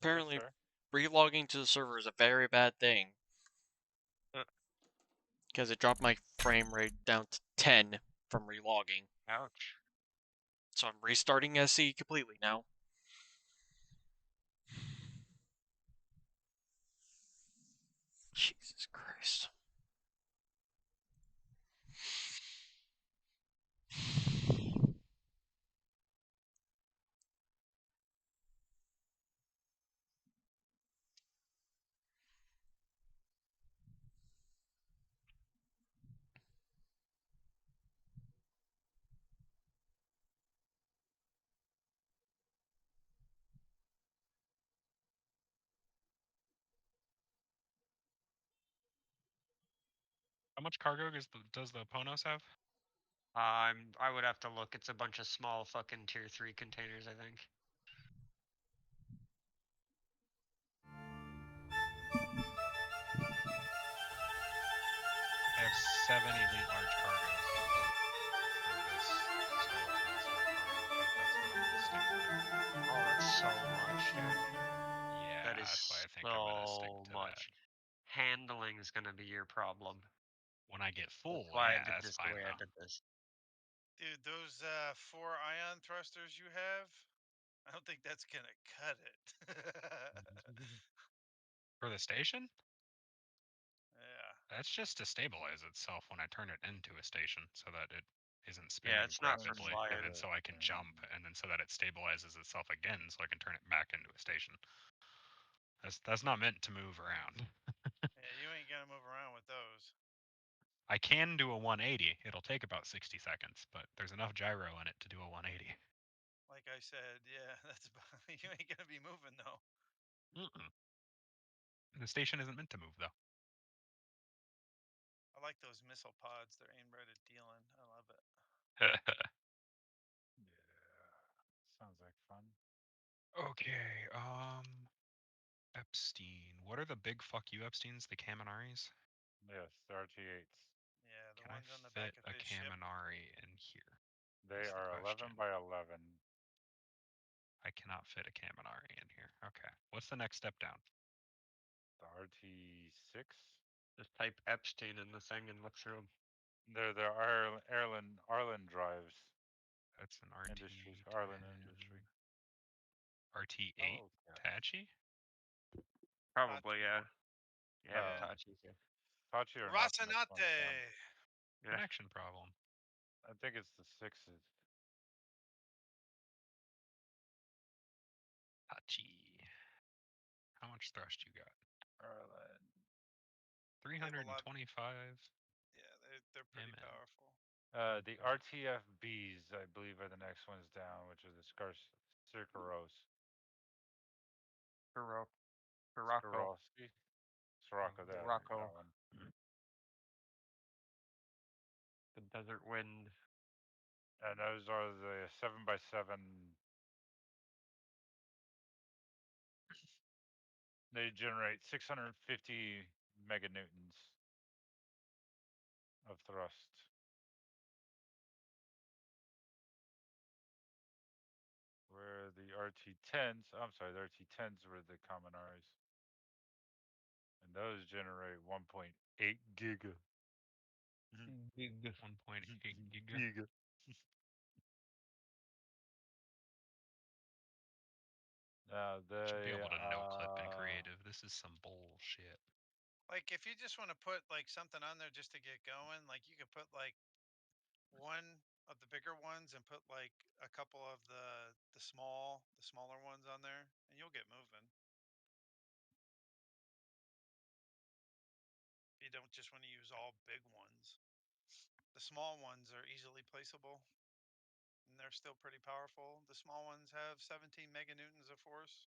Apparently, Yes, relogging to the server is a very bad thing. Because it dropped my frame rate down to 10 from relogging. Ouch. So I'm restarting SE completely now. Jesus Christ. How much cargo does the Ponos have? I would have to look. It's a bunch of small fucking tier 3 containers, I think. I have 7 elite large cargos for this skeleton so far. I think that's what I'm gonna stick with. Oh, that's so much, dude. Yeah, That is that's why I think I'm gonna stick so to much. Handling is gonna be your problem. that. When I get full, That's why yeah, I did that's this the fine way I though. did this. Dude, those 4 ion thrusters you have, I don't think that's gonna cut it. For the station, Yeah. that's just to stabilize itself when I turn it into a station, so that it isn't Yeah, spinning it's not for rapidly, flying. and then so I can jump, and then so that it stabilizes itself again, so I can turn it back into a station. That's not meant to move around. Yeah, you ain't gonna move around with those. I can do a 180. It'll take about 60 seconds, but there's enough gyro in it to do a 180. Like I said, yeah, that's about, you ain't gonna be moving though. Mm-mm. The station isn't meant to move though. I like those missile pods. They're aimed right at dealing. I love it. Yeah. Sounds like fun. Okay, Epstein. What are the big fuck you Epsteins? The Kaminaris? Yes, the RT8s. Yeah, the Can I ones on the back fit of a his ship. Kaminari in here? They That's the are 11 question. by 11. I cannot fit a Kaminari in here. Okay. What's the next step down? The RT6. Just type Epstein in the thing and look through them. They're the Arlen drives. That's an RT. Industries. Arlen Industry. RT8 Oh, yeah. Tachi? Probably, yeah. You have No. Itachi here. Tachi are not the next ones down. Rasanate! Yeah. Connection problem. I think it's the 6s. Tachi. How much thrust you got? Arlen. 325. Yeah, they're pretty Amen. powerful. The RTFBs, I believe, are the next ones down, which are the Circaros. Sirocco. Sirocco, that Sirocco. one. The Desert Wind. And those are the 7x7. They generate 650 meganewtons of thrust. Where the RT10s, I'm sorry, the RT10s were the Kaminaris. And those generate 1.8 giga. 1.8 giga. Giga. Now they Should be able to no clip in creative. This is some bullshit. Like, if you just want to put like something on there just to get going, like you could put like one of the bigger ones and put like a couple of the smaller ones on there, and you'll get moving. You don't just want to use all big ones. The small ones are easily placeable, and they're still pretty powerful. The small ones have 17 meganewtons of force.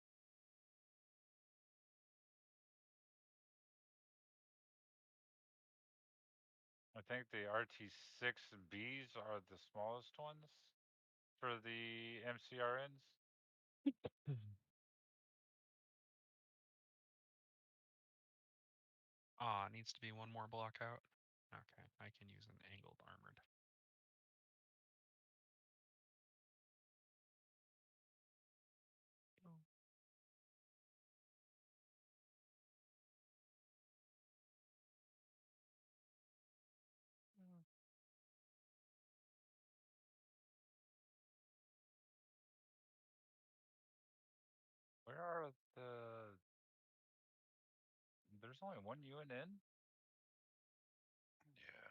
I think the RT6Bs are the smallest ones for the MCRNs. Ah, needs to be one more block out. Okay, I can use an angled armored. Where are the? There's only one UNN. Yeah.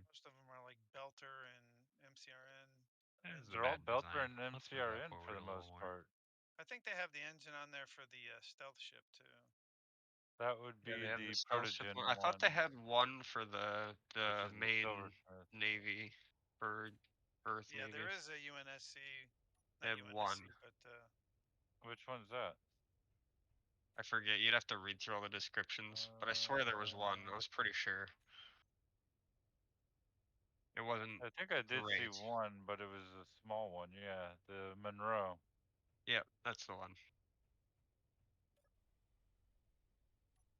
Most of them are like Belter and MCRN. They're all Belter and MCRN for the most part. I think they have the engine on there for the stealth ship too. That would be Yeah, they have the stealth ship Protogen one. I thought they one, had one for the which is the main Silversmith. Navy for Earth Yeah, Navy. there is a UNSC. They Not had UNSC, one. but Which one's that? I forget. You'd have to read through all the descriptions, but I swear there was one. I was pretty sure. It wasn't. I think I did see Great. one, but it was a small one. Yeah, the Monroe. Yep, that's the one.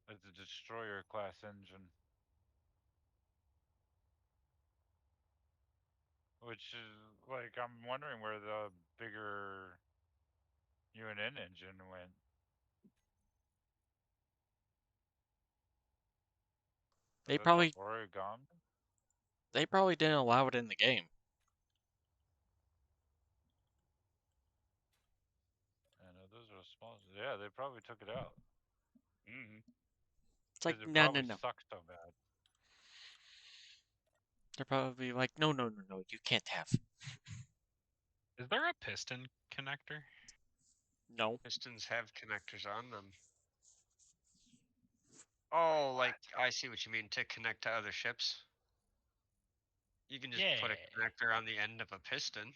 It's a destroyer class engine. Which is like I'm wondering where the bigger UNN engine went. They Is that probably the Origami? they probably didn't allow it in the game. I know those are small. Yeah, they probably took it out. Mm-hmm. It's like It no, probably no. sucks so bad. They're probably like no, you can't have. Is there a piston connector? No. Pistons have connectors on them. Oh, like I see what you mean, to connect to other ships. You can just put a Yeah. connector on the end of a piston.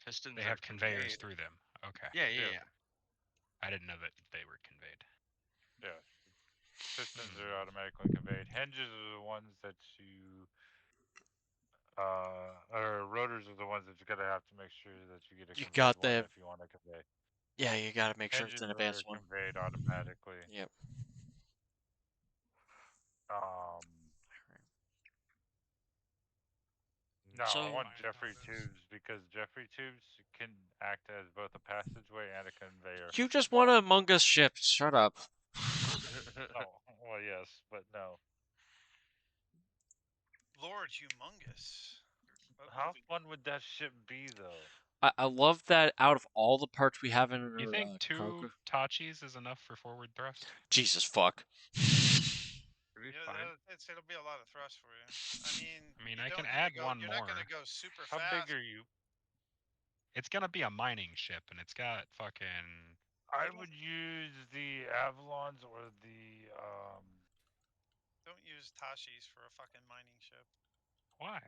Pistons They are have conveyors conveyed. through them. Okay. Yeah. Yeah. I didn't know that they were conveyed. Yeah. Pistons are automatically conveyed. Hinges are the ones that you or rotors are the ones that you're gonna have to make sure that you get a You conveyed got one the if you want to convey. yeah. You gotta make sure it's Hinges an are advanced one. conveyed automatically. Yep. No, I So- want Jeffrey tubes because Jeffrey tubes can act as both a passageway and a conveyor. You just want an Among Us ship. Shut up. Oh, well, yes, but no. Lord humongous. What How movie? fun would that ship be, though? I love that out of all the parts we have in our You think two cargo. Tachis is enough for forward thrust? Jesus fuck. It'll be Yeah, fine. it'll be a lot of thrust for you. I mean, I you can don't need to add go- one You're not more. gonna go super How fast. big are you? It's gonna be a mining ship, and it's got fucking. I would use the Avalons or the Don't use Tashis for a fucking mining ship. Why?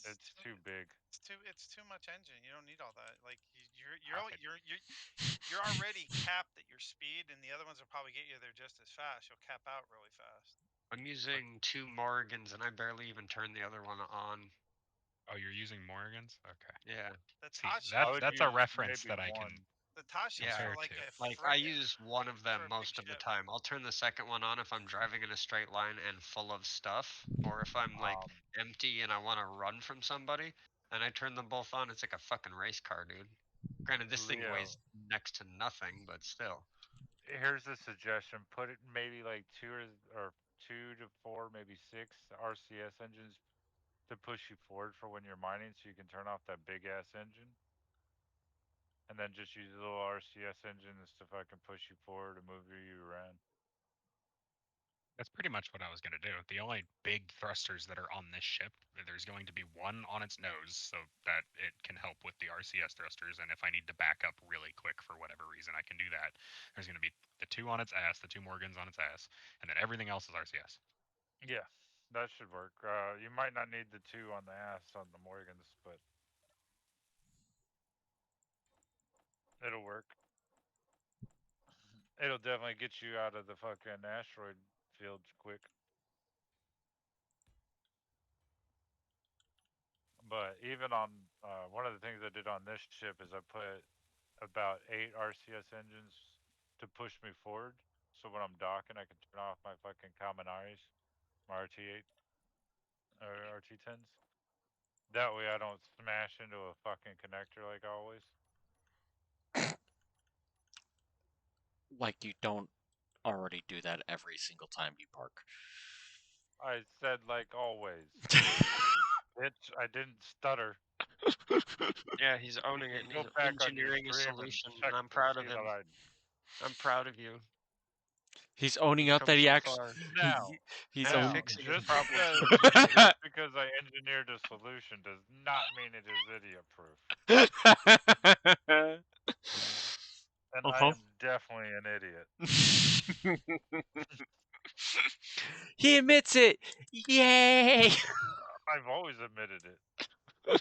It's too big. It's too much engine. You don't need all that. Like you're already capped at your speed, and the other ones will probably get you there just as fast. You'll cap out really fast. I'm using 2 Morgans and I barely even turned the other one on. Oh, you're using Morgans? Okay. Yeah. The See, Tashi, I would that's a use reference maybe that I one. can. the Tashis Yeah. are Compare like to. a Like I frigate use one of for them a big most of the ship. time. I'll turn the second one on if I'm driving in a straight line and full of stuff, or if I'm like empty and I want to run from somebody, and I turn them both on. It's like a fucking race car, dude. Granted, this thing Leo. weighs next to nothing, but still. Here's a suggestion: put it maybe like 2 to 4, maybe 6 RCS engines to push you forward for when you're mining, so you can turn off that big ass engine, and then just use the little RCS engines to fucking push you forward and move you around. That's pretty much what I was gonna do. The only big thrusters that are on this ship, there's going to be one on its nose, so that it can help with the RCS thrusters. And if I need to back up really quick for whatever reason, I can do that. There's gonna be the 2 on its ass, the 2 Morgans on its ass, and then everything else is RCS. Yeah, that should work. You might not need the 2 on the ass on the Morgans, but it'll work. It'll definitely get you out of the fucking asteroid fields quick. But even on one of the things I did on this ship is I put about 8 RCS engines to push me forward. So when I'm docking, I can turn off my fucking Kaminaris, my RT8 or RT10s. That way I don't smash into a fucking connector like always. Like you don't already do that every single time you park. I said like always. Bitch, I didn't stutter. Yeah, he's owning it. And Go he's back on your engineering a stream and solution, check and I'm to proud of see him. that I'm proud of you. He's owning You've up that come he so actually far. Now, he's Now, owning. fixing his just problems. because I engineered a solution does not mean it is idiot proof. And I am definitely an idiot. He admits it. Yay! I've always admitted it. Oh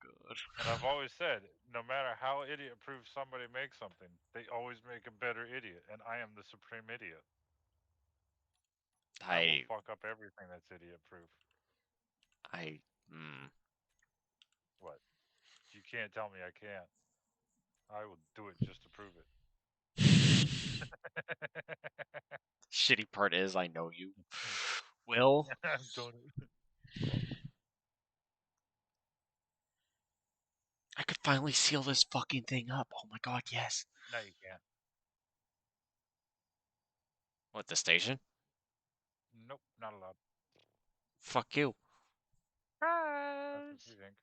god. And I've always said, no matter how idiot-proof somebody makes something, they always make a better idiot, and I am the supreme idiot. I will fuck up everything that's idiot-proof. What? You can't tell me I can't. I will do it just to prove it. Shitty part is I know you. Will? Don't. I could finally seal this fucking thing up. Oh my god, yes. No, you can't. What, the station? Nope, not allowed. Fuck you. That's what you think.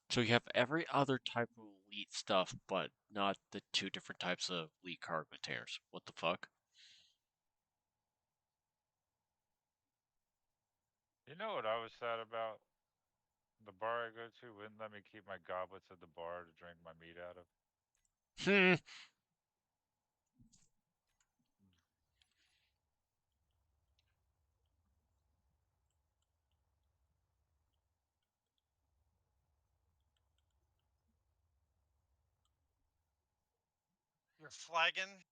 So you have every other type of elite stuff, but not the two different types of elite cargo containers. What the fuck? You know what I was sad about? The bar I go to wouldn't let me keep my goblets at the bar to drink my meat out of. You're flagging.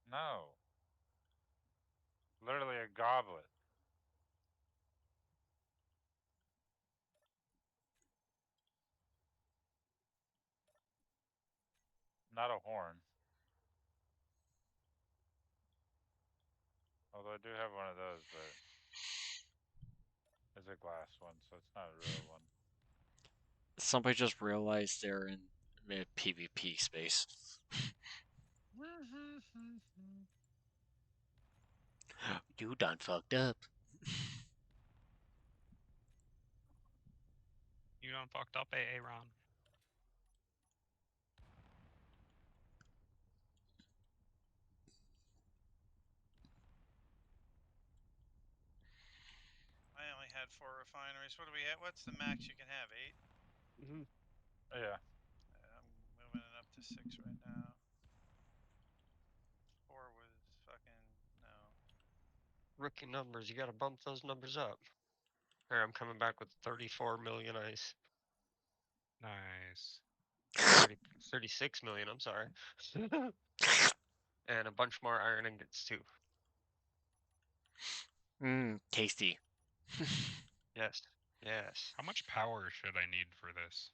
No. Literally a goblet. Not a horn. Although I do have one of those, but it's a glass one, so it's not a real one. Somebody just realized they're in mid PvP space. You done fucked up. You done fucked up, AA Ron. I only had 4 refineries. What do we have? What's the max you can have? 8? Yeah. I'm moving it up to 6 right now. 4 was fucking no. Rookie numbers. You gotta bump those numbers up. Here, I'm coming back with 34 million ice. Nice. 36 million, I'm sorry. And a bunch more iron ingots too. Tasty. Yes. Yes. How much power should I need for this?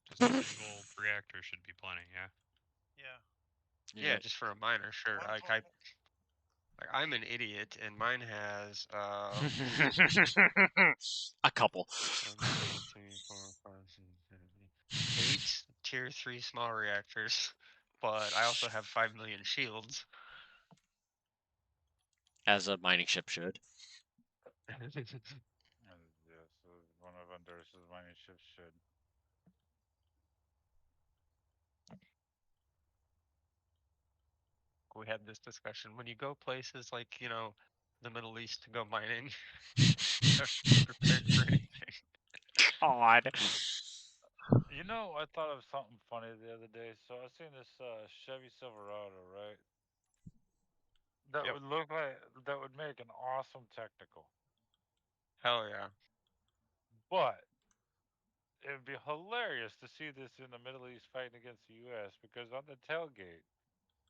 Just a single reactor should be plenty, yeah? Yeah. Yeah, just for a miner, sure. I'm an idiot, and mine has a couple. 1, 2, 3, 4, 5, 6, 7, 8 tier 3 small reactors, but I also have 5 million shields. As a mining ship should. And yeah, so one of Honduras' mining ships should. We had this discussion. When you go places like, the Middle East to go mining, you have to be prepared for anything. God. You know, I thought of something funny the other day. So I seen this Chevy Silverado, right? That Yep. would look like that would make an awesome technical. Hell yeah. But it would be hilarious to see this in the Middle East fighting against the U.S. because on the tailgate,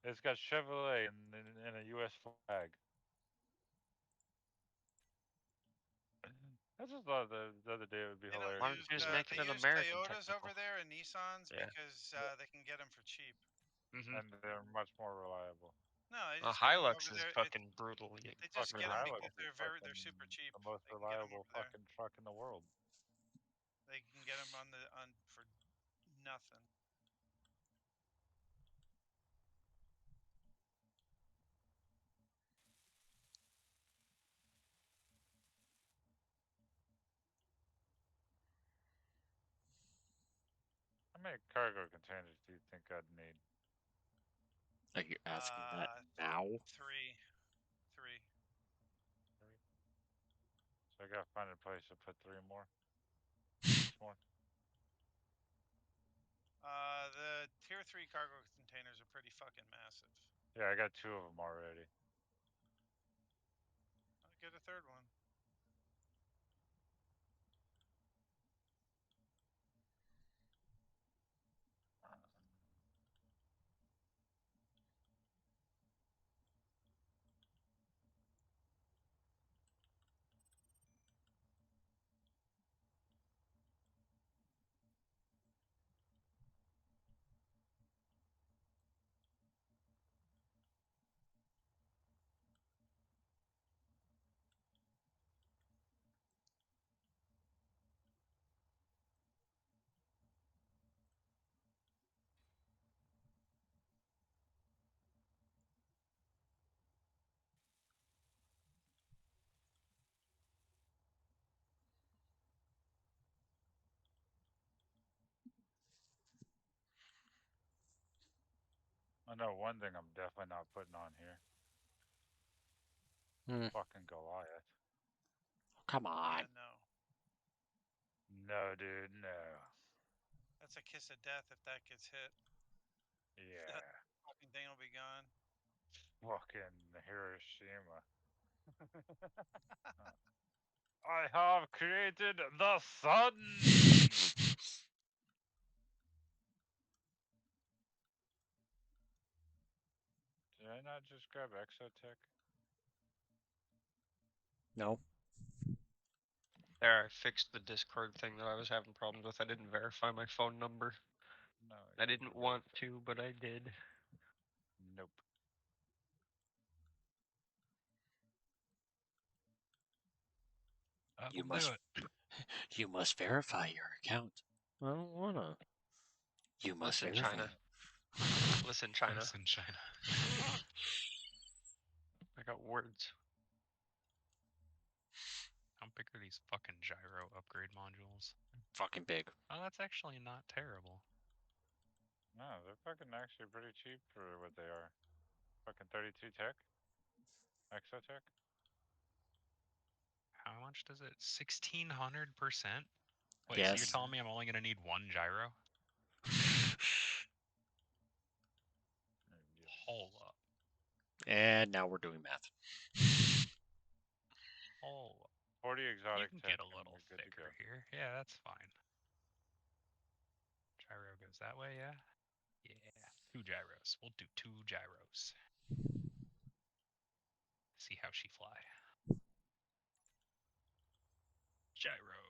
it's got Chevrolet and a U.S. flag. I just thought the other day it would be hilarious. Why don't you just make it They an use American Toyotas technical? over there and Nissans Yeah. because they can get them for cheap. And they're much more reliable. No, they A just get 'em Hilux over is there. fucking brutal. They just Fucking get them Hilux because is they're fucking super cheap. the most They can get 'em reliable over there. fucking truck in the world. They can get them on for nothing. How many cargo containers do you think I'd need? Are you asking that now? 3. So I gotta find a place to put 3 more. 6 more. The tier 3 cargo containers are pretty fucking massive. Yeah, I got 2 of them already. I'll get a third one. I know one thing I'm definitely not putting on here. Fucking Goliath. Come on. Yeah, no. No, dude, no. That's a kiss of death if that gets hit. Yeah. That fucking thing will be gone. Fucking Hiroshima. I have created the sun! Did I not just grab Exotech? No. There, I fixed the Discord thing that I was having problems with. I didn't verify my phone number. No. I didn't want to, but I did. Nope. You That'll must- do it. You must verify your account. I don't wanna. You must Listen, verify. China. Listen, China. Listen, China. I got words. How big are these fucking gyro upgrade modules? Fucking big. Oh, that's actually not terrible. No, they're fucking actually pretty cheap for what they are. Fucking 32 tech? Exotech? How much does it? 1600%? Wait, so you're Yes. telling me I'm only gonna need one gyro? Hold up. And now we're doing math. Hold up. 40 You exotic can tech. get a and little you're good to go. thicker here. Yeah, that's fine. Gyro goes that way, yeah? Yeah. 2 gyros. We'll do 2 gyros. See how she fly. Gyro.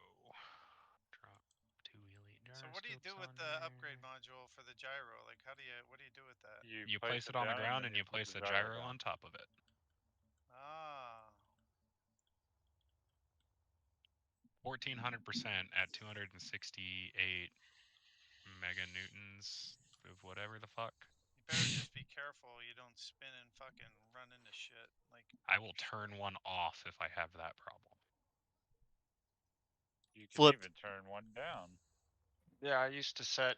Drop 2 elite gyros. So what do you do with the upgrade module for the gyro? Like, what do you do with that? You place it on the down ground then and you put place the a gyro down. on top of it. Ah. 1400% at 268 meganewtons of whatever the fuck. You better just be careful you don't spin and fucking run into shit. Like, I will turn one off if I have that problem. You can Flip. even turn one down. Yeah, I used to set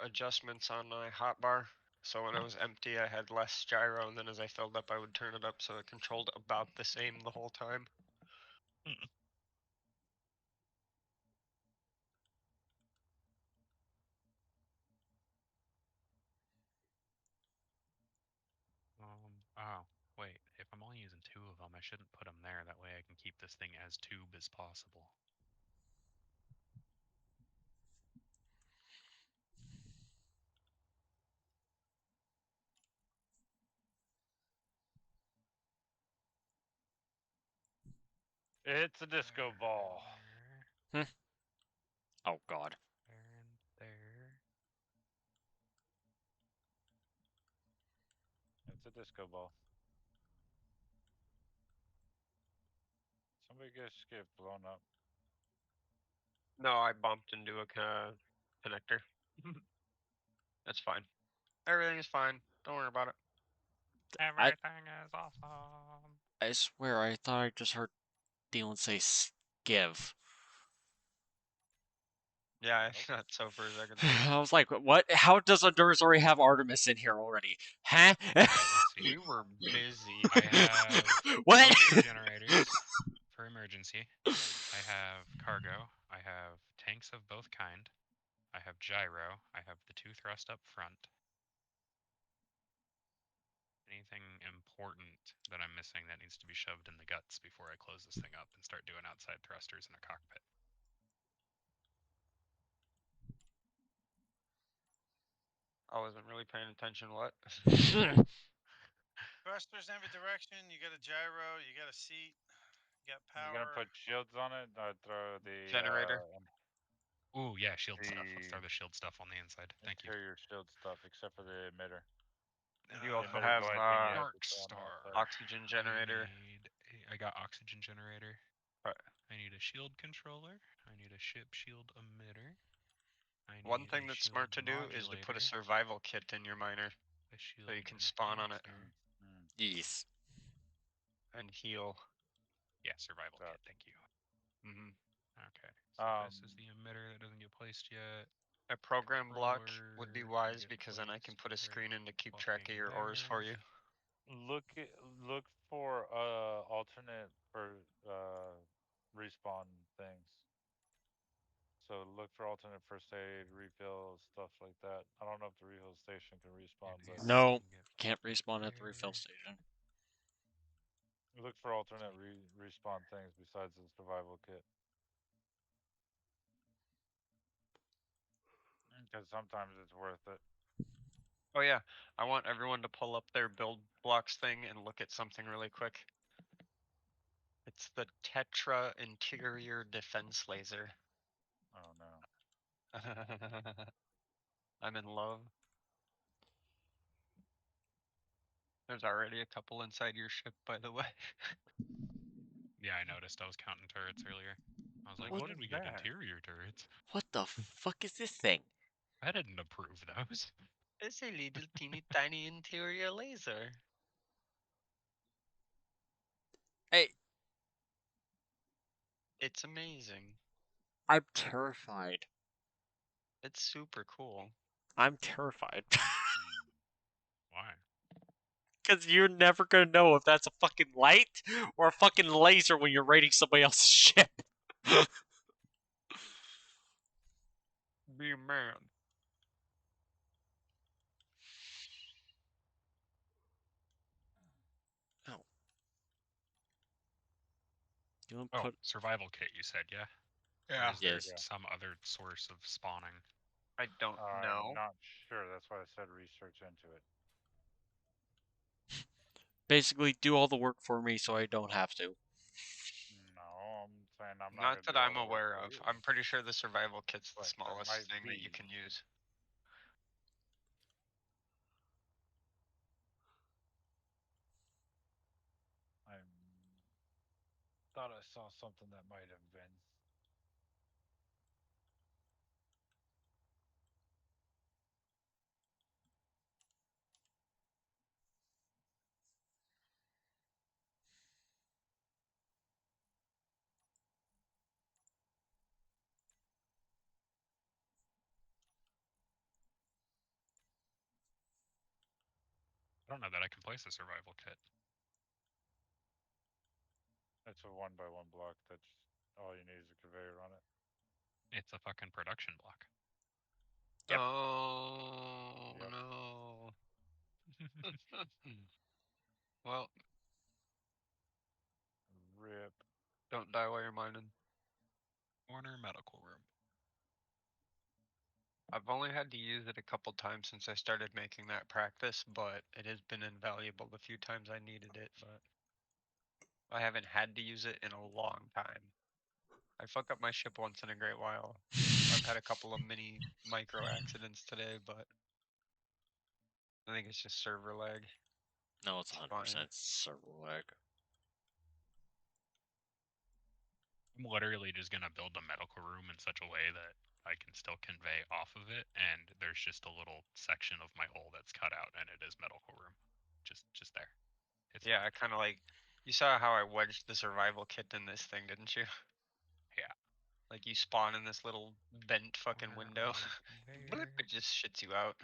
adjustments on my hotbar. So when I was empty, I had less gyro, and then as I filled up, I would turn it up so it controlled about the same the whole time. Oh, wait. If I'm only using 2 of them, I shouldn't put them there. That way I can keep this thing as tube as possible. It's a disco ball. There, Oh God. there, and there. It's a disco ball. Somebody just get blown up. No, I bumped into a connector. That's fine. Everything is fine. Don't worry about it. Everything is awesome. I swear I thought I just heard Dylan say skiv. Yeah, I thought so for a second. I was like, what? How does Honduras already have Artemis in here already? Huh? We were busy. I have What? two generators for emergency. I have cargo. I have tanks of both kind. I have gyro. I have the 2 thrust up front. Anything important that I'm missing that needs to be shoved in the guts before I close this thing up and start doing outside thrusters in a cockpit? I wasn't really paying attention. What? Thrusters in every direction. You got a gyro. You got a seat. You got power. You're gonna put shields on it, or throw the Generator. Ooh, yeah, shield stuff. Let's throw The the shield stuff on the inside. Thank you. interior shield stuff, except for the emitter. You also Emitter have going thing, you have Dark to throw on the Star. outside. oxygen generator. I got oxygen generator. Right. I need a shield controller. I need a ship shield emitter. One thing that's smart to do is to put a survival kit in your miner so you can spawn on it Yes. and heal. Yeah, survival Got kit. Thank you. Hmm Okay. So this is the emitter that doesn't get placed yet. A program block would be Controller wise can get because then I can placed put a right screen in to keep track of your fucking ores for there. you. Look for alternate for respawn things. So look for alternate first aid, refills, stuff like that. I don't know if the refill station can respawn, but No, can't respawn at the refill station. look for alternate respawn things besides the survival kit. Because sometimes it's worth it. Oh yeah, I want everyone to pull up their build blocks thing and look at something really quick. It's the Tetra Interior Defense Laser. Oh no. I'm in love. There's already a couple inside your ship, by the way. Yeah, I noticed. I was counting turrets earlier. I was like, What what did we get? that? Interior turrets? What the fuck is this thing? I didn't approve those. It's a little teeny tiny interior laser. Hey, It's amazing. I'm terrified. It's super cool. I'm terrified. Why? Because you're never gonna know if that's a fucking light or a fucking laser when you're raiding somebody else's ship. Be a man. You want Oh, put survival kit, you said, yeah? Yeah. Or is there Yes. some other source of spawning? I don't know. I'm not sure. That's why I said research into it. basically do all the work for me so I don't have to. No, I'm saying I'm Not not that gonna I'm do all the work aware for of. you. I'm pretty sure the survival kit's the But there smallest might thing that you be. can use. I thought I saw something that might have been. I don't know that I can place a survival kit. It's a 1x1 block. That's all you need is a conveyor on it. It's a fucking production block. Yep. Oh Yep. no. Well, Rip. don't die while you're mining. Corner medical room. I've only had to use it a couple times since I started making that practice, but it has been invaluable the few times I needed it, but I haven't had to use it in a long time. I fuck up my ship once in a great while. I've had a couple of mini micro accidents today, but I think it's just server lag. No, it's It's 100% fine. server lag. I'm literally just gonna build a medical room in such a way that I can still convey off of it, and there's just a little section of my hull that's cut out, and it is medical room, just there. It's Yeah, fine. I kind of like. You saw how I wedged the survival kit in this thing, didn't you? Yeah. Like you spawn in this little bent fucking Corner window. of Blip, conveyor. it just shits you out.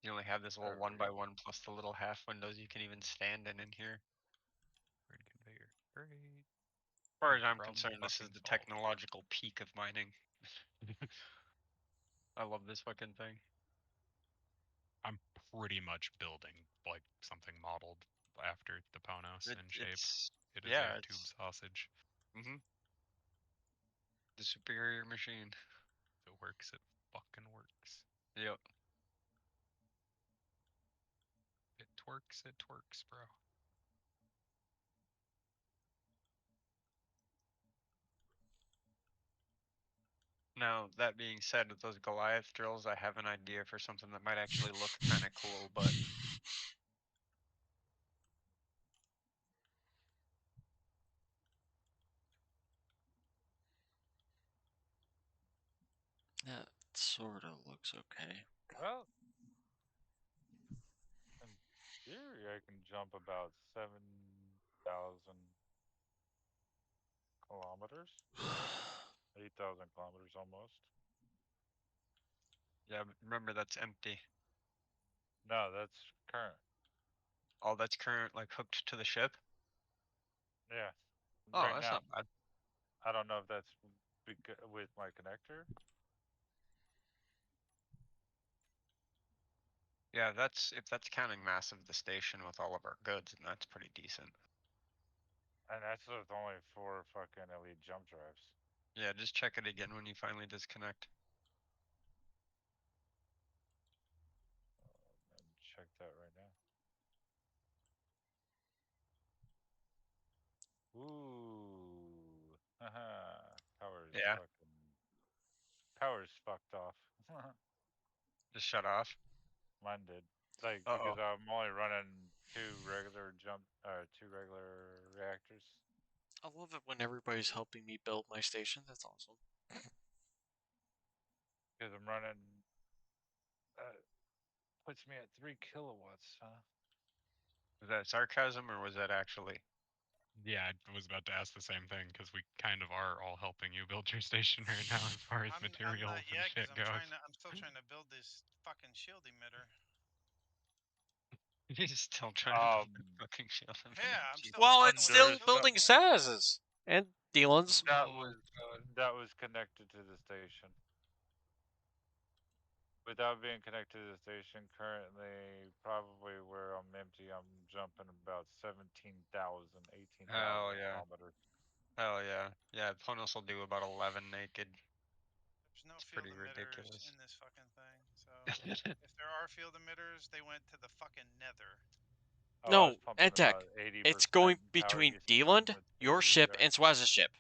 You only have this little Alright. 1x1 plus the little half windows you can even stand in here. Grid conveyor. Great. As far as I'm Problem concerned, this is fucking the solved. technological peak of mining. I love this fucking thing. I'm pretty much building like something modeled after the Ponos in shape. It's It is yeah, a tube sausage. the superior machine. If it works, it fucking works. Yep. It twerks, bro. Now, that being said, with those Goliath drills, I have an idea for something that might actually look kind of cool, but That sort of looks okay. Well, in theory, I can jump about 7,000 kilometers. 8,000 kilometers almost. yeah, but remember that's empty. No, that's current. All that's current, like hooked to the ship. Yeah. Oh, right that's now, not bad. I don't know if that's with my connector. Yeah, if that's counting mass of the station with all of our goods, and that's pretty decent. And that's with only 4 fucking elite jump drives. Yeah, just check it again when you finally disconnect. And check that right now. Ooh. Haha. Power's Yeah. fucking. Power's fucked off. Just shut off. Mine did. Like, Uh-oh. because I'm only running 2 regular reactors. I love it when everybody's helping me build my station. That's awesome. Because I'm running. Puts me at 3 kilowatts, huh? Was that sarcasm or was that actually? Yeah, I was about to ask the same thing because we kind of are all helping you build your station right now as far as I'm materials not and yet, shit 'cause goes. I'm still trying to build this fucking shield emitter. He's still trying to build Um, the fucking shield. Yeah, I'm still Well, fucking it's with still the shield building emitter. Saz's and Dylan's. that was connected to the station. Without being connected to the station, currently probably where I'm empty, I'm jumping about 17,000, 18,000 Hell yeah. kilometers. Hell yeah. Yeah, Ponos will do about 11 naked. There's no It's field pretty emitters ridiculous. in this fucking thing. So if there are field emitters, they went to the fucking nether. Oh, I No, was pumping EdTech. about 80% It's going power between usage Deland, with your the ship, and reactor. Swaz's ship.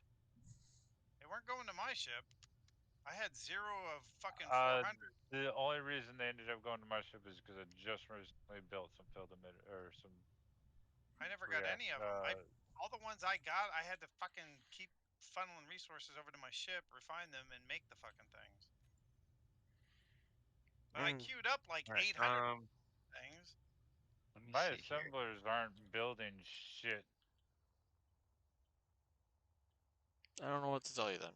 They weren't going to my ship. I had 0 of fucking 400. The only reason they ended up going to my ship is because I just recently built some field emitter or some. I never got any of them. All the ones I got, I had to fucking keep funneling resources over to my ship, refine them, and make the fucking things. But I queued up like Alright, 800 things. Let me My see here. assemblers aren't building shit. I don't know what to tell you then.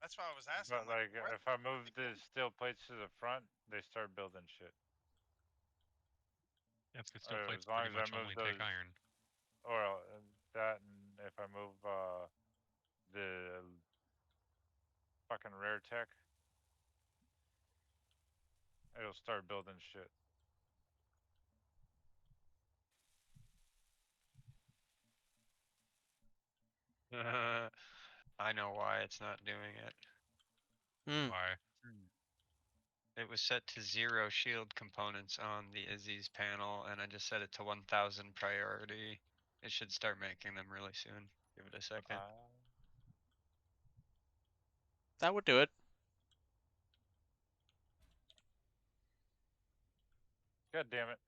That's why I was asking. But like, if I move the steel plates to the front, they start building shit. Yeah, it's because steel plates As long pretty as I much move only take those, iron. or that, and if I move the fucking rare tech, it'll start building shit. I know why it's not doing it. Why? It was set to 0 shield components on the Izzy's panel, and I just set it to 1000 priority. It should start making them really soon. Give it a second. That would do it. God damn it.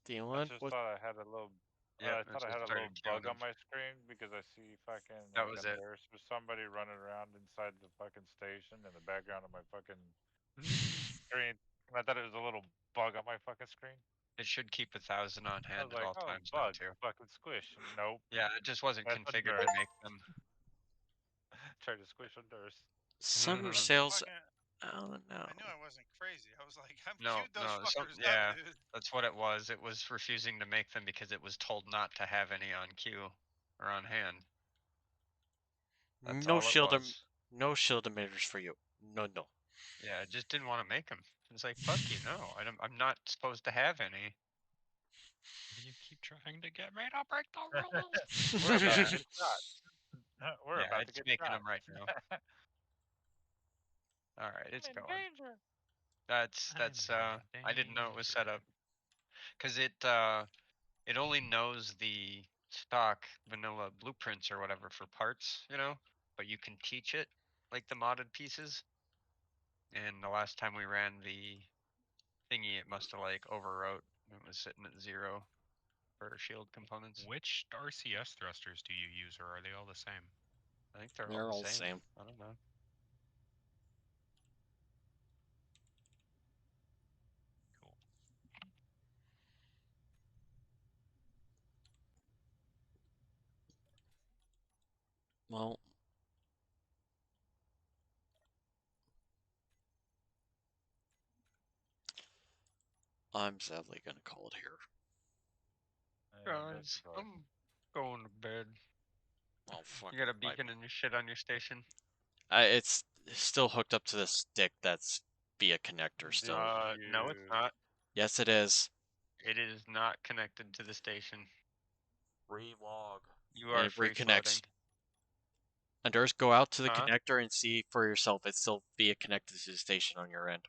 Dylan, I just what? thought I had a little. Yeah, I thought I had a little bug on my screen because I see fucking That like was a it. nurse or somebody running around inside the fucking station in the background of my fucking screen. And I thought it was a little bug on my fucking screen. It should keep 1000 on I hand was at like, all oh, times now bug, too. fucking squish. Nope. Yeah, it just wasn't That's a configured to nurse. make them. Tried to squish a nurse. Summer Fucking- sales. Oh no. I knew I wasn't crazy. I was like, I'm No, queued those no, fuckers yeah, up, dude. that's what it was. It was refusing to make them because it was told not to have any on queue or on hand. That's No all it shield. was. No shield emitters for you. No. Yeah, it just didn't want to make them. It's like, fuck you, no. I'm not supposed to have any. You keep trying to get me to break the rules. We're about Yeah. to get shot. We're Yeah, about to it's get making shot. them right now. All right, it's I'm in going. danger. That's I'm in I didn't know it was set danger. up because it only knows the stock vanilla blueprints or whatever for parts, you know, but you can teach it like the modded pieces. And the last time we ran the thingy, it must have like overwrote. It was sitting at 0 for shield components. Which RCS thrusters do you use, or are they all the same? I think they're They're all the same. I don't know. Cool. Well, I'm sadly gonna call it here. Yeah, Guys, basically. I'm going to bed. Well, fuck. You got a my- beacon and your shit on your station? It's still hooked up to the stick that's via connector still. No, it's You- not. Yes, it is. It is not connected to the station. Relog. You are It free reconnects. floating. Anders, go out to the Huh? connector and see for yourself. It's still via connected to the station on your end.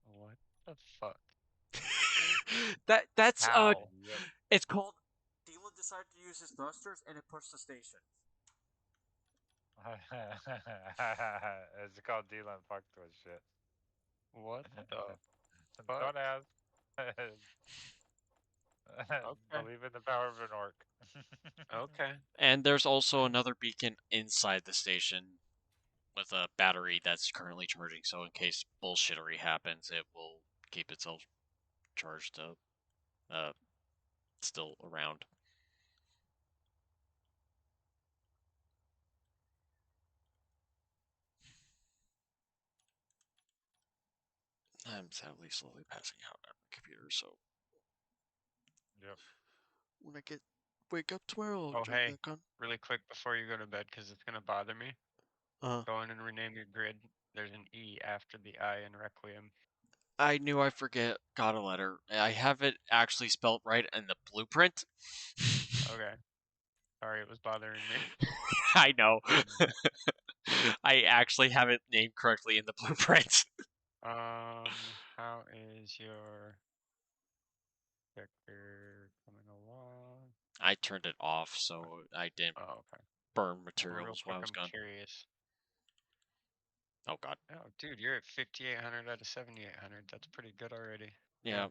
What the fuck? That's How? Yep. it's called Dylan decided to use his thrusters and it pushed the station. It's called Dylan fucked with shit. What the Don't fuck? ask. Okay. Believe in the power of an orc. Okay. And there's also another beacon inside the station with a battery that's currently charging, so in case bullshittery happens, it will keep itself charged up, still around. I'm sadly slowly passing out on my computer, so Yep. when I wake up tomorrow, I'll Oh, jump hey. back on. Really quick before you go to bed, because it's gonna bother me. Go in and rename your grid. There's an E after the I in Requiem. I knew I got a letter. I have it actually spelled right in the blueprint. Okay. Sorry, it was bothering me. I know. I actually have it named correctly in the blueprint. How is your vector coming along? I turned it off so I didn't Oh, okay. burn Real materials while I quick, was I'm gone. curious. Oh god. Oh, dude, you're at 5,800 out of 7,800. That's pretty good already. Yeah.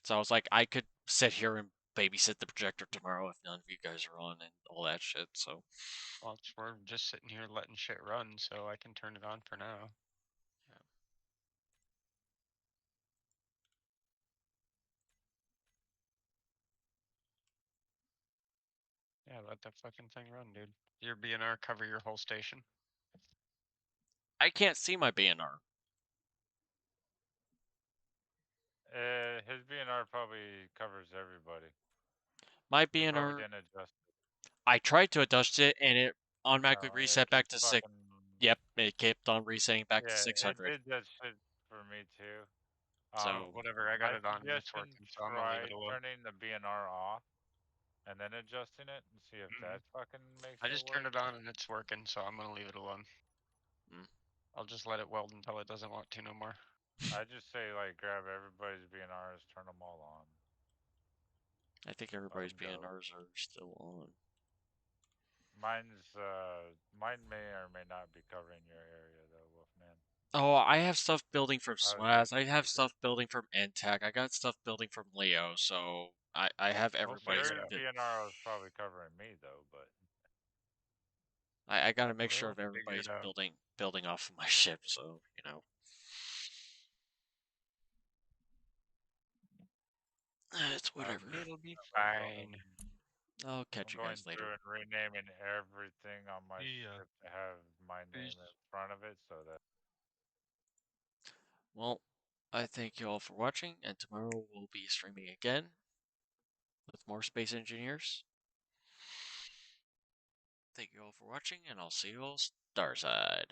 So I was like, I could sit here and babysit the projector tomorrow if none of you guys are on and all that shit, so. Well, we're just sitting here letting shit run, so I can turn it on for now. Yeah, let that fucking thing run, dude. Your BNR cover your whole station. I can't see my BNR. His BNR probably covers everybody. My He probably BNR, didn't adjust it. I tried to adjust it and it automatically No, it reset back keeps to 6. fucking- Yep, it kept on resetting back to Yeah, 600. it did that shit for me too. So- Whatever, I got my it on and it's suggestion, working, so I'm gonna leave try it alone. turning the BNR off and then adjusting it and see if that fucking makes I it just work. turned it on and it's working, so I'm gonna leave it alone. I'll just let it weld until it doesn't want to no more. I just say like grab everybody's BNRs, turn them all on. I think everybody's Go. BNRs are still on. Mine may or may not be covering your area though, Wolfman. Oh, I have stuff building from I was Swaz. I thinking have you stuff building from NTAC. I got stuff building from Leo, so I have everybody's. Your BNR was probably covering me though, but I gotta make sure We'll of figure everybody's it out. building off of my ship, so you know. It's whatever. It'll be fine. I'll catch you I'm guys going later. through and renaming everything on my Yeah. ship to have my name in front of it so that Well, I thank you all for watching, and tomorrow we'll be streaming again with more Space Engineers. Thank you all for watching, and I'll see you all Starside.